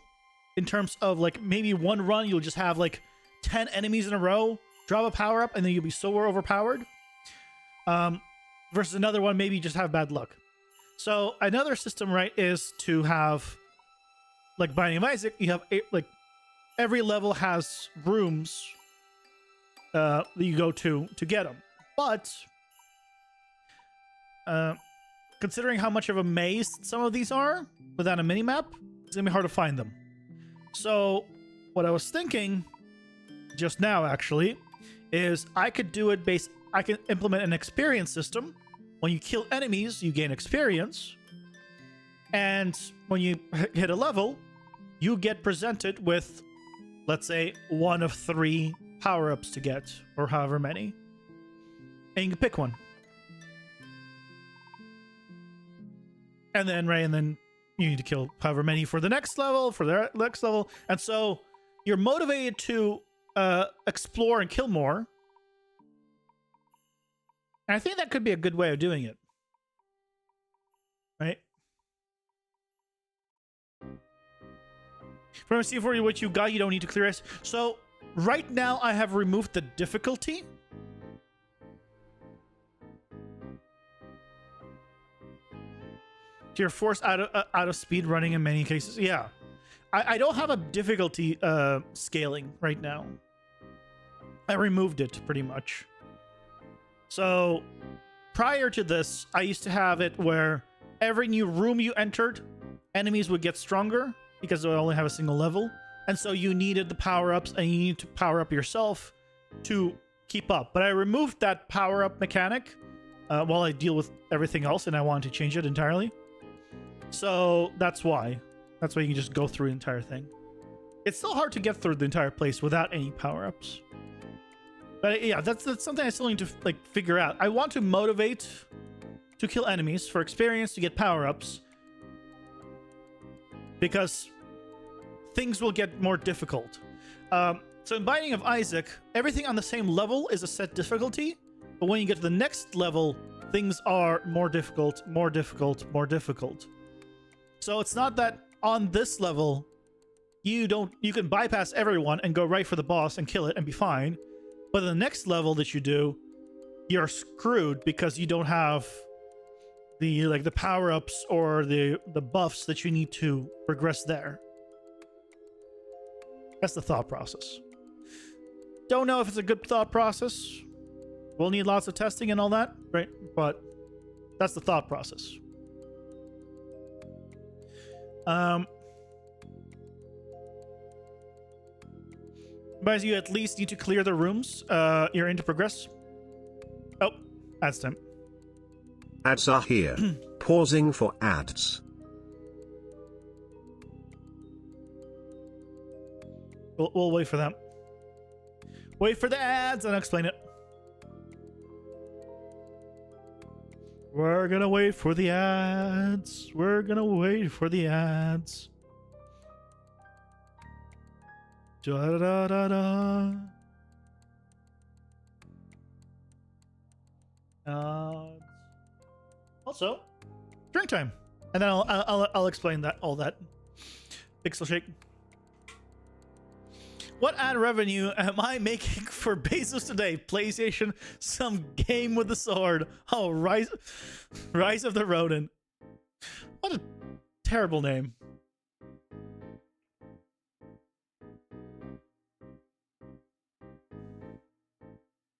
in terms of, like, maybe one run you'll just have, like, 10 enemies in a row drop a power-up, and then you'll be so overpowered. Versus another one, maybe you just have bad luck. So another system, right, is to have, like Binding of Isaac, you have, like, every level has rooms that you go to get them. But considering how much of a maze some of these are without a minimap, it's going to be hard to find them. So what I was thinking just now, actually, is I could do it based... I can implement an experience system. When you kill enemies, you gain experience. And when you hit a level, you get presented with, let's say, 1 of 3 power-ups to get, or however many. And you can pick one. And then, right, and then you need to kill however many for the next level, for the next level. And so you're motivated to explore and kill more. And I think that could be a good way of doing it. Right? From C4, what you got, you don't need to clear it. So, right now, I have removed the difficulty. So you're forced out of speed running in many cases. Yeah. I don't have a difficulty scaling right now. I removed it, pretty much. So, prior to this, I used to have it where every new room you entered, enemies would get stronger because they only have a single level. And so you needed the power-ups, and you need to power up yourself to keep up. But I removed that power-up mechanic while I deal with everything else, and I wanted to change it entirely. So, that's why. That's why you can just go through the entire thing. It's still hard to get through the entire place without any power-ups. But yeah, that's something I still need to, like, figure out. I want to motivate to kill enemies for experience to get power-ups, because things will get more difficult. So in Binding of Isaac, everything on the same level is a set difficulty, but when you get to the next level, things are more difficult, more difficult, more difficult. So it's not that on this level, you can bypass everyone and go right for the boss and kill it and be fine. But the next level that you do, you're screwed because you don't have the power-ups or the buffs that you need to progress there. That's the thought process. Don't know if it's a good thought process. We'll need lots of testing and all that, right? But that's the thought process. But you at least need to clear the rooms you're in to progress. Oh, ads time. Ads are here. Pausing for ads. We'll wait for them. Wait for the ads and I'll explain it. We're gonna wait for the ads. We're gonna wait for the ads. Da da da da. Also, drink time, and then I'll explain that all that. Pixel shake. What ad revenue am I making for Bezos today? PlayStation, some game with the sword. Oh, Rise of the Ronin. What a terrible name.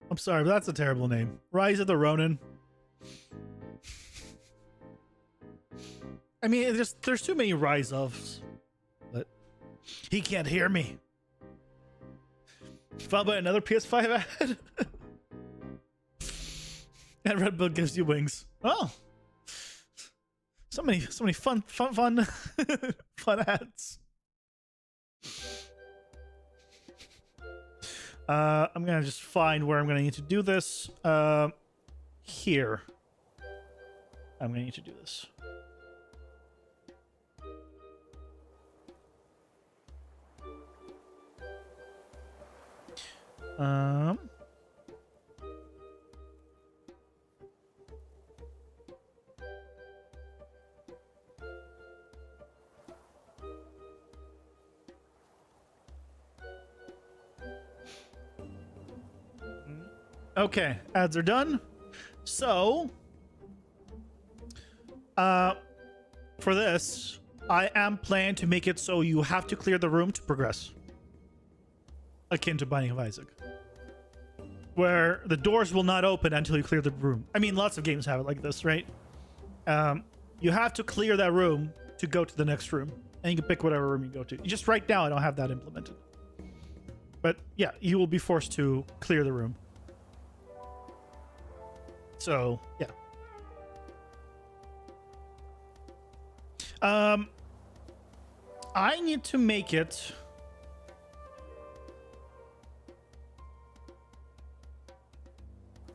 I'm sorry, but that's a terrible name. Rise of the Ronin. I mean, there's too many Rise ofs. But he can't hear me. Followed by another PS5 ad. And Red Bull gives you wings. Oh, so many fun fun ads. I'm gonna just find where I'm gonna need to do this. Here. I'm gonna need to do this. Okay, ads are done. So, for this, I am planning to make it so you have to clear the room to progress. Akin to Binding of Isaac, where the doors will not open until you clear the room. I mean, lots of games have it like this, right? You have to clear that room to go to the next room, and you can pick whatever room you go to. Just right now, I don't have that implemented. But yeah, you will be forced to clear the room. So, yeah. I need to make it...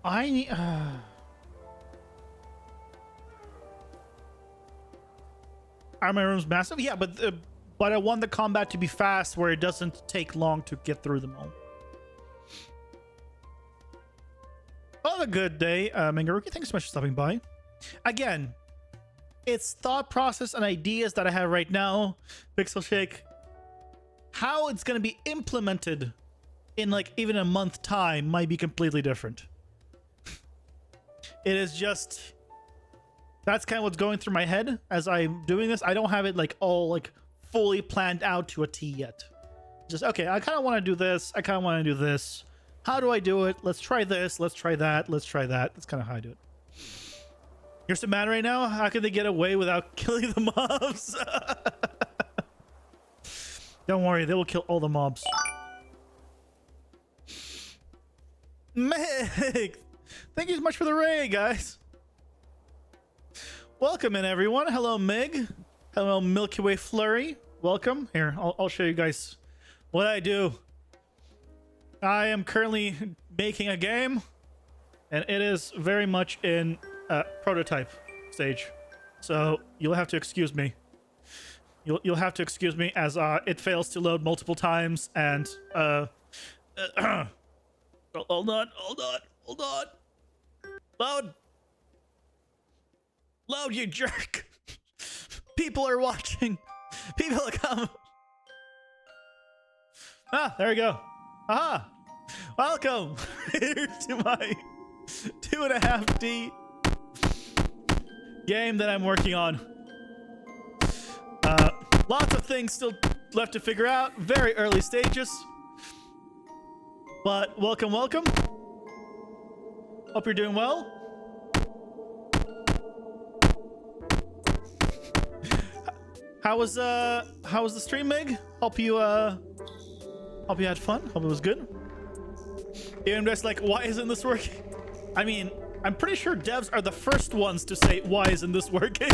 I need... Are my rooms massive? Yeah, but I want the combat to be fast where it doesn't take long to get through them all. On a good day, Mangaruki, thanks so much for stopping by. Again, it's thought process and ideas that I have right now. Pixel Shake. How it's going to be implemented in like even a month time might be completely different. It is just... That's kind of what's going through my head as I'm doing this. I don't have it like all like fully planned out to a T yet. Just, okay, I kind of want to do this. I kind of want to do this. How do I do it? Let's try this. Let's try that. Let's try that. That's kind of how I do it. You're so mad right now? How can they get away without killing the mobs? Don't worry, they will kill all the mobs. Meg! Thank you so much for the raid, guys. Welcome in, everyone. Hello, Meg. Hello, Milky Way Flurry. Welcome. Here, I'll show you guys what I do. I am currently making a game, and it is very much in prototype stage. So you'll have to excuse me. You'll have to excuse me as it fails to load multiple times, and hold on. Load, you jerk. People are watching. People are coming. Ah, there we go. Aha. Welcome to my 2.5D game that I'm working on. Lots of things still left to figure out. Very early stages. But welcome, welcome. Hope you're doing well. How was the stream, Mig? Hope you had fun. Hope it was good. Even just like, why isn't this working? I mean, I'm pretty sure devs are the first ones to say, why isn't this working?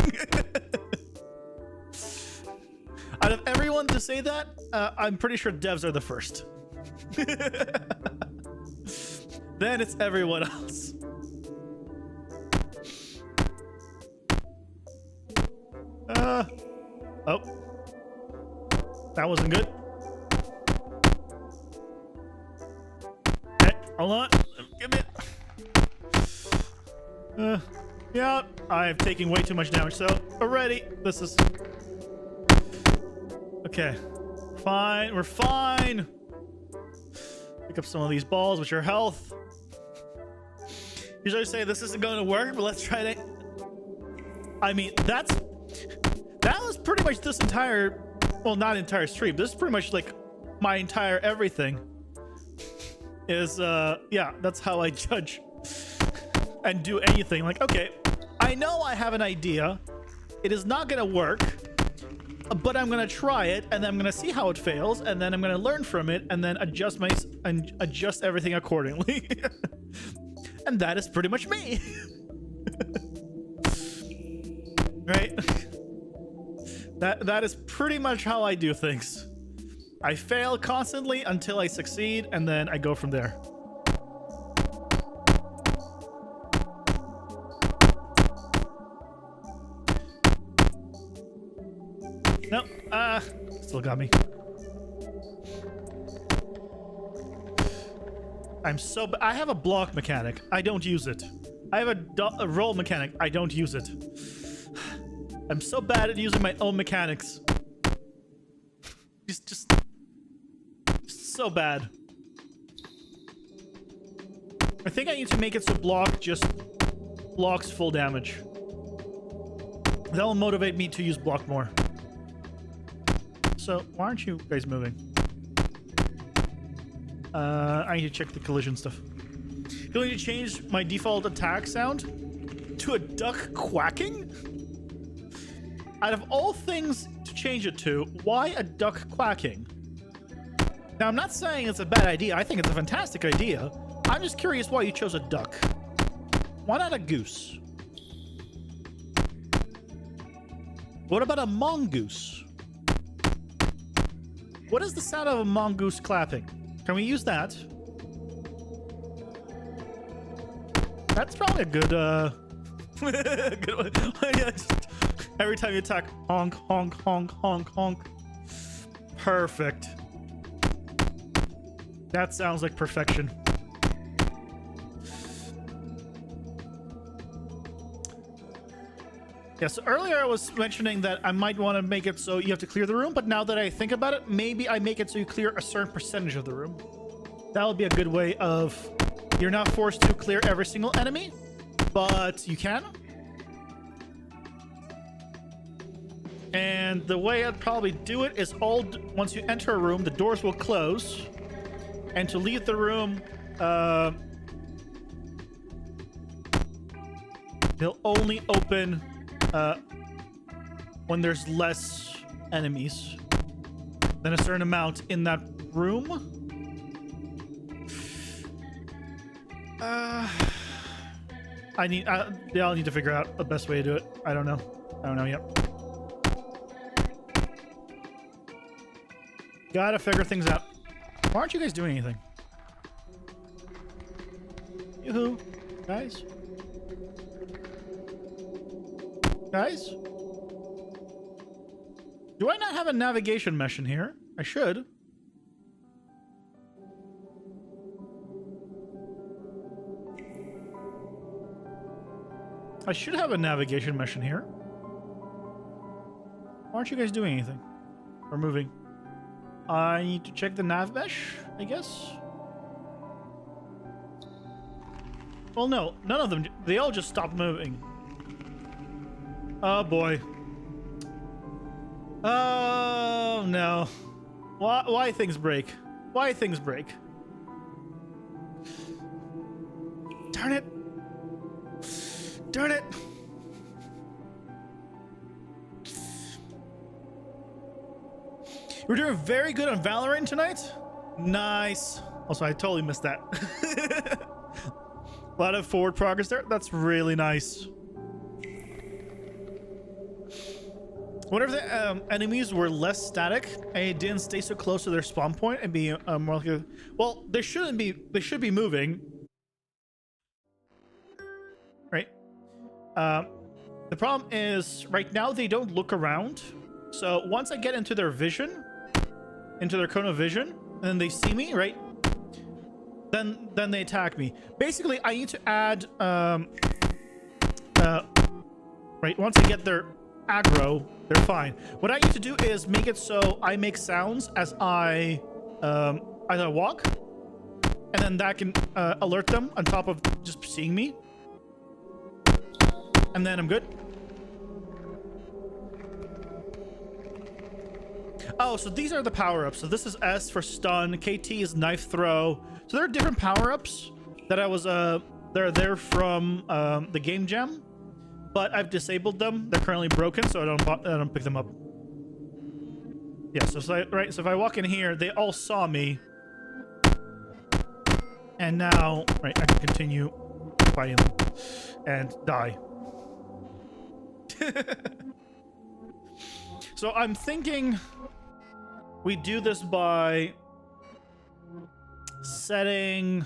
Out of everyone to say that, I'm pretty sure devs are the first. Then it's everyone else. Oh. That wasn't good. Hey, hold on. Give me it. Yeah, I'm taking way too much damage, so already, this is... Okay. Fine, we're fine. Pick up some of these balls with your health. Usually say this isn't going to work, but let's try it. I mean, that was pretty much this entire, well, not entire stream. This is pretty much like my entire everything. Is yeah, that's how I judge and do anything. Like, okay, I know I have an idea. It is not gonna work, but I'm gonna try it, and then I'm gonna see how it fails, and then I'm gonna learn from it, and then adjust everything accordingly. And that is pretty much me. Right? That is pretty much how I do things. I fail constantly until I succeed, and then I go from there. No, still got me. I have a block mechanic. I don't use it. I have a roll mechanic. I don't use it. I'm so bad at using my own mechanics. Just so bad. I think I need to make it so block just blocks full damage. That will motivate me to use block more. So why aren't you guys moving? I need to check the collision stuff. Do I need to change my default attack sound to a duck quacking? Out of all things to change it to, why a duck quacking? Now, I'm not saying it's a bad idea. I think it's a fantastic idea. I'm just curious why you chose a duck. Why not a goose? What about a mongoose? What is the sound of a mongoose clapping? Can we use that? That's probably a good, good one. Yeah, every time you attack, honk, honk, honk, honk, honk. Perfect. That sounds like perfection. Yeah, so earlier I was mentioning that I might want to make it so you have to clear the room, but now that I think about it, maybe I make it so you clear a certain percentage of the room. That would be a good way of... You're not forced to clear every single enemy, but you can. And the way I'd probably do it is once you enter a room, the doors will close. And to leave the room, they'll only open when there's less enemies than a certain amount in that room. I'll need to figure out the best way to do it. I don't know yet. Gotta figure things out. Why aren't you guys doing anything? Yoo-hoo. Guys? Guys? Do I not have a navigation mesh in here? I should. I should have a navigation mesh in here. Why aren't you guys doing anything? Or moving? I need to check the nav mesh, I guess. Well, no, none of them. They all just stopped moving. Oh boy. Oh no. Why things break? Why things break? Darn it! Darn it! We're doing very good on Valorant tonight. Nice. Also, I totally missed that. A lot of forward progress there. That's really nice. Whenever the enemies were less static and didn't stay so close to their spawn point and be more like a, well, they shouldn't be. They should be moving, right? The problem is right now they don't look around. So once I get into their vision, into their cone of vision, and then they see me, right? Then they attack me. Basically, I need to add right, once I get their aggro, they're fine. What I need to do is make it so I make sounds as I walk, and then that can alert them on top of just seeing me, and then I'm good. Oh, so these are the power-ups. So this is S for stun, KT is knife throw. So there are different power-ups that I was they're there from the game jam, but I've disabled them. They're currently broken, so I don't pick them up. Yeah, so if I walk in here, they all saw me, and now I can continue fighting them and die. So I'm thinking we do this by setting.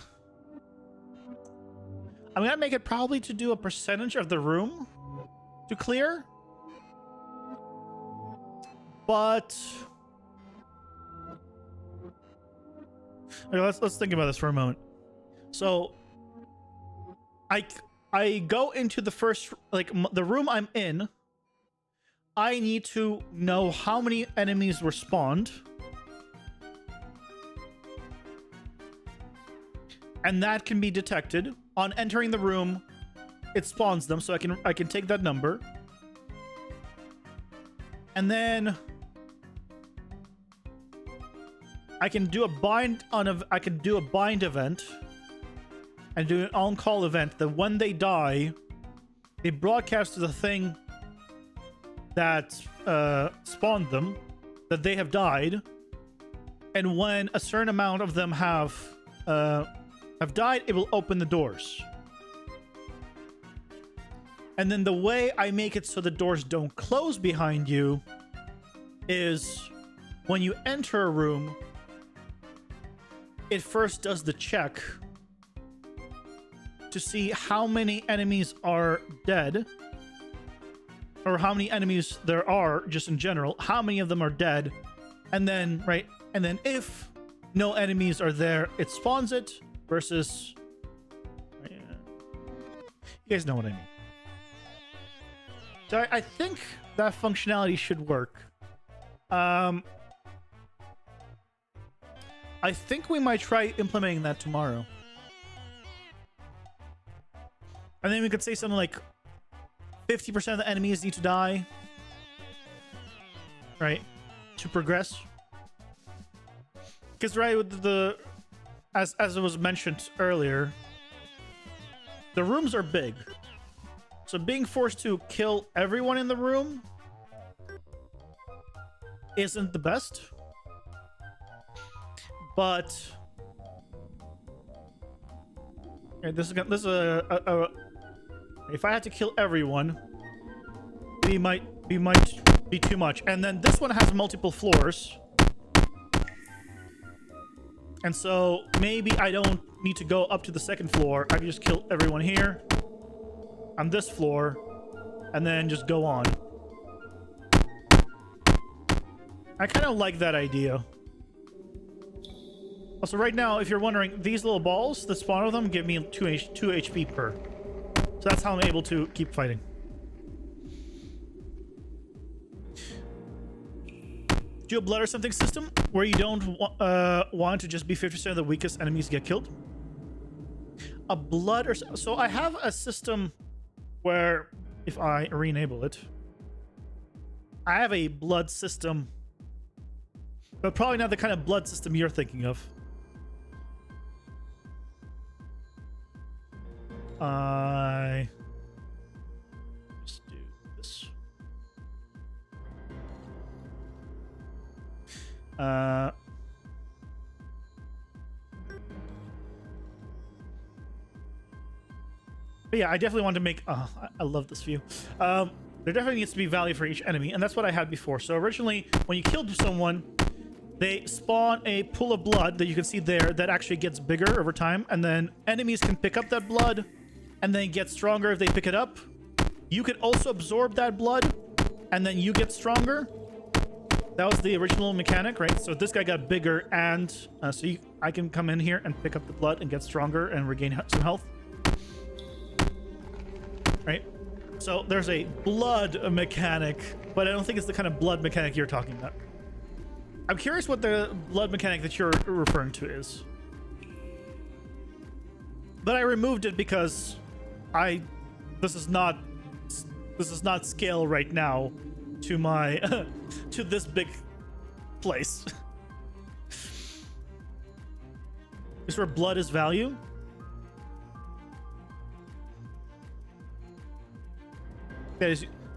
I'm gonna make it probably to do a percentage of the room to clear, but okay, let's think about this for a moment. So I go into the first, like, the room I'm in. I need to know how many enemies were spawned, and that can be detected on entering the room. It spawns them, so I can take that number, and then I can do a bind event and do an on-call event that when they die, they broadcast to the thing that spawned them that they have died, and when a certain amount of them have died, it will open the doors. And then the way I make it so the doors don't close behind you is when you enter a room, it first does the check to see how many enemies are dead, or how many enemies there are just in general, how many of them are dead, and then if no enemies are there, it spawns it, versus you guys know what I mean. So I think that functionality should work. I think we might try implementing that tomorrow, and then we could say something like 50% of the enemies need to die, right, to progress. Because with the as it was mentioned earlier, the rooms are big, so being forced to kill everyone in the room isn't the best. But this is a if I had to kill everyone, it might be too much. And then this one has multiple floors, and so maybe I don't need to go up to the second floor. I can just kill everyone here on this floor, and then just go on. I kind of like that idea. Also, right now, if you're wondering, these little balls, the spawn of them give me 2 HP per. So that's how I'm able to keep fighting. Do a blood or something system where you don't want to just be 50% of the weakest enemies get killed. A blood or so I have a system where if I re-enable it, I have a blood system But probably not the kind of blood system you're thinking of. I just do this. But yeah, I definitely want to make... Oh, I love this view. There definitely needs to be value for each enemy, and that's what I had before. So originally, when you killed someone, they spawn a pool of blood that you can see there that actually gets bigger over time, and then enemies can pick up that blood and then get stronger if they pick it up. You could also absorb that blood, and then you get stronger. That was the original mechanic, right? So this guy got bigger, and I can come in here and pick up the blood and get stronger and regain some health. Right? So there's a blood mechanic, but I don't think it's the kind of blood mechanic you're talking about. I'm curious what the blood mechanic that you're referring to is. But I removed it because this is not scale right now to my to this big place. Is where blood is value?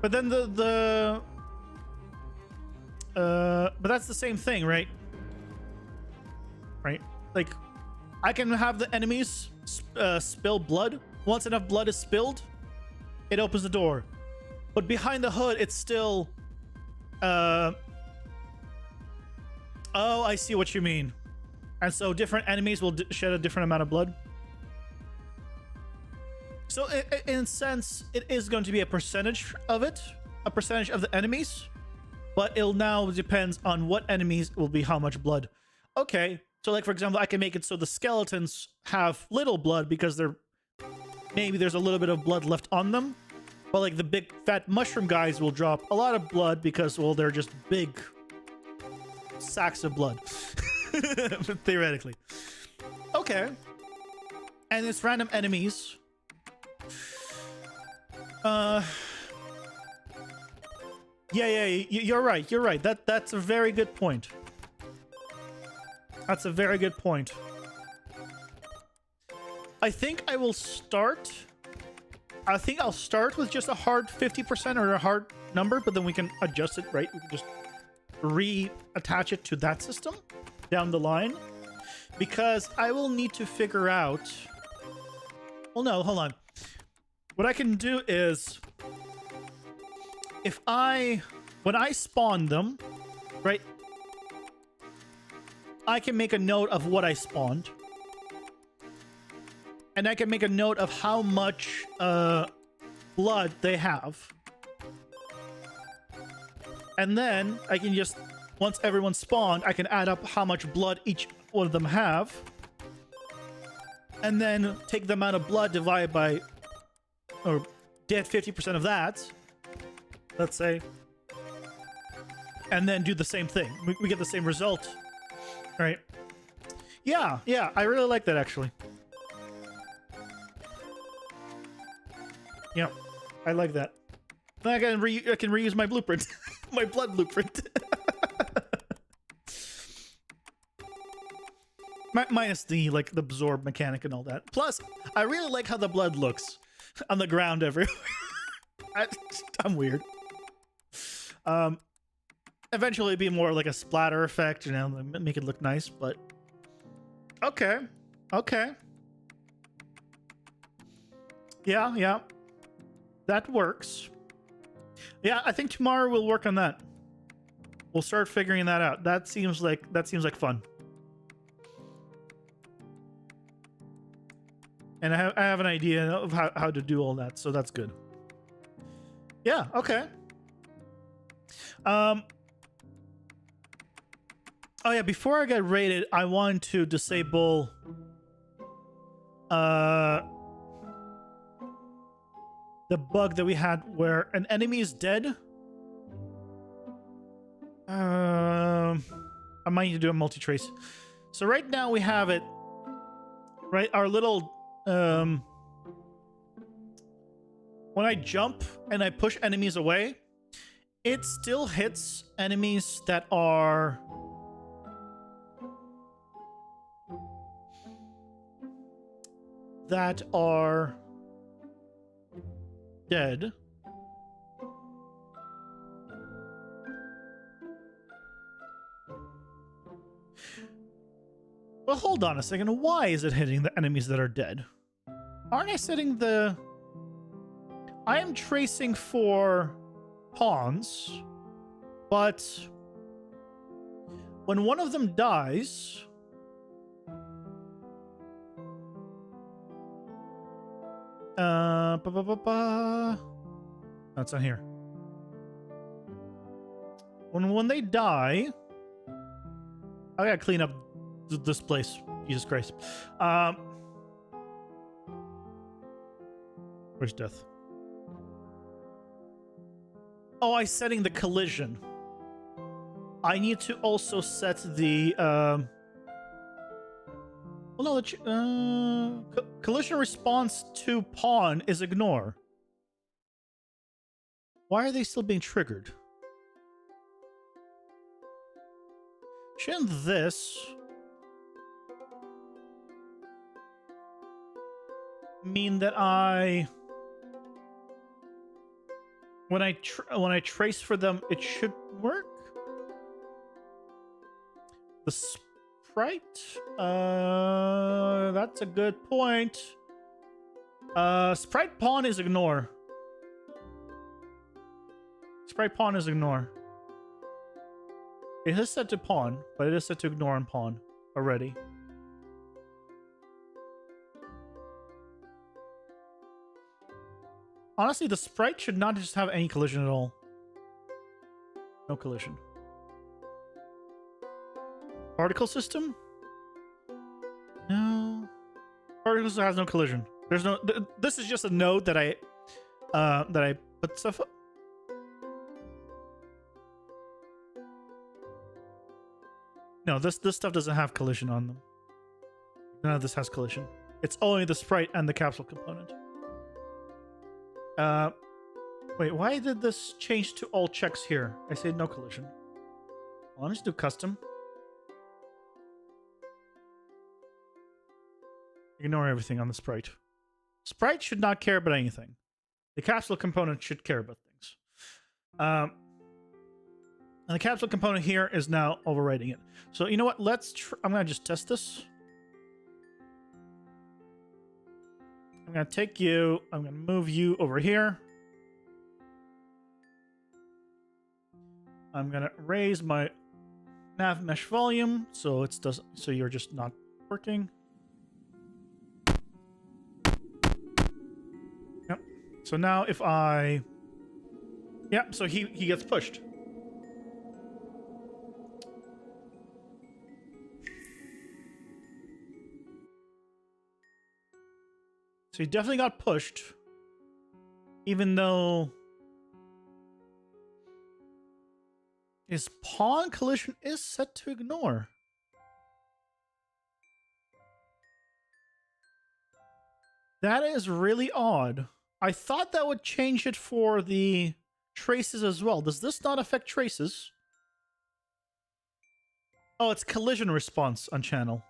But then but that's the same thing, right? Right? Like, I can have the enemies spill blood. Once enough blood is spilled, it opens the door. But behind the hood, it's still... Oh, I see what you mean. And so different enemies will shed a different amount of blood. So in a sense, it is going to be a percentage of it, a percentage of the enemies, but it'll now depends on what enemies will be how much blood. Okay, so like for example, I can make it so the skeletons have little blood because maybe there's a little bit of blood left on them, but like the big fat mushroom guys will drop a lot of blood because, well, they're just big sacks of blood, theoretically. Okay, and it's random enemies. Yeah, you're right. You're right. That's a very good point. That's a very good point. I think I will start. I think I'll start with just a hard 50% or a hard number, but then we can adjust it, right? We can just reattach it to that system down the line, because I will need to figure out. Well, no, hold on. What I can do is, when I spawn them, right, I can make a note of what I spawned. And I can make a note of how much blood they have. And then I can just, once everyone's spawned, I can add up how much blood each one of them have. And then take the amount of blood divided by, or get 50% of that, let's say, and then do the same thing. We get the same result, right? Yeah, I really like that, actually. Yeah, I like that. Then I can reuse my blueprint, my blood blueprint. Minus the the absorb mechanic and all that. Plus, I really like how the blood looks on the ground everywhere. I'm weird. Eventually it'd be more like a splatter effect, you know, make it look nice, but okay. Yeah. That works. Yeah, I think tomorrow we'll work on that. We'll start figuring that out. That seems like fun. And I have an idea of how to do all that, so that's good. Yeah, okay. Oh yeah, before I get raided, I want to disable the bug that we had where an enemy is dead. I might need to do a multi-trace. So right now we have it, right? Our little when I jump and I push enemies away, it still hits enemies that are that are dead. Well, hold on a second. Why is it hitting the enemies that are dead? Aren't I setting the... I am tracing for pawns, but when one of them dies... That's not here. When they die... I gotta clean up this place. Jesus Christ. Where's death? Oh, I'm setting the collision. I need to also set the well, no, the collision response to pawn is ignore. Why are they still being triggered? Shouldn't this mean that when I trace for them, it should work? The sprite? That's a good point. Sprite pawn is ignore. Sprite pawn is ignore. It is set to pawn, but it is set to ignore on pawn already. Honestly, the sprite should not just have any collision at all. No collision. Particle system? No. Particle system has no collision. There's no... This is just a node that I put stuff up. No, this stuff doesn't have collision on them. None of this has collision. It's only the sprite and the capsule component. Wait, why did this change to all checks here? I say no collision. Well, let's do custom. Ignore everything on the sprite. Sprite should not care about anything. The capsule component should care about things. And the capsule component here is now overriding it. So you know what? I'm gonna just test this. I'm gonna take you. I'm gonna move you over here. I'm gonna raise my nav mesh volume so so you're just not working. Yep. So now if I... Yep, so he gets pushed. So he definitely got pushed, even though his pawn collision is set to ignore. That is really odd. I thought that would change it for the traces as well. Does this not affect traces? Oh, it's collision response on channel.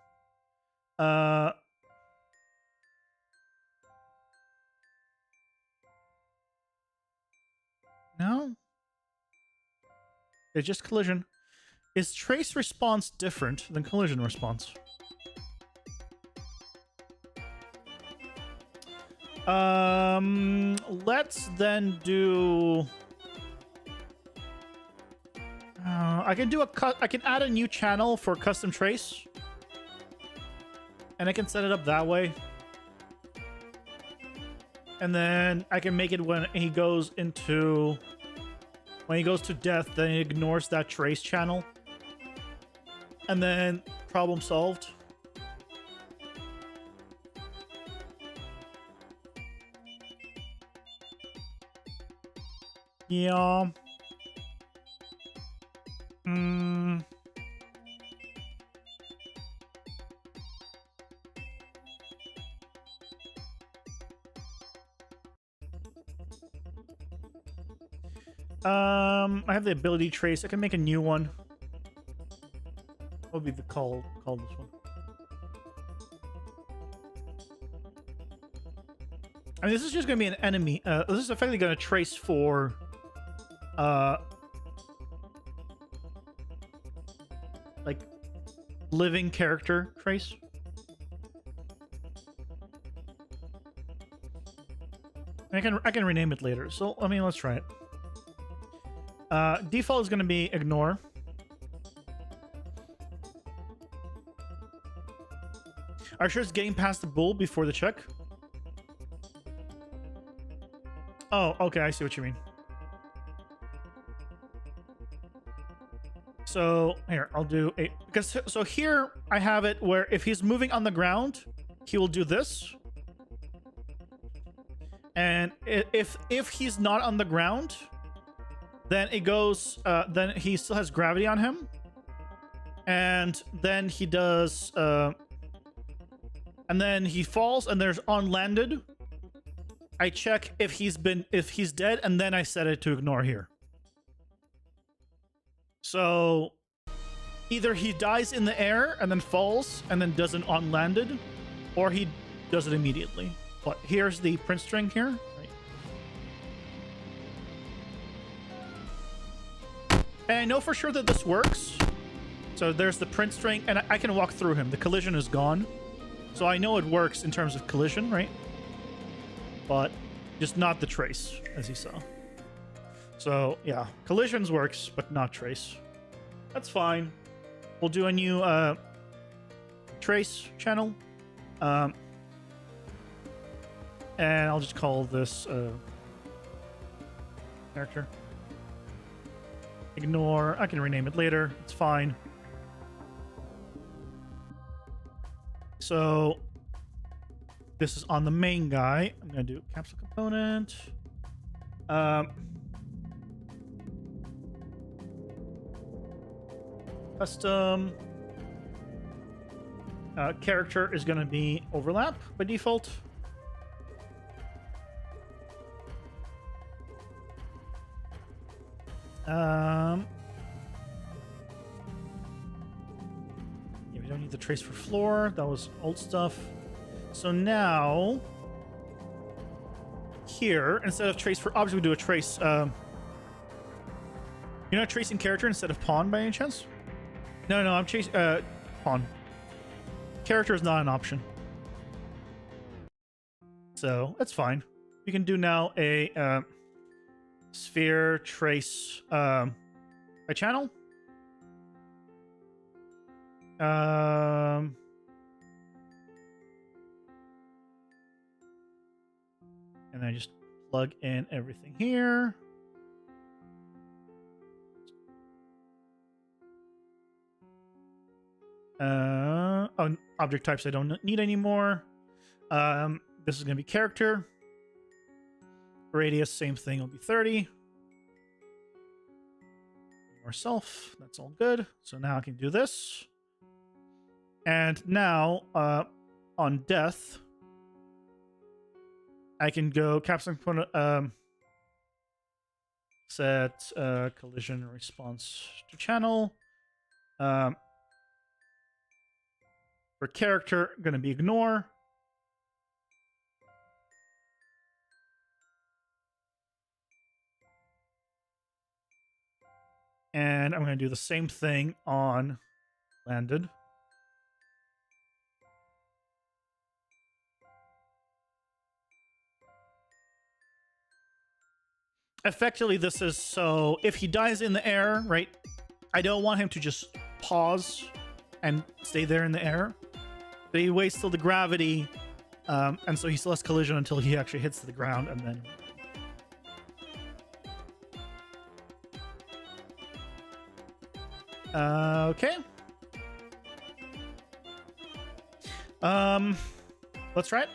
No. It's just collision. Is trace response different than collision response? Let's then do... I can add a new channel for custom trace. And I can set it up that way. And then I can make it when he goes into... When he goes to death, then he ignores that trace channel. And then problem solved. Yeah. I have the ability trace. I can make a new one. What would be the call this one? I mean, this is just going to be an enemy. This is effectively going to trace for... like, living character trace. I can rename it later. So, I mean, let's try it. Default is going to be ignore. Are you sure it's getting past the bull before the check? Oh, okay, I see what you mean. So, here, I'll do a... Because, so here, I have it where if he's moving on the ground, he will do this. And if he's not on the ground, then it goes... then he still has gravity on him. And then he does... and then he falls, and there's on landed. I check if he's dead, and then I set it to ignore here. So either he dies in the air and then falls and then does an on landed, or he does it immediately. But here's the print string here. Right. And I know for sure that this works. So there's the print string, and I can walk through him. The collision is gone. So I know it works in terms of collision, right? But just not the trace, as you saw. So, yeah. Collisions works, but not trace. That's fine. We'll do a new trace channel. And I'll just call this character. Ignore. I can rename it later. It's fine. So this is on the main guy. I'm going to do capsule component. Custom. Character is going to be overlap by default. Yeah, we don't need the trace for floor. That was old stuff. So now, here, instead of trace for object, we do a trace. You're not tracing character instead of pawn by any chance? No, I'm chasing pawn. Character is not an option. So that's fine. We can do now a sphere trace by channel. And I just plug in everything here. Oh, object types I don't need anymore. This is going to be character. Radius, same thing, will be 30. Or self, that's all good. So now I can do this. And now, on death, I can go capsule component, set collision response to channel. For character, going to be ignore. And I'm going to do the same thing on landed. Effectively, this is so if he dies in the air, right? I don't want him to just pause and stay there in the air. But he waits till the gravity, and so he still has collision until he actually hits the ground, and then... Okay. Let's try it.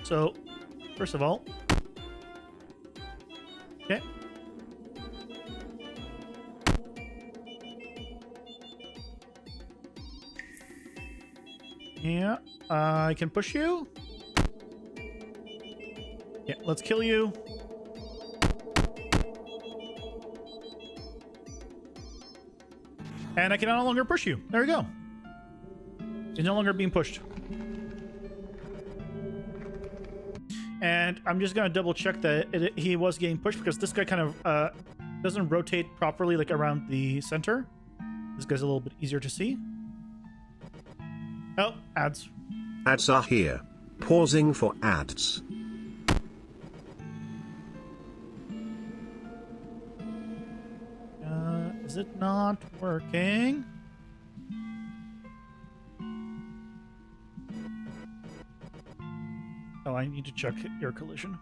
So, first of all, okay. Yeah, I can push you. Yeah, let's kill you. And I can no longer push you. There we go. He's no longer being pushed. And I'm just gonna double check that he was getting pushed because this guy kind of doesn't rotate properly, like around the center. This guy's a little bit easier to see. Oh, ads. Ads are here. Pausing for ads. Is it not working? Oh, I need to check your collision.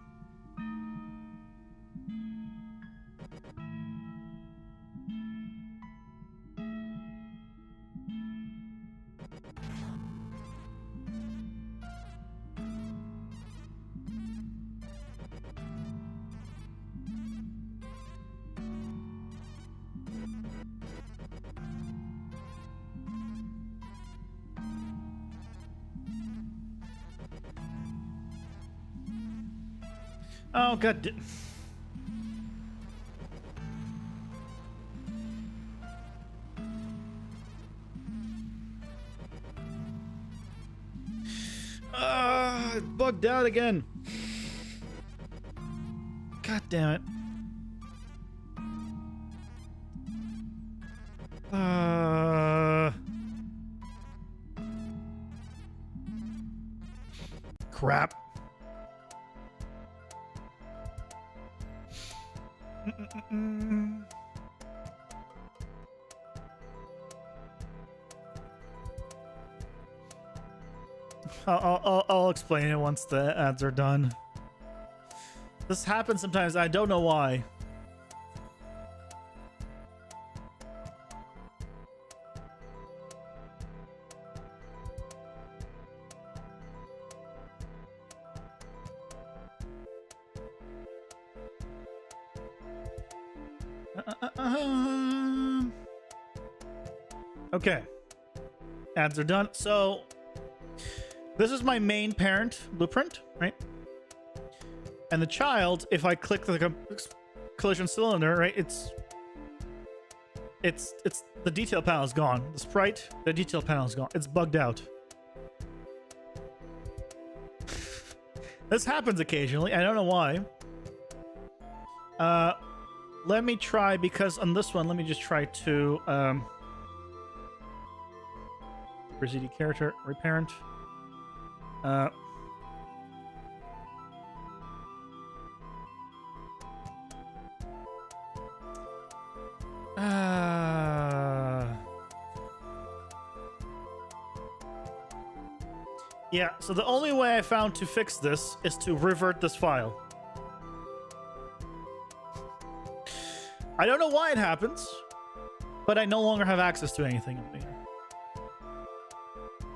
Oh, god. It bugged out again. God damn it. Crap. I'll explain it once the ads are done. This happens sometimes. I don't know why. Okay. Ads are done. So this is my main parent blueprint, right? And the child, if I click the collision cylinder, right, it's the detail panel is gone. The sprite, the detail panel is gone. It's bugged out. This happens occasionally. I don't know why. Let me try, because on this one, let me just try to proceed character reparent. Yeah, so the only way I found to fix this is to revert this file. I don't know why it happens, but I no longer have access to anything up here.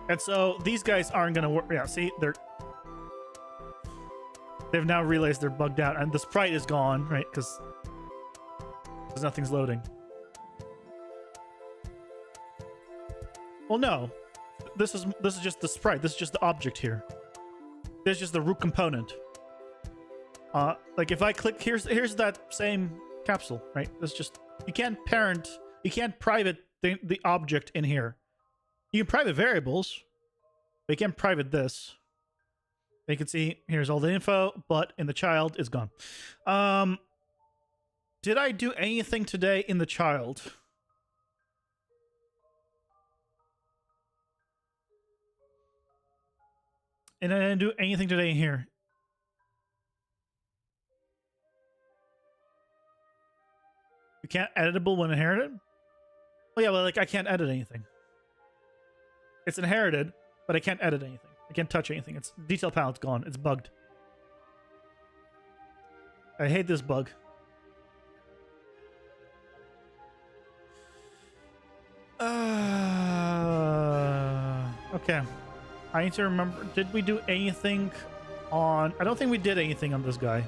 And so these guys aren't gonna work. Yeah, see, they've now realized they're bugged out, and the sprite is gone, right? Because nothing's loading. Well, no, this is just the sprite. This is just the object here. This is just the root component. Like if I click, here's that same capsule, right? That's just, you can't private the object in here. You can private variables, but you can't private this. You can see here's all the info, but in the child is gone. Did I do anything today in the child? And I didn't do anything today in here. You can't editable when inherited? Oh yeah, well, like I can't edit anything. It's inherited, but I can't edit anything. I can't touch anything. It's detail palette's gone. It's bugged. I hate this bug. Okay. I need to remember. Did we do anything on... I don't think we did anything on this guy.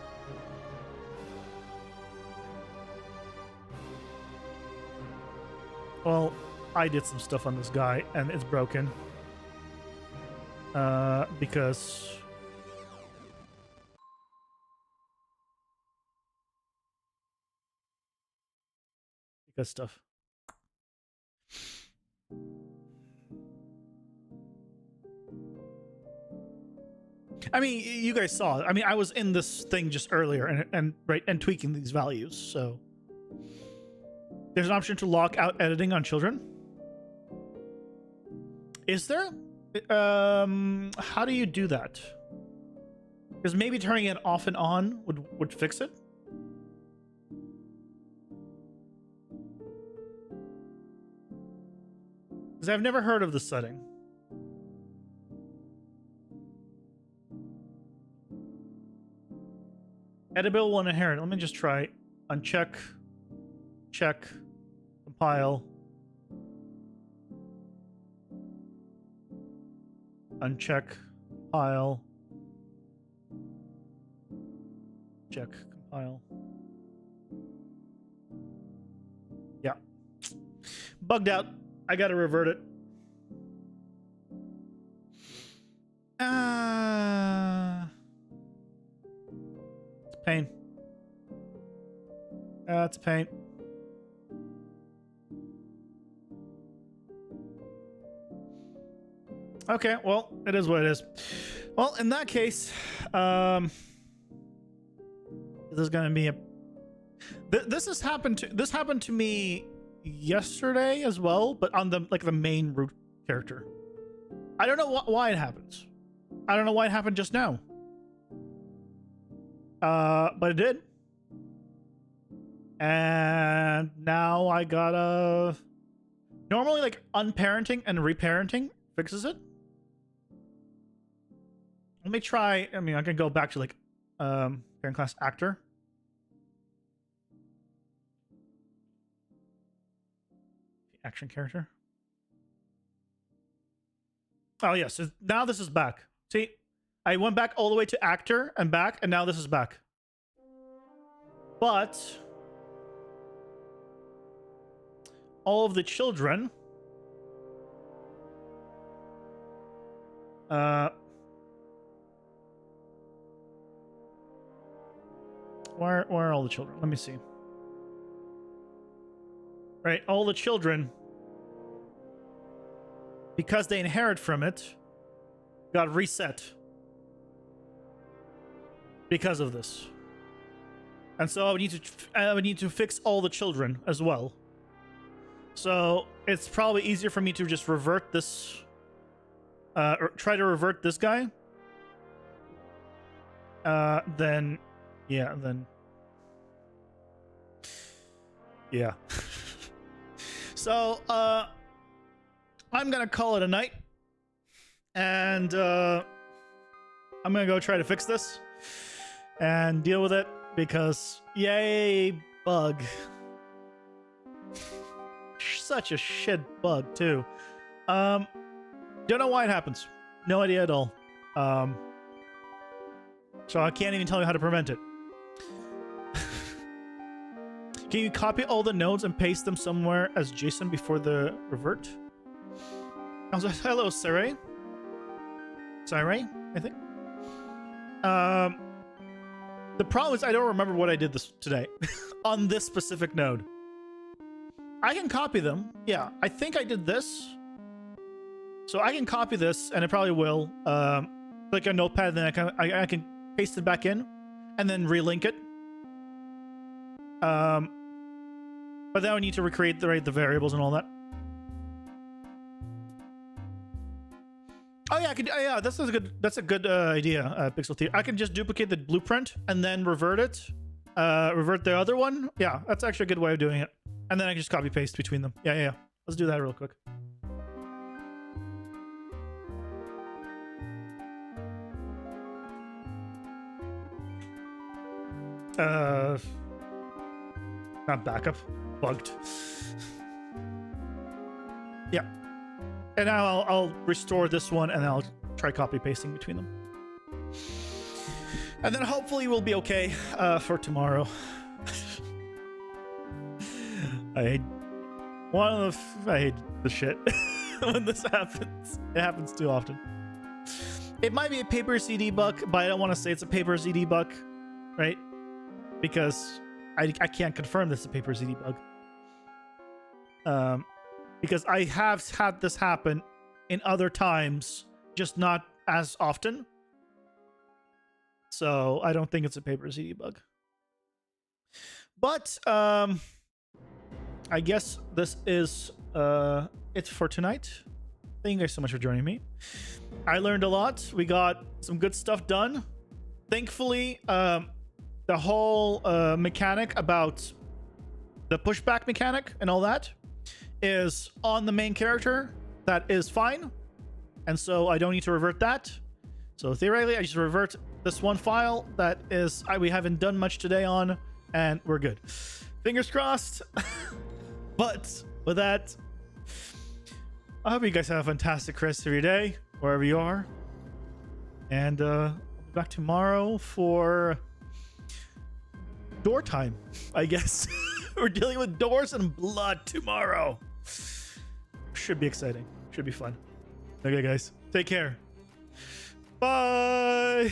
Well, I did some stuff on this guy, and it's broken. Because stuff. I mean, you guys saw it. I mean, I was in this thing just earlier and tweaking these values. So there's an option to lock out editing on children. Is there? How do you do that? Because maybe turning it off and on would fix it. Because I've never heard of this setting. Editable and inherent. Let me just try. Uncheck. Check. Compile. Uncheck. Compile. Check. Compile. Yeah. Bugged out. I gotta revert it. It's a pain. It's a pain. Okay, well, it is what it is. Well, in that case, this is gonna be a. This happened to me yesterday as well, but on the main root character. I don't know why it happens. I don't know why it happened just now. But it did. And now I gotta... Normally, like, unparenting and reparenting fixes it. Let me try... I mean, I can go back to, like, parent class actor. Action character. Oh, yeah. So now this is back. See? I went back all the way to actor and back, and now this is back. But... all of the children... Where are all the children? Let me see. Right, all the children, because they inherit from it, got reset because of this. And so I would need to fix all the children as well. So it's probably easier for me to just revert this, or try to revert this guy. Then, yeah. So, I'm gonna call it a night, and I'm gonna go try to fix this and deal with it, because yay, bug. Such a shit bug, too. Don't know why it happens. No idea at all. So I can't even tell you how to prevent it. Can you copy all the nodes and paste them somewhere as JSON before the revert? I was like, hello, Sarai. Sarai, I think. The problem is I don't remember what I did this today on this specific node. I can copy them. Yeah, I think I did this. So I can copy this, and it probably will. Like a notepad, then I can paste it back in, and then relink it. But then we need to recreate the variables and all that. Oh yeah, I could. Yeah, that's a good idea, Pixel Theory. I can just duplicate the blueprint and then revert it. Revert the other one. Yeah, that's actually a good way of doing it. And then I can just copy paste between them. Yeah. Let's do that real quick. Not backup. Bugged. Yeah. And now I'll restore this one, and I'll try copy pasting between them. And then hopefully we'll be okay for tomorrow. I hate the shit when this happens. It happens too often. It might be a paper CD bug, but I don't want to say it's a paper CD bug, right? Because I can't confirm this is a paper CD bug. Because I have had this happen in other times, just not as often. So I don't think it's a paper CD bug. But I guess this is it for tonight. Thank you guys so much for joining me. I learned a lot. We got some good stuff done. Thankfully, the whole mechanic about the pushback mechanic and all that is on the main character. That is fine. And so I don't need to revert that. So theoretically, I just revert this one file that is we haven't done much today on, and we're good. Fingers crossed. But with that, I hope you guys have a fantastic rest of your day, wherever you are. And I'll be back tomorrow for door time, I guess. We're dealing with doors and blood tomorrow. Should be exciting. Should be fun. Okay, guys. Take care. Bye.